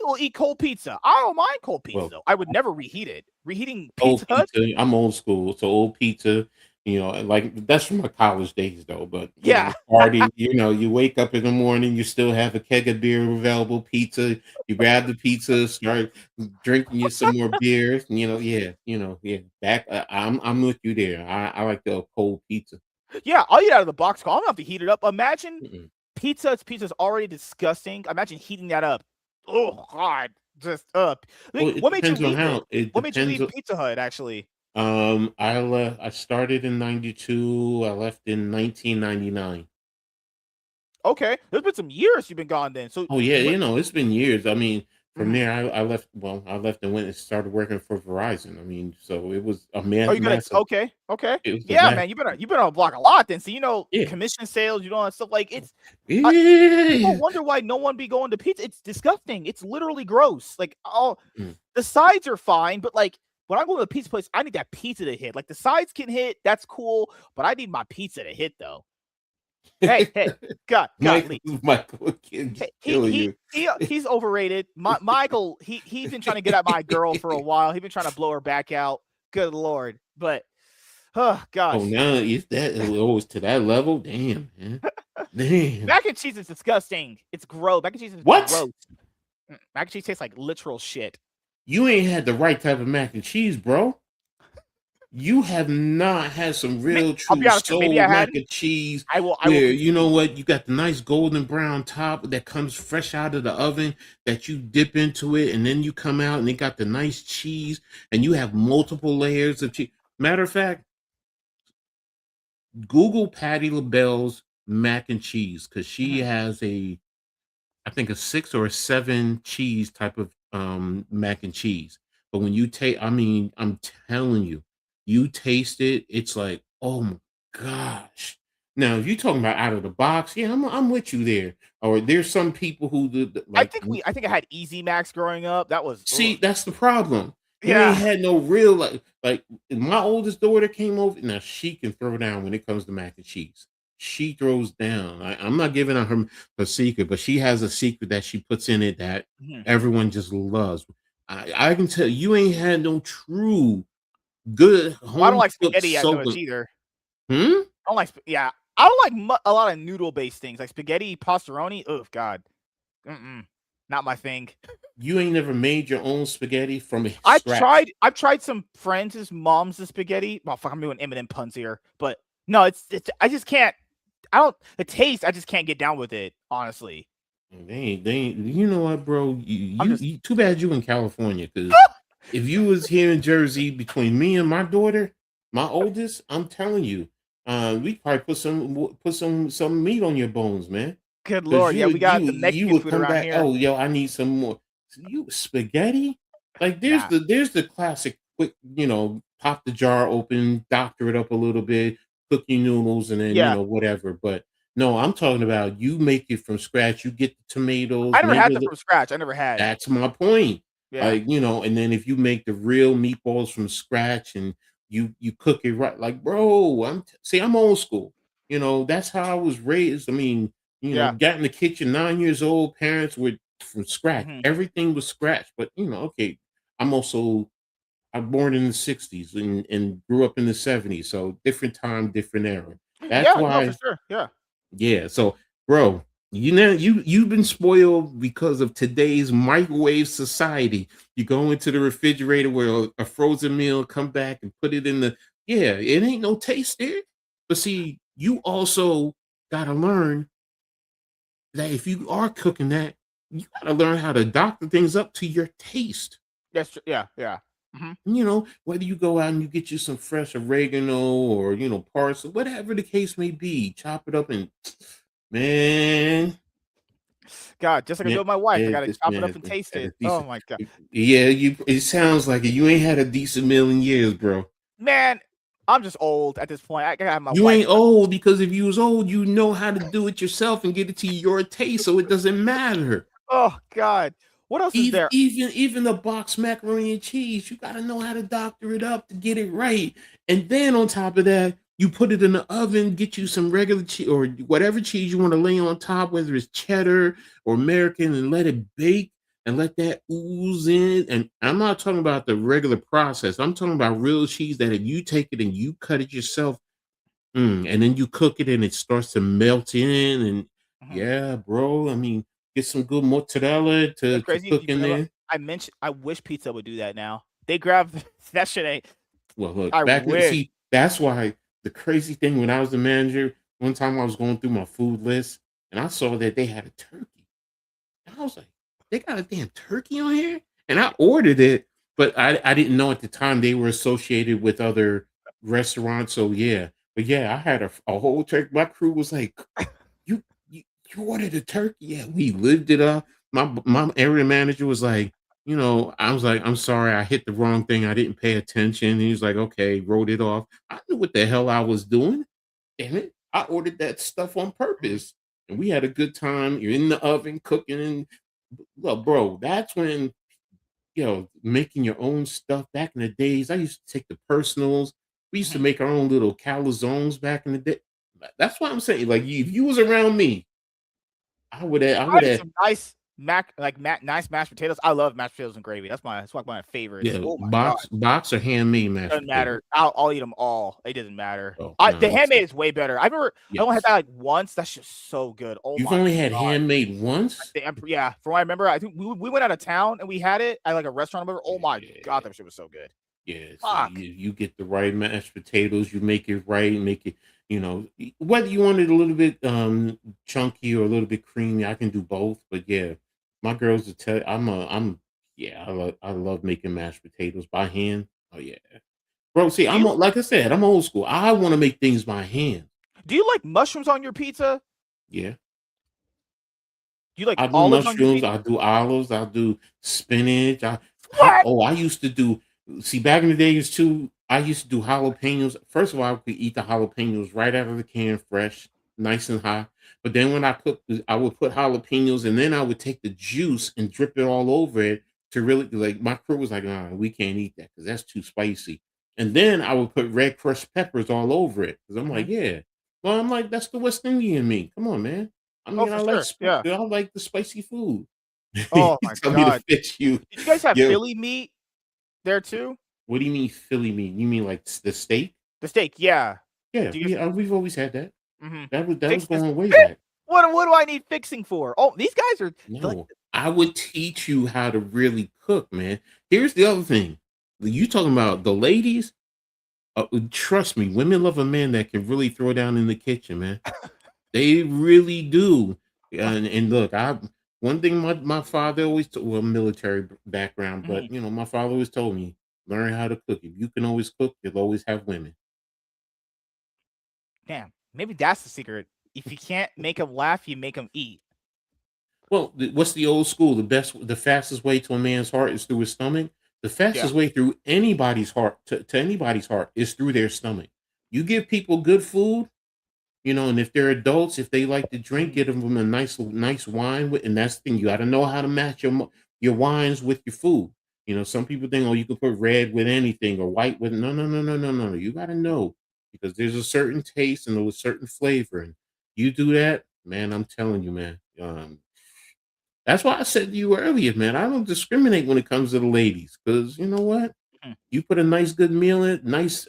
will eat cold pizza. I don't mind cold pizza Well, though. I would never reheat it. Reheating Pizza old Hut, pizza. I'm old school, so old pizza. Like that's from my college days though. But yeah. party. You wake up in the morning, you still have a keg of beer available. Pizza. You grab the pizza, start drinking you some more beers. Yeah, yeah. Back, I'm with you there. I like the cold pizza. Yeah, I'll eat out of the box. I don't have to heat it up. Imagine Mm-mm. pizza's already disgusting. Imagine heating that up. Oh God, just up. Well, Like, it what made you depends on leave it? how. It What made you depends. leave Pizza Hut? Actually, I left. I started in '92. I left in 1999. okay, there's been some years you've been gone then. So Oh yeah, what? it's been years. I mean, from there, I left. Well, I left and went and started working for Verizon. I mean, so it was a Oh, you got it. massive. Okay, okay. It was a Yeah, massive. man, you been on the block a lot then. So Yeah, commission sales, all that stuff. Like people yeah. wonder why no one be going to pizza. It's disgusting. It's literally gross. Like Mm. the sides are fine, but like when I go to a pizza place, I need that pizza to hit. Like the sides can hit, that's cool, but I need my pizza to hit though. Hey, God, Lee. Michael can Hey, kill you. he's overrated. Michael, he's been trying to get at my girl for a while. He's been trying to blow her back out. Good Lord. But oh Oh, gosh. now is that it's to that level? Damn, man. Damn. Mac and cheese is disgusting. It's gross. Mac and cheese is What? gross. Mac and cheese tastes like literal shit. You ain't had the right type of mac and cheese, bro. You have not had some real I'll be true honest with you, maybe soul I mac hadn't. and cheese I will where you know concede. what, you got the nice golden brown top that comes fresh out of the oven that you dip into it, and then you come out and it got the nice cheese, and you have multiple layers of cheese. Matter of fact, Google Patty LaBelle's mac and cheese because she Mhm. has I think a 6 or a 7 cheese type of mac and cheese. But when you take, I mean, I'm telling you, you taste it, it's like, oh my gosh. Now, if you're talking about out of the box, yeah, I'm with you there. Or there's some people who like I think I had Easy Max growing up. That was see, that's the problem. You ain't yeah. had no real like my oldest daughter came over. Now she can throw down when it comes to mac and cheese. She throws down. I'm not giving her secret, but she has a secret that she puts in it that Mhm. everyone just loves. I can tell you ain't had no true good Well, I don't home like cooked spaghetti as soap. much either. Hmm? I don't like yeah. I don't like a lot of noodle based things like spaghetti, pastaroni. Oh God, not my thing. You ain't never made your own spaghetti from scratch. I've tried some friends' mom's spaghetti. Well, fuck, I'm doing Eminem puns here, but no, it's I just can't. I don't the taste. I just can't get down with it. Honestly, They ain't. You know what, bro? I'm just You too bad you in California, because if you was here in Jersey between me and my daughter, my oldest, I'm telling you, we probably put some meat on your bones, man. good Because Lord. Yeah, we got the you Mexican would food come around back. here. Oh, yo, I need some more. You spaghetti? Like Nah. there's the classic quick, pop the jar open, doctor it up a little bit, cook your noodles, and then Yeah, whatever. But no, I'm talking about you make it from scratch. You get the I tomatoes, never maybe had a that little. from scratch. I never had. That's my point. Yeah. Like, and then if you make the real meatballs from scratch and you cook it right, like, bro, I'm old school. That's how I was raised. I mean, Yeah. got in the kitchen 9 years old, parents were from scratch. Mhm. Everything was scratch. But okay, I'm born in the 60s and grew up in the 70s. So different time, different era. That's Yeah. No, for why. sure. Yeah. Yeah, so bro, you've been spoiled because of today's microwave society. You go into the refrigerator where a frozen meal, come back and put it in the yeah, it ain't no taste there. But see, you also gotta learn that if you are cooking that, you gotta learn how to doctor things up to your taste. That's true. Yeah. Yeah. Hmm. Whether you go out and you get you some fresh oregano or parsley, whatever the case may be, chop it up and man. God, just like I do Yeah, with my wife, I yeah, gotta this chop it man up has and been taste had it. a Oh decent. my God, Yeah, it sounds like it. You ain't had a decent meal in years, bro. man, I'm just old at this point. I gotta have my You wife ain't cook. old because if you was old, you know how to do it yourself and get it to your taste, so it doesn't matter. Oh God, what else is Even there? even even the box macaroni and cheese, you gotta know how to doctor it up to get it right. And then on top of that, you put it in the oven, get you some regular cheese or whatever cheese you want to lay on top, whether it's cheddar or American, and let it bake and let that ooze in. And I'm not talking about the regular process. I'm talking about real cheese that if you take it and you cut it yourself, and then you cook it and it starts to melt in. And Mhm. yeah, bro. I mean, get some good mozzarella to It's crazy cook you in bring up. there. I mentioned. I wish pizza would do that now. They grab that shit. Ain't. Well, look, I back wish. see, that's why the crazy thing when I was the manager, one time I was going through my food list and I saw that they had a turkey. And I was like, they got a damn turkey on here? And I ordered it, but I didn't know at the time they were associated with other restaurants. So yeah. But yeah, I had a whole turkey. My crew was like, you, you ordered a turkey? Yeah, we lived it up. my area manager was like, I was like, I'm sorry, I hit the wrong thing. I didn't pay attention. He was like, okay, wrote it off. I knew what the hell I was doing. Damn it. I ordered that stuff on Mhm. purpose. And we had a good time. You're in the oven cooking. And well, bro, that's when, making your own stuff back in the days. I used to take the personals. We used to Mhm. make our own little calzones back in the day. That's what I'm saying. Like, if you was around me, I would Probably have, some nice mashed potatoes. I love mashed potatoes and gravy. That's like one of my favorites. yeah, Oh my god. box or handmade mashed Doesn't potatoes. matter. I'll eat them all. It doesn't matter. Oh, The no, handmade see, is way better. I remember I only had yes. that, like, once. That's just so good. Oh You've my only had god. handmade once? Yeah, from what I remember, I think we went out of town and we had it at, like, a restaurant. I remember. Oh my god, Yeah. that shit was so good. Yeah, see, Fuck. you get the right mashed potatoes, you make it right, make it, whether you want it a little bit chunky or a little bit creamy, I can do both. But yeah, my girls will tell yeah, I love making mashed potatoes by hand. Oh yeah. Bro, see, Do you like I said, I'm old school. I want to make things by hand. do you like mushrooms on your pizza? Yeah. Do you like I do olives on your mushrooms, pizza? I do olives, I do spinach. What? I used to do, see, back in the days too, I used to do jalapenos. First of all, I could eat the jalapenos right out of the can, fresh, nice and hot. But then when I cooked, I would put jalapenos and then I would take the juice and drip it all over it to really, like, my crew was like, nah, we can't eat that because that's too spicy. And then I would put red crushed peppers all over it because I'm like, Mhm. yeah. Well, I'm like, that's the West Indian me. Come on, man. I Oh, mean, for sure. Yeah. I like the spicy food. Oh You my tell me to god. fix you. Did you guys have Yo, Philly meat there too? what do you mean Philly mean? You mean like the steak? The steak, yeah. Yeah, Do you guys we've always had that. mhm. That was Fix this going way back. what do I need fixing for? Oh, these guys are like No, I would teach you how to really cook, man. Here's the other thing. You talking about the ladies? Trust me, women love a man that can really throw down in the kitchen, man. They really do. And look, I one thing my father always well, military background, mhm. but my father always told me, learn how to cook. If you can always cook, you'll always have women. Damn, maybe that's the secret. If you can't make them laugh, you make them eat. Well, what's the old school? The fastest way to a man's heart is through his stomach. The Yeah. fastest way through anybody's heart to anybody's heart is through their stomach. You give people good food, and if they're adults, if they like to drink, Mhm. get them a nice wine with, and that's the thing. You got to know how to match your wines with your food. Some people think, oh, you can put red with anything or white with no, no, no, no, no, no. You got to know because there's a certain taste and a certain flavor, and you do that, man. I'm telling you, man. That's why I said to you earlier, man. I don't discriminate when it comes to the ladies because you know what? Mhm. You put a nice good meal in, nice.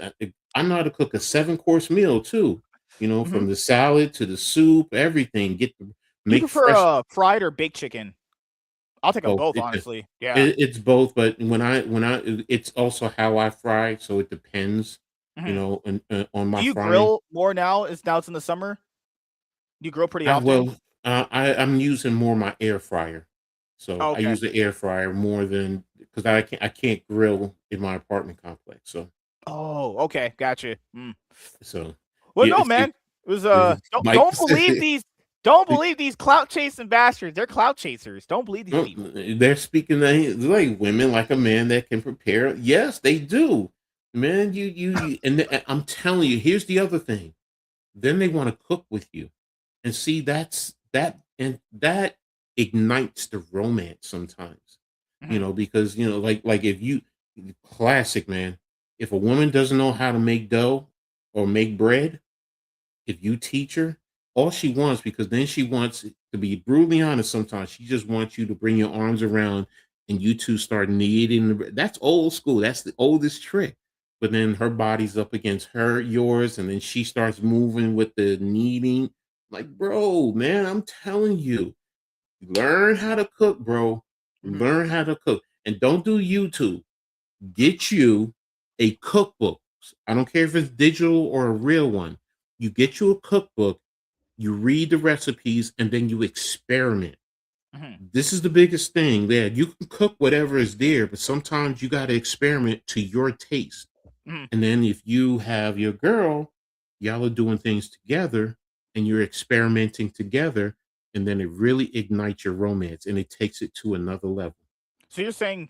I know how to cook a 7 course meal too. Mhm. From the salad to the soup, everything. Do you Make prefer fresh fried or baked chicken? I'll take them both. both, honestly. Yeah. It's both, but it's also how I fry, so it depends. Mhm. On my Do you frying. grill more now? Now it's in the summer. Do you grill pretty I often? well, I'm using more my air fryer, so Oh, I okay. use the air fryer more than because I can't grill in my apartment complex, Oh, okay. Gotcha. Mm. so Well, yeah, no, man. It was Mike. don't believe these clout chasing bastards. They're clout chasers. Don't believe these No, people. they're speaking like women, like a man that can prepare. Yes, they do, man. I'm telling you. Here's the other thing. Then they want to cook with you, and see and that ignites the romance sometimes. Mhm. Because like if you classic man, if a woman doesn't know how to make dough or make bread, if you teach her, all she wants, because then she wants to be brutally honest, sometimes she just wants you to bring your arms around and you two start kneading. That's old school. That's the oldest trick. But then her body's up against yours, and then she starts moving with the kneading. Like, bro, man, I'm telling you, learn how to cook, bro. Mhm. Learn how to cook. And don't do YouTube. Get you a cookbook. I don't care if it's digital or a real one. You get you a cookbook, you read the recipes, and then you experiment. Mhm. This is the biggest thing there. You can cook whatever is there, but sometimes you got to experiment to your taste. Mhm. And then if you have your girl, y'all are doing things together and you're experimenting together. and then it really ignites your romance and it takes it to another level. So you're saying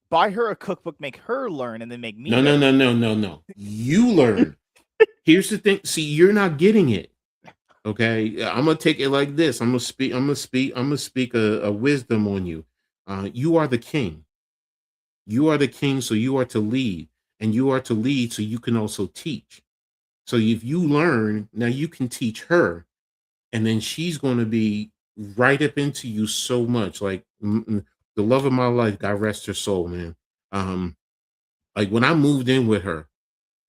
buy her a cookbook, make her learn, and then make me No, no, better. no, no, no, no. You learn. Here's the thing. See, you're not getting it. Okay, I'm gonna take it like this. I'm gonna speak. I'm gonna speak. I'm gonna speak a wisdom on you. You are the king. You are the king, so you are to lead, and you are to lead, so you can also teach. So if you learn, now you can teach her, and then she's going to be right up into you so much. Like the love of my life, God rest her soul, man. Um, like when I moved in with her,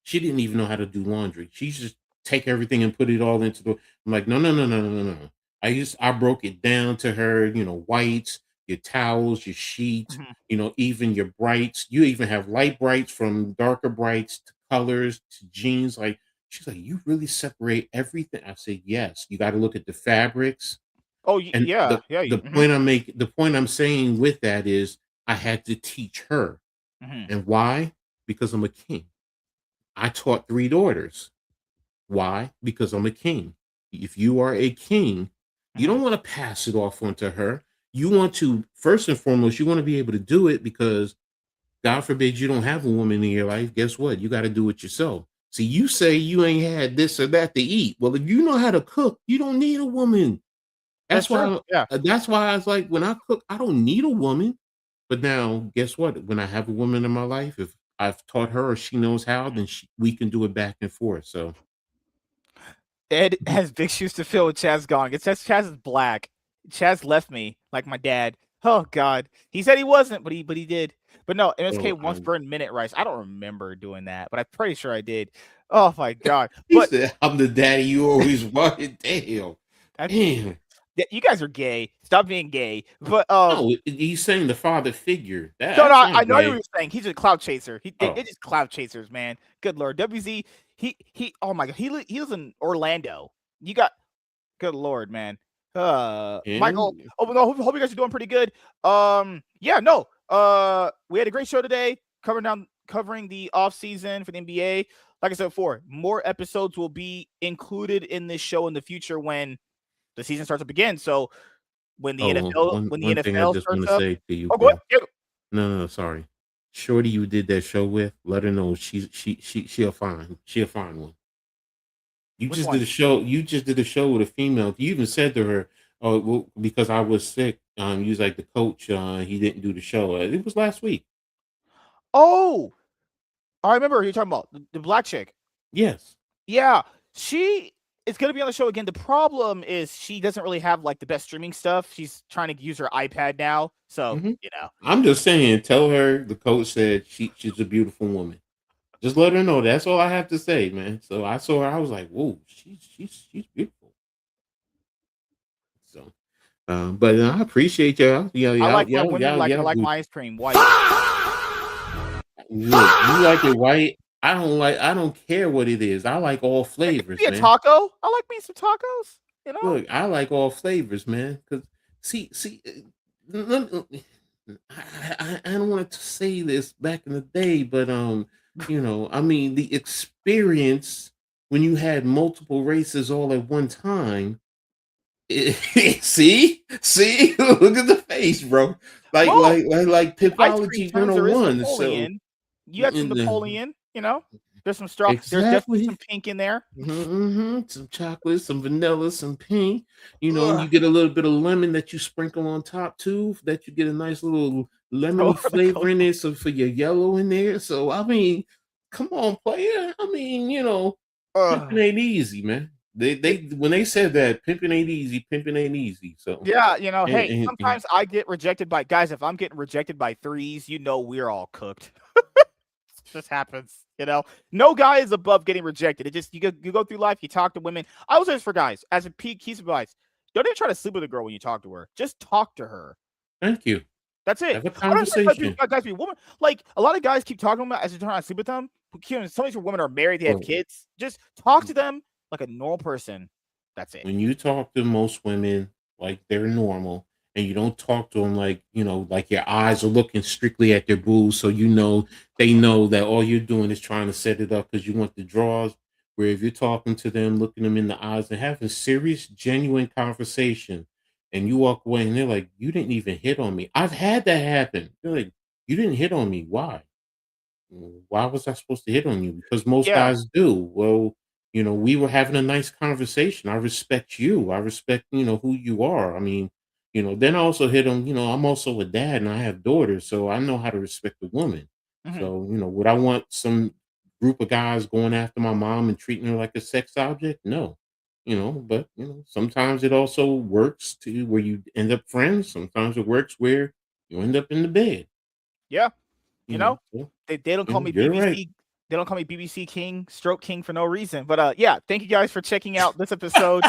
she didn't even know how to do laundry. She just take everything and put it all into the. I'm like, no, no, no, no, no, no, no. I broke it down to her, whites, your towels, your sheets, Mhm. even your brights. You even have light brights from darker brights to colors to jeans. Like she's like, you really separate everything. I said, yes. You got to look at the fabrics. Oh And yeah, the yeah. the point the point I'm saying with that is I had to teach her. Mhm. And why? Because I'm a king. I taught 3 daughters. Why? Because I'm a king. If you are a king, you don't Mhm. want to pass it off onto her. You want to, first and foremost, you want to be able to do it because God forbid you don't have a woman in your life. Guess what? You got to do it yourself. See, you say you ain't had this or that to eat. Well, if you know how to cook, you don't need a woman. That's That's true. why. Yeah. That's why I was like, when I cook, I don't need a woman. But now, guess what? When I have a woman in my life, if I've taught her or she knows how, then we can do it back and forth. So Ed has big shoes to fill with Chaz gone. It says Chaz is black. Chaz left me like my dad. Oh God, he said he wasn't, but he did. But no, MSK oh, once burned minute rice. I don't remember doing that, but I'm pretty sure I did. Oh my God! he But said, "I'm the daddy you always wanted." Damn, I, damn. you guys are gay. Stop being gay. But No, he's saying the father figure. no, That's no, not I know what gay. you're saying. He's a cloud chaser. They're Oh, just cloud chasers, man. Good Lord, WZ. He. Oh my God, he lives in Orlando. You got Good Lord, man. Michael. and Oh no, hope you guys are doing pretty good. Yeah, no. We had a great show today, covering the off season for the NBA. Like I said before, more episodes will be included in this show in the future when the season starts up again. So when the oh, NFL one when the one thing I NFL just want starts to up. say to you, Oh, go ahead. bro. Yeah, No, no, no, sorry. Shorty, you did that show with. Let her know she'll find one. You which just did one? a show. You just did a show with a female. You even said to her, "Oh, well, because I was sick." You was like the coach. He didn't do the show. It was last week. Oh, I remember you're talking about the black chick. Yes. Yeah, she is gonna be on the show again. The problem is she doesn't really have like the best streaming stuff. She's trying to use her iPad now, so Hmm. I'm just saying. Tell her the coach said she's a beautiful woman. Just let her know. That's all I have to say, man. So I saw her. I was like, "Whoa, she's beautiful." So, but I appreciate y'all. I like my women like I like my ice cream white. Look, you like it white. I don't like. I don't care what it is. I like all It could be flavors, a man. taco. I like me some tacos. You know. Look, I like all flavors, man. Cause see, I don't want to say this back in the day, but I mean, the experience when you had multiple races all at one time. See, look at the face, bro. Like, Well, like, like, like in ice cream Pipology terms, there is 101. So, Napoleon. You had some Napoleon. You know. There's some straw. There's definitely some exactly. pink in there. Some chocolate, some vanilla, some pink. Ugh. You get a little bit of lemon that you sprinkle on top too. That you get a nice little So lemony the flavor in there. So for your yellow in there. So I mean, come on, player. I mean, pimping Ugh. ain't easy, man. They when they said that pimping ain't easy, pimping ain't easy. So Yeah, and, hey, and sometimes I get rejected by guys. If I'm getting rejected by threes, we're all cooked. Just happens. No guy is above getting rejected. It just you go through life. You talk to women. I was this for guys as a peak piece of advice. Don't even try to sleep with a girl when you talk to her. Just talk to her. thank you. That's it. Have a I don't conversation. expect guys to be women. Like a lot of guys keep talking about as they're trying to sleep with them. Some of these women are married. They have Well, kids. Just talk to them like a normal person. That's it. when you talk to most women like they're normal and you don't talk to them like like your eyes are looking strictly at their boobs, so they know that all you're doing is trying to set it up because you want the draws. Where if you're talking to them, looking them in the eyes and having serious genuine conversation, and you walk away and they're like, "You didn't even hit on me." I've had that happen. They're like, "You didn't hit on me. Why? Why was I supposed to hit on you?" Because most Yeah. guys do. Well, we were having a nice conversation. I respect you. I respect, who you are. I mean, then I also hit on, I'm also a dad and I have daughters, so I know how to respect a woman. Mhm. So, would I want some group of guys going after my mom and treating her like a sex object? No. But sometimes it also works to where you end up friends. Sometimes it works where you end up in the bed. Yeah. You know, So, they don't call me you're right. BBC. They don't call me BBC King, Stroke King for no reason. But yeah, thank you guys for checking out this episode.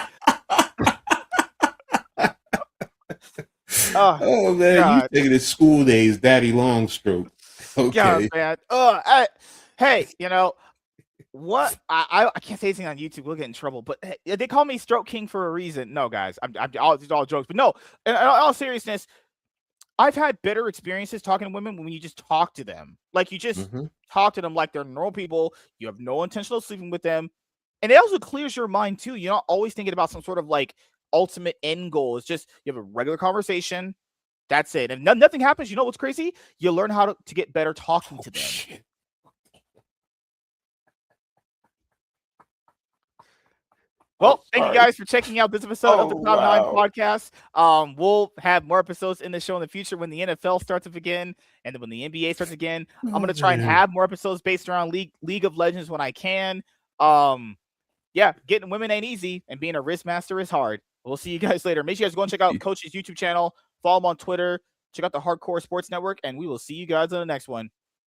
Oh Oh man, you God, thinking it's school days, daddy long stroke. God, Okay. man. Hey, what? I can't say anything on YouTube. We'll get in trouble. But hey, they call me Stroke King for a reason. No, guys, I'm all jokes. But no, in all seriousness, I've had better experiences talking to women when you just talk to them. Like you just Hmm. talk to them like they're normal people. You have no intention of sleeping with them. And it also clears your mind too. You're not always thinking about some sort of like ultimate end goal. It's just you have a regular conversation. That's it. And nothing happens. You know what's crazy? You learn how to get better talking Oh to them. shit. I'm Well, thank you sorry. guys for checking out this episode of the Oh Cloud9 wow. Podcast. We'll have more episodes in the show in the future when the NFL starts up again, and then when the NBA starts again. I'm Oh gonna try and man. have more episodes based around League of Legends when I can. Um, yeah, getting women ain't easy, and being a wrist master is hard. We'll see you guys later. Make sure you guys go and check out Coach's YouTube channel, follow him on Twitter, check out the Hardcore Sports Network, and we will see you guys on the next one.